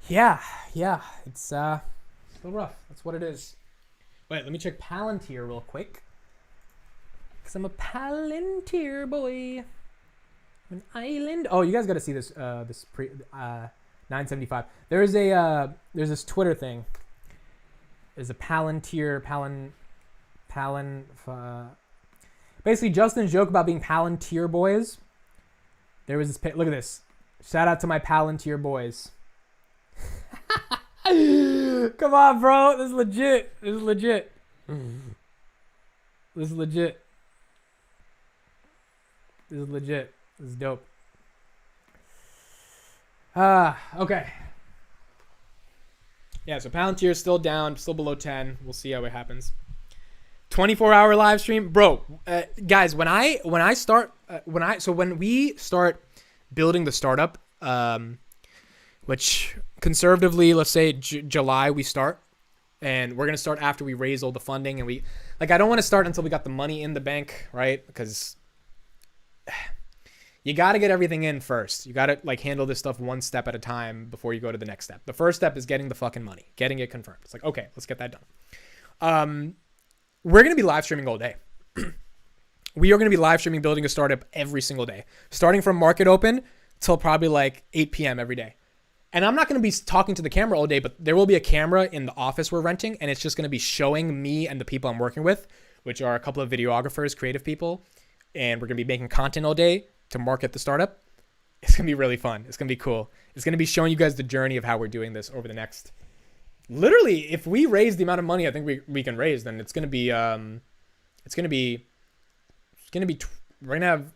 Yeah. It's still rough. That's what it is. Wait, let me check Palantir real quick. Because I'm a Palantir boy. An island. Oh, you guys got to see this. 975. There's this Twitter thing. There's a Palantir. Basically, Justin's joke about being Palantir boys. There was this. Look at this. Shout out to my Palantir boys. Come on, bro. This is legit. This is dope. Okay. Yeah, so Palantir is still down, still below 10. We'll see how it happens. 24-hour live stream, bro. Guys, when we start building the startup, which conservatively, let's say July we start, and we're gonna start after we raise all the funding, and I don't want to start until we got the money in the bank, right? Because you got to get everything in first. You got to handle this stuff one step at a time before you go to the next step. The first step is getting the fucking money, getting it confirmed. It's like, okay, let's get that done. We're going to be live streaming all day. We are going to be live streaming building a startup every single day, starting from market open till probably 8 p.m. every day. And I'm not going to be talking to the camera all day, but there will be a camera in the office we're renting, and it's just going to be showing me and the people I'm working with, which are a couple of videographers, creative people, and we're going to be making content all day to market the startup. It's going to be really fun. It's going to be cool. It's going to be showing you guys the journey of how we're doing this over the next... Literally, if we raise the amount of money I think we can raise, then it's going to be we're going to have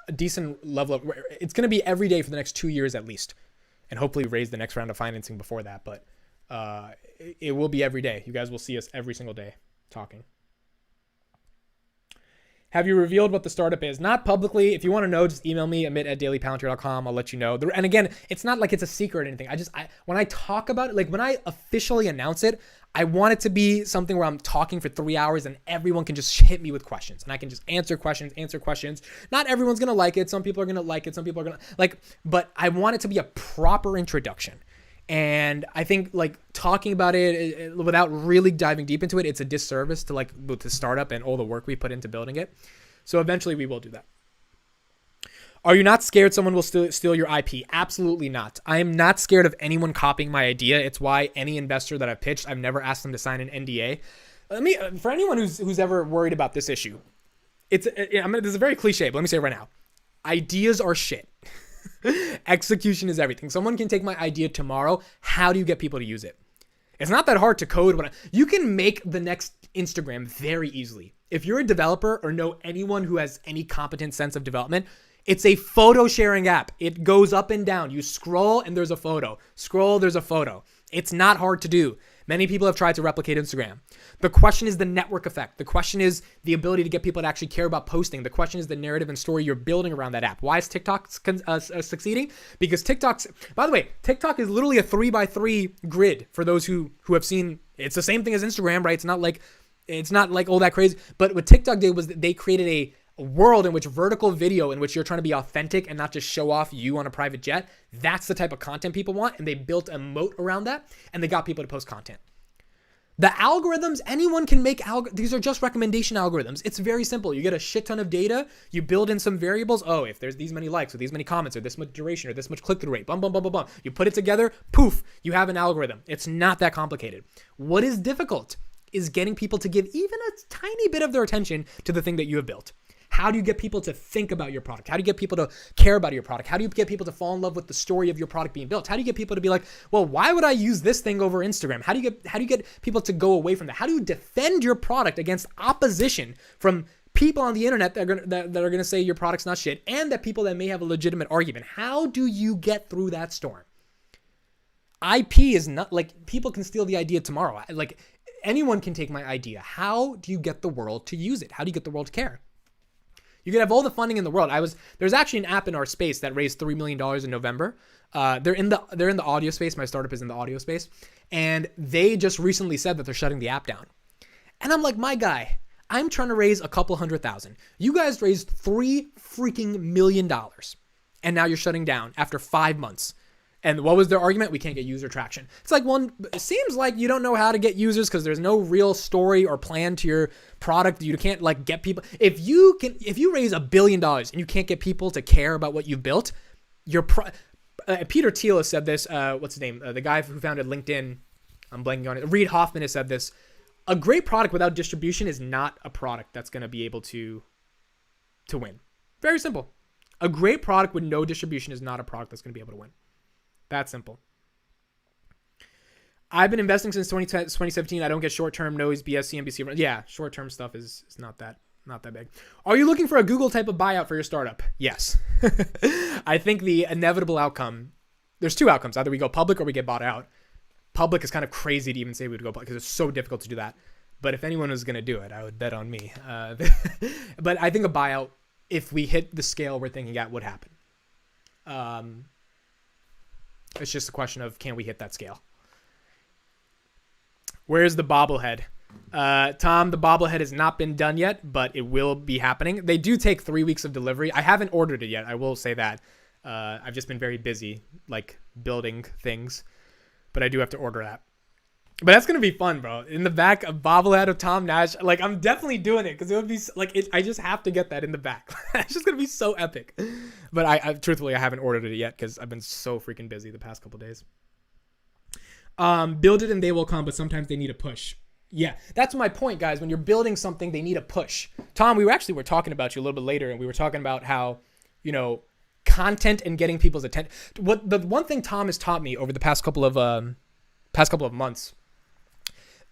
a decent level of... It's going to be every day for the next 2 years at least. And hopefully raise the next round of financing before that. But it will be every day. You guys will see us every single day talking. Have you revealed what the startup is? Not publicly. If you want to know, just email me, amit@dailypalantir.com. I'll let you know. And again, it's not like it's a secret or anything. When I talk about it, like when I officially announce it, I want it to be something where I'm talking for 3 hours and everyone can just hit me with questions. And I can just answer questions. Not everyone's going to like it. Some people are going to like it. Some people are going to but I want it to be a proper introduction. And I think like talking about it without really diving deep into it, it's a disservice to like the startup and all the work we put into building it. So eventually we will do that. Are you not scared someone will steal your IP? Absolutely not. I am not scared of anyone copying my idea. It's why any investor that I've pitched, I've never asked them to sign an NDA. For anyone who's ever worried about this issue, this is very cliche, but let me say it right now. Ideas are shit. Execution is everything. Someone can take my idea tomorrow. How do you get people to use it? It's not that hard to code. You can make the next Instagram very easily. If you're a developer or know anyone who has any competent sense of development, it's a photo sharing app. It goes up and down. You scroll and there's a photo. Scroll, there's a photo. It's not hard to do. Many people have tried to replicate Instagram. The question is the network effect. The question is the ability to get people to actually care about posting. The question is the narrative and story you're building around that app. Why is TikTok succeeding? Because by the way, TikTok is literally a 3x3 grid for those who have seen. It's the same thing as Instagram, right? It's not like all that crazy. But what TikTok did was they created a world in which vertical video in which you're trying to be authentic and not just show off you on a private jet. That's the type of content people want. And they built a moat around that and they got people to post content. The algorithms, anyone can make these are just recommendation algorithms. It's very simple. You get a shit ton of data, you build in some variables. Oh, if there's these many likes or these many comments or this much duration or this much click-through rate, bum, bum, bum, bum, bum. You put it together, poof, you have an algorithm. It's not that complicated. What is difficult is getting people to give even a tiny bit of their attention to the thing that you have built. How do you get people to think about your product? How do you get people to care about your product? How do you get people to fall in love with the story of your product being built? How do you get people to be like, well, why would I use this thing over Instagram? How do you get people to go away from that? How do you defend your product against opposition from people on the internet that are going to say your product's not shit and that people that may have a legitimate argument? How do you get through that storm? IP is not like people can steal the idea tomorrow. Like anyone can take my idea. How do you get the world to use it? How do you get the world to care? You can have all the funding in the world. There's actually an app in our space that raised $3 million in November. They're in the audio space. My startup is in the audio space. And they just recently said that they're shutting the app down. And I'm like, my guy, I'm trying to raise a couple $100,000. You guys raised $3 freaking million. And now you're shutting down after 5 months. And what was their argument? We can't get user traction. It's like it seems like you don't know how to get users because there's no real story or plan to your product. You can't like get people. If you raise $1 billion and you can't get people to care about what you've built, Peter Thiel has said this. What's his name? The guy who founded LinkedIn. I'm blanking on it. Reid Hoffman has said this. A great product without distribution is not a product that's going to be able to win. Very simple. A great product with no distribution is not a product that's going to be able to win. That simple. I've been investing since 2017. I don't get short-term noise, BS, CNBC. Yeah, short-term stuff is not that big. Are you looking for a Google type of buyout for your startup? Yes. I think the inevitable outcome, there's two outcomes. Either we go public or we get bought out. Public is kind of crazy to even say we would go public because it's so difficult to do that. But if anyone was going to do it, I would bet on me. But I think a buyout, if we hit the scale we're thinking at, would happen. It's just a question of can we hit that scale? Where's the bobblehead? Tom, the bobblehead has not been done yet, but it will be happening. They do take 3 weeks of delivery. I haven't ordered it yet. I will say that. I've just been very busy, like building things, but I do have to order that. But that's going to be fun, bro. In the back, a bobblehead of Tom Nash. Like, I'm definitely doing it because it would be like, I just have to get that in the back. It's just going to be so epic. But I truthfully, I haven't ordered it yet because I've been so freaking busy the past couple days. Build it and they will come, but sometimes they need a push. Yeah, that's my point, guys. When you're building something, they need a push. Tom, we were talking about you a little bit later, and we were talking about how, content and getting people's attention. The one thing Tom has taught me over the past couple of months.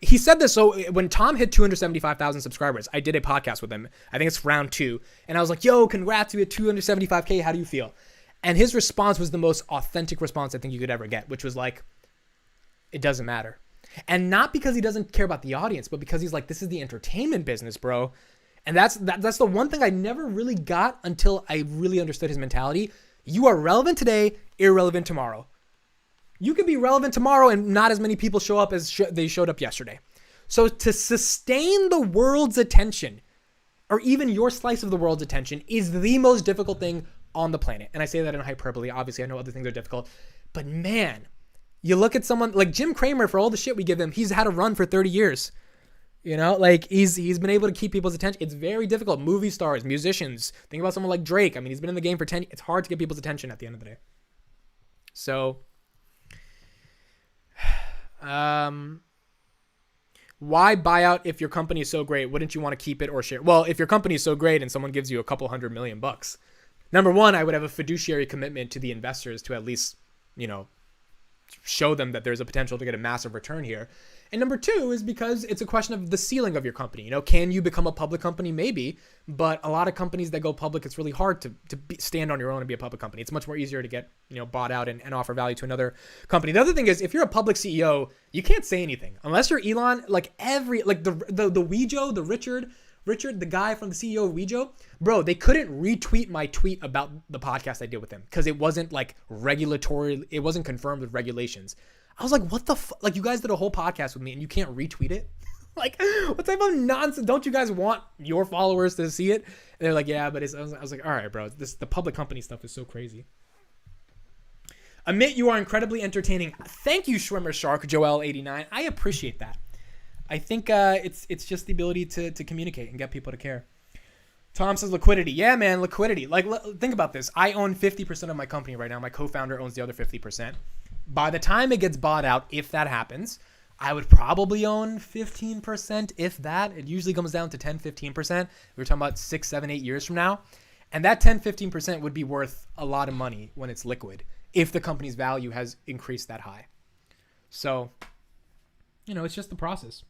He said this, so when Tom hit 275,000 subscribers, I did a podcast with him. I think it's round 2. And I was like, yo, congrats, you hit 275K. How do you feel? And his response was the most authentic response I think you could ever get, which was like, it doesn't matter. And not because he doesn't care about the audience, but because he's like, this is the entertainment business, bro. And that's the one thing I never really got until I really understood his mentality. You are relevant today, irrelevant tomorrow. You could be relevant tomorrow and not as many people show up as they showed up yesterday. So to sustain the world's attention, or even your slice of the world's attention, is the most difficult thing on the planet. And I say that in hyperbole. Obviously, I know other things are difficult. But man, you look at someone like Jim Cramer, for all the shit we give him, he's had a run for 30 years. You know, like he's been able to keep people's attention. It's very difficult. Movie stars, musicians. Think about someone like Drake. I mean, he's been in the game for 10 years. It's hard to get people's attention at the end of the day. So, why buy out if your company is so great? Wouldn't you want to keep it or share? Well, if your company is so great and someone gives you a couple $100 million, number one, I would have a fiduciary commitment to the investors to at least, you know, show them that there's a potential to get a massive return here. And number two is because it's a question of the ceiling of your company. You know, can you become a public company? Maybe, but a lot of companies that go public, it's really hard to stand on your own and be a public company. It's much more easier to get, you know, bought out and offer value to another company. The other thing is, if you're a public CEO, you can't say anything unless you're Elon. Like the Wejo, the Richard, the guy from the CEO of Wejo, bro, they couldn't retweet my tweet about the podcast I did with him because it wasn't like regulatory. It wasn't confirmed with regulations. I was like, what the fuck? Like, you guys did a whole podcast with me and you can't retweet it? Like, what type of nonsense? Don't you guys want your followers to see it? And they're like, yeah, but I was like, all right, bro, the public company stuff is so crazy. Admit you are incredibly entertaining. Thank you, Schwimmer Shark, Joel89. I appreciate that. I think it's just the ability to communicate and get people to care. Tom says liquidity. Yeah, man, liquidity. Like, think about this. I own 50% of my company right now. My co-founder owns the other 50%. By the time it gets bought out, if that happens, I would probably own 15%, if that. It usually comes down to 10, 15%. We're talking about 6, 7, 8 years from now. And that 10, 15% would be worth a lot of money when it's liquid, if the company's value has increased that high. So, you know, it's just the process.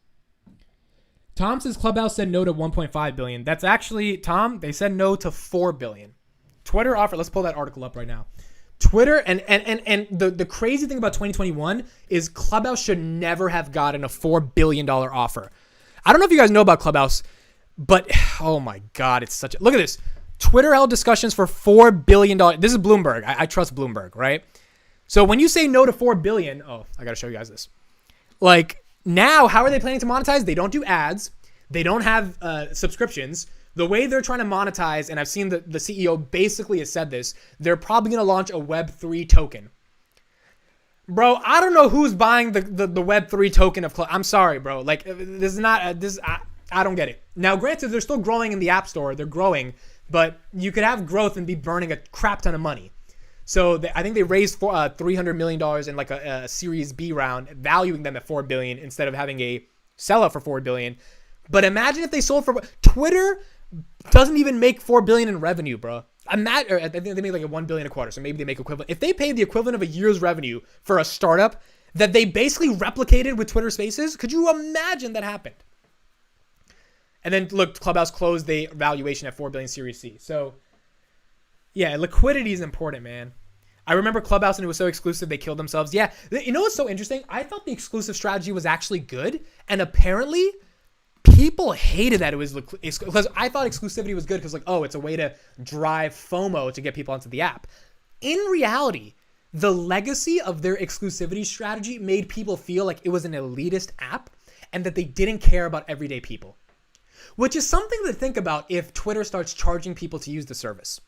Tom says Clubhouse said no to 1.5 billion. That's actually, Tom, they said no to 4 billion. Twitter offered, let's pull that article up right now. Twitter and the crazy thing about 2021 is Clubhouse should never have gotten a $4 billion offer. I don't know if you guys know about Clubhouse, but oh my God, it's such a, look at this. Twitter held discussions for $4 billion. This is Bloomberg. I trust Bloomberg, right? So when you say no to 4 billion, oh, I got to show you guys this. Like now, how are they planning to monetize? They don't do ads. They don't have subscriptions. The way they're trying to monetize, and I've seen the CEO basically has said this, they're probably going to launch a Web3 token. Bro, I don't know who's buying the Web3 token of I'm sorry, bro. Like, this is not, I don't get it. Now, granted, they're still growing in the App Store. They're growing, but you could have growth and be burning a crap ton of money. So I think they raised $300 million in like a Series B round, valuing them at $4 billion instead of having a sellout for $4 billion. But imagine if they sold for Twitter doesn't even make $4 billion in revenue, bro. I think they make like a $1 billion a quarter, so maybe they make equivalent. If they paid the equivalent of a year's revenue for a startup that they basically replicated with Twitter Spaces, could you imagine that happened? And then look, Clubhouse closed the valuation at $4 billion Series C. So yeah, liquidity is important, man. I remember Clubhouse and it was so exclusive they killed themselves. Yeah, you know what's so interesting? I thought the exclusive strategy was actually good, and apparently people hated that it was because I thought exclusivity was good because like, oh, it's a way to drive FOMO to get people onto the app. In reality, the legacy of their exclusivity strategy made people feel like it was an elitist app and that they didn't care about everyday people, which is something to think about if Twitter starts charging people to use the service,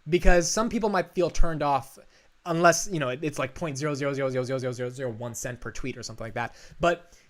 because some people might feel turned off unless, you know, it's like 0.000000001 cent per tweet or something like that.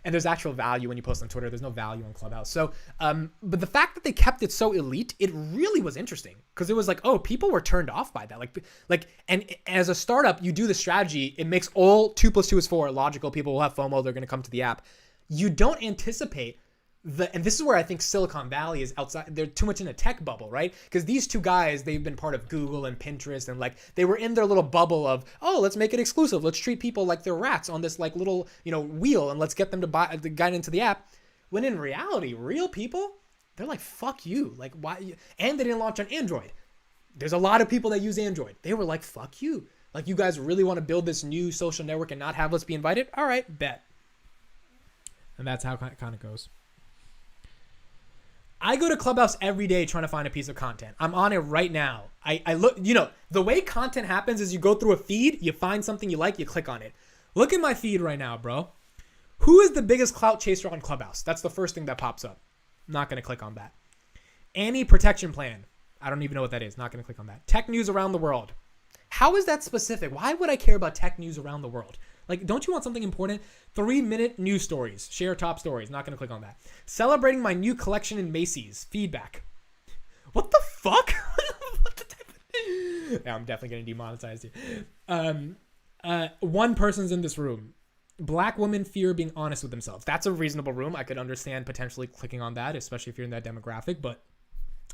And there's actual value when you post on Twitter. There's no value on Clubhouse. So, but the fact that they kept it so elite, it really was interesting because it was like, oh, people were turned off by that. And as a startup, you do the strategy. It makes all 2 + 2 is 4 logical. People will have FOMO. They're going to come to the app. You don't anticipate and this is where I think Silicon Valley is outside. They're too much in a tech bubble, right? Because these two guys, they've been part of Google and Pinterest, and like they were in their little bubble of, oh, let's make it exclusive. Let's treat people like they're rats on this like little, you know, wheel, and let's get them to get into the app. When in reality, real people, they're like, fuck you. Like, why? And they didn't launch on Android. There's a lot of people that use Android. They were like, fuck you. Like, you guys really want to build this new social network and not have us be invited? All right, bet. And that's how it kind of goes. I go to Clubhouse every day trying to find a piece of content. I'm on it right now. I look, you know, the way content happens is you go through a feed, you find something you like, you click on it. Look at my feed right now, bro. Who is the biggest clout chaser on Clubhouse? That's the first thing that pops up. I'm not going to click on that. Annie protection plan. I don't even know what that is. Not going to click on that. Tech news around the world. How is that specific? Why would I care about tech news around the world? Like, don't you want something important? 3-minute news stories. Share top stories. Not going to click on that. Celebrating my new collection in Macy's. Feedback. What the fuck? Yeah, I'm definitely getting demonetized here. One person's in this room. Black women fear being honest with themselves. That's a reasonable room. I could understand potentially clicking on that, especially if you're in that demographic, but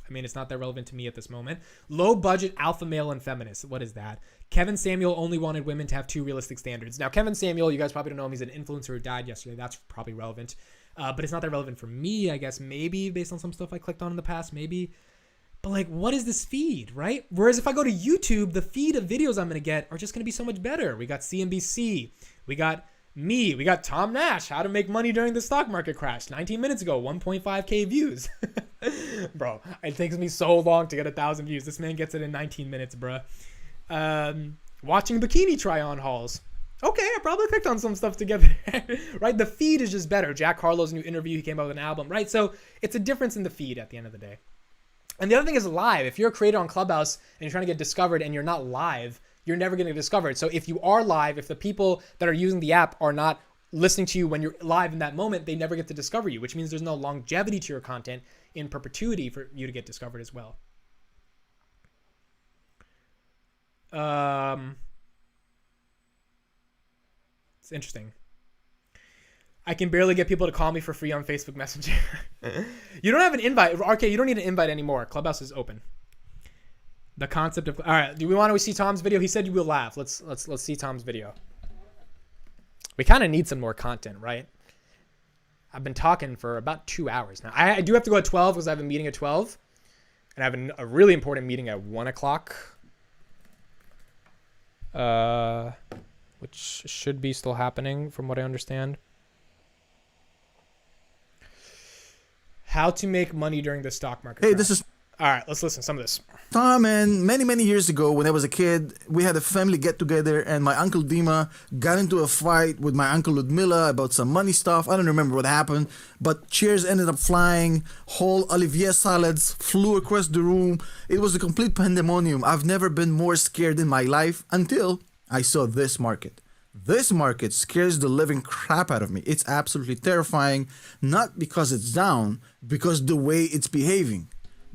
I mean, it's not that relevant to me at this moment. Low budget alpha male and feminist. What is that? Kevin Samuel only wanted women to have 2 realistic standards. Now, Kevin Samuel, you guys probably don't know him. He's an influencer who died yesterday. That's probably relevant. But it's not that relevant for me, I guess. Maybe based on some stuff I clicked on in the past, maybe. But like, what is this feed, right? Whereas if I go to YouTube, the feed of videos I'm going to get are just going to be so much better. We got CNBC. We got me. We got Tom Nash. How to make money during the stock market crash. 19 minutes ago, 1.5K views. Bro, it takes me so long to get 1,000 views. This man gets it in 19 minutes, bro. Watching bikini try-on hauls. Okay, I probably clicked on some stuff together. Right? The feed is just better. Jack Harlow's new interview, he came out with an album, right? So it's a difference in the feed at the end of the day. And the other thing is live. If you're a creator on Clubhouse and you're trying to get discovered and you're not live, you're never going to get discovered. So if you are live, if the people that are using the app are not listening to you when you're live in that moment, they never get to discover you, which means there's no longevity to your content in perpetuity for you to get discovered as well. It's interesting. I can barely get people to call me for free on Facebook Messenger. You don't have an invite. RK, you don't need an invite anymore. Clubhouse is open. The concept of... All right, do we want to see Tom's video? He said you will laugh. Let's see Tom's video. We kind of need some more content, right? I've been talking for about 2 hours now. I do have to go at 12 because I have a meeting at 12. And I have a really important meeting at 1 o'clock. Which should be still happening from what I understand. How to make money during the stock market. Hey, crash. this is All right, let's listen to some of this. Tom, and many years ago when I was a kid, we had a family get together and my uncle Dima got into a fight with my uncle Ludmila about some money stuff. I don't remember what happened, but chairs ended up flying, whole Olivier salads flew across the room. It was a complete pandemonium. I've never been more scared in my life until I saw this market. This market scares the living crap out of me. It's absolutely terrifying, not because it's down, because the way it's behaving.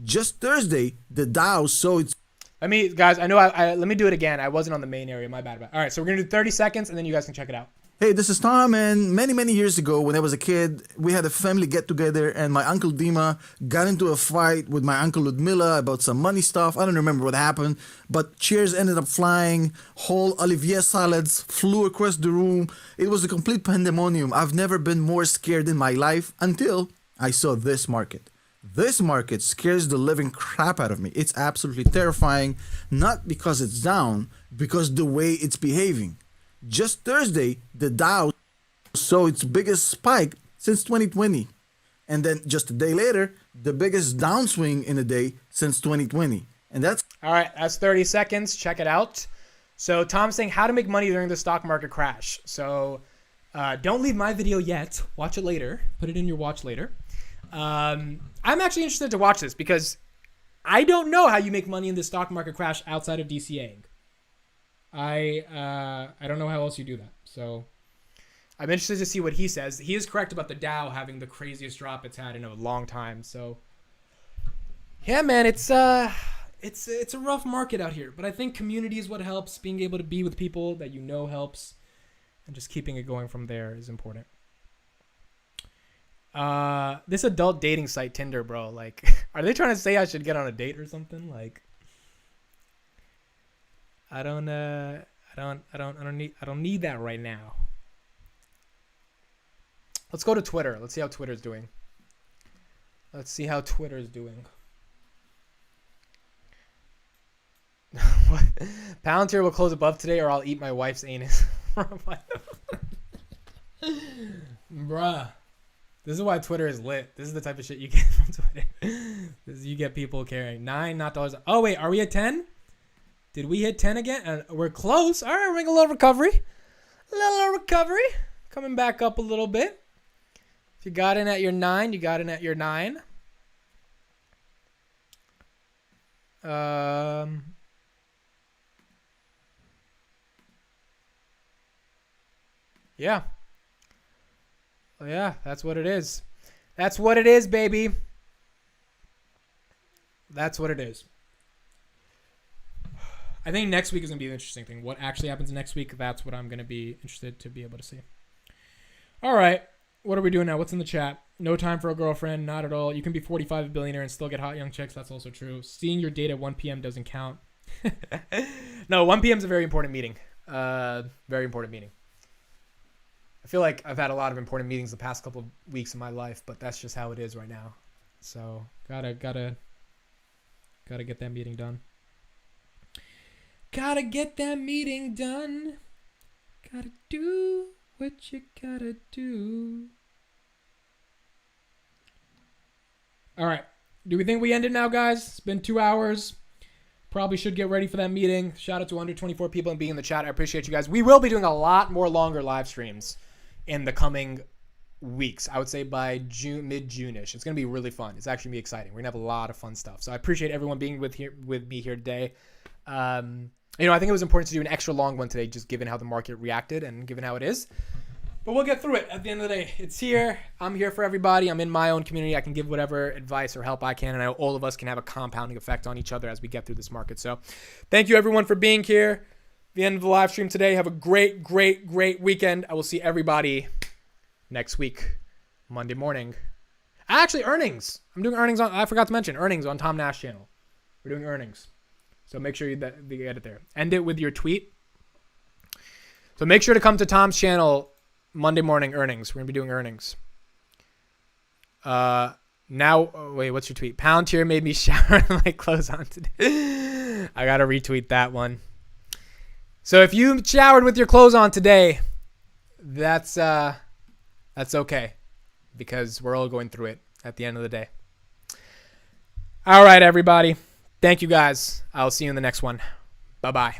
Just Thursday, the Dow saw its... Guys, I know, let me do it again. I wasn't on the main area, my bad. All right, so we're going to do 30 seconds, and then you guys can check it out. Hey, this is Tom, and many years ago when I was a kid, we had a family get together and my uncle Dima got into a fight with my uncle Ludmila about some money stuff. I don't remember what happened, but chairs ended up flying, whole Olivier salads flew across the room. It was a complete pandemonium. I've never been more scared in my life until I saw this market. This market scares the living crap out of me. It's absolutely terrifying, not because it's down, because the way it's behaving. Just Thursday, the Dow saw its biggest spike since 2020. And then just a day later, the biggest downswing in a day since 2020. And that's... All right, that's 30 seconds. Check it out. So Tom's saying how to make money during the stock market crash. So don't leave my video yet. Watch it later. Put it in your watch later. I'm actually interested to watch this because I don't know how you make money in the stock market crash outside of DCAing. I don't know how else you do that. So I'm interested to see what he says. He is correct about the Dow having the craziest drop it's had in a long time. So yeah, man, it's a rough market out here, but I think community is what helps. Being able to be with people that you know helps, and just keeping it going from there is important. This adult dating site Tinder, bro, like, are they trying to say I should get on a date or something? Like, I don't need that right now. Let's go to Twitter. Let's see how Twitter's doing. What? Palantir will close above today or I'll eat my wife's anus. Bruh. This is why Twitter is lit. This is the type of shit you get from Twitter. You get people caring. 9, not dollars. Oh, wait. Are we at 10? Did we hit 10 again? We're close. All right. We're making a little recovery. A little recovery. Coming back up a little bit. If you got in at your 9, you got in at your 9. Yeah. Oh, yeah, that's what it is. That's what it is, baby. That's what it is. I think next week is going to be an interesting thing. What actually happens next week, that's what I'm going to be interested to be able to see. All right. What are we doing now? What's in the chat? No time for a girlfriend. Not at all. You can be 45 a billionaire and still get hot young chicks. That's also true. Seeing your date at 1 p.m. doesn't count. No, 1 p.m. is a very important meeting. Very important meeting. I feel like I've had a lot of important meetings the past couple of weeks of my life, but that's just how it is right now. So gotta get that meeting done. Gotta get that meeting done. Gotta do what you gotta do. All right. Do we think we ended now, guys? It's been 2 hours. Probably should get ready for that meeting. Shout out to 124 people and being in the chat. I appreciate you guys. We will be doing a lot more longer live streams in the coming weeks. I would say by June, mid-June-ish. It's going to be really fun. It's actually going to be exciting. We're going to have a lot of fun stuff. So I appreciate everyone being with me here today. I think it was important to do an extra long one today, just given how the market reacted and given how it is. But we'll get through it at the end of the day. It's here. I'm here for everybody. I'm in my own community. I can give whatever advice or help I can. And I know all of us can have a compounding effect on each other as we get through this market. So thank you, everyone, for being here. The end of the live stream today. Have a great, great, great weekend. I will see everybody next week, Monday morning. Actually, earnings. I'm doing earnings on, I forgot to mention, earnings on Tom Nash channel. We're doing earnings. So make sure you get it there. End it with your tweet. So make sure to come to Tom's channel Monday morning earnings. We're going to be doing earnings. Wait, what's your tweet? Palantir made me shower my clothes on today. I got to retweet that one. So if you showered with your clothes on today, that's okay, because we're all going through it at the end of the day. All right, everybody. Thank you, guys. I'll see you in the next one. Bye-bye.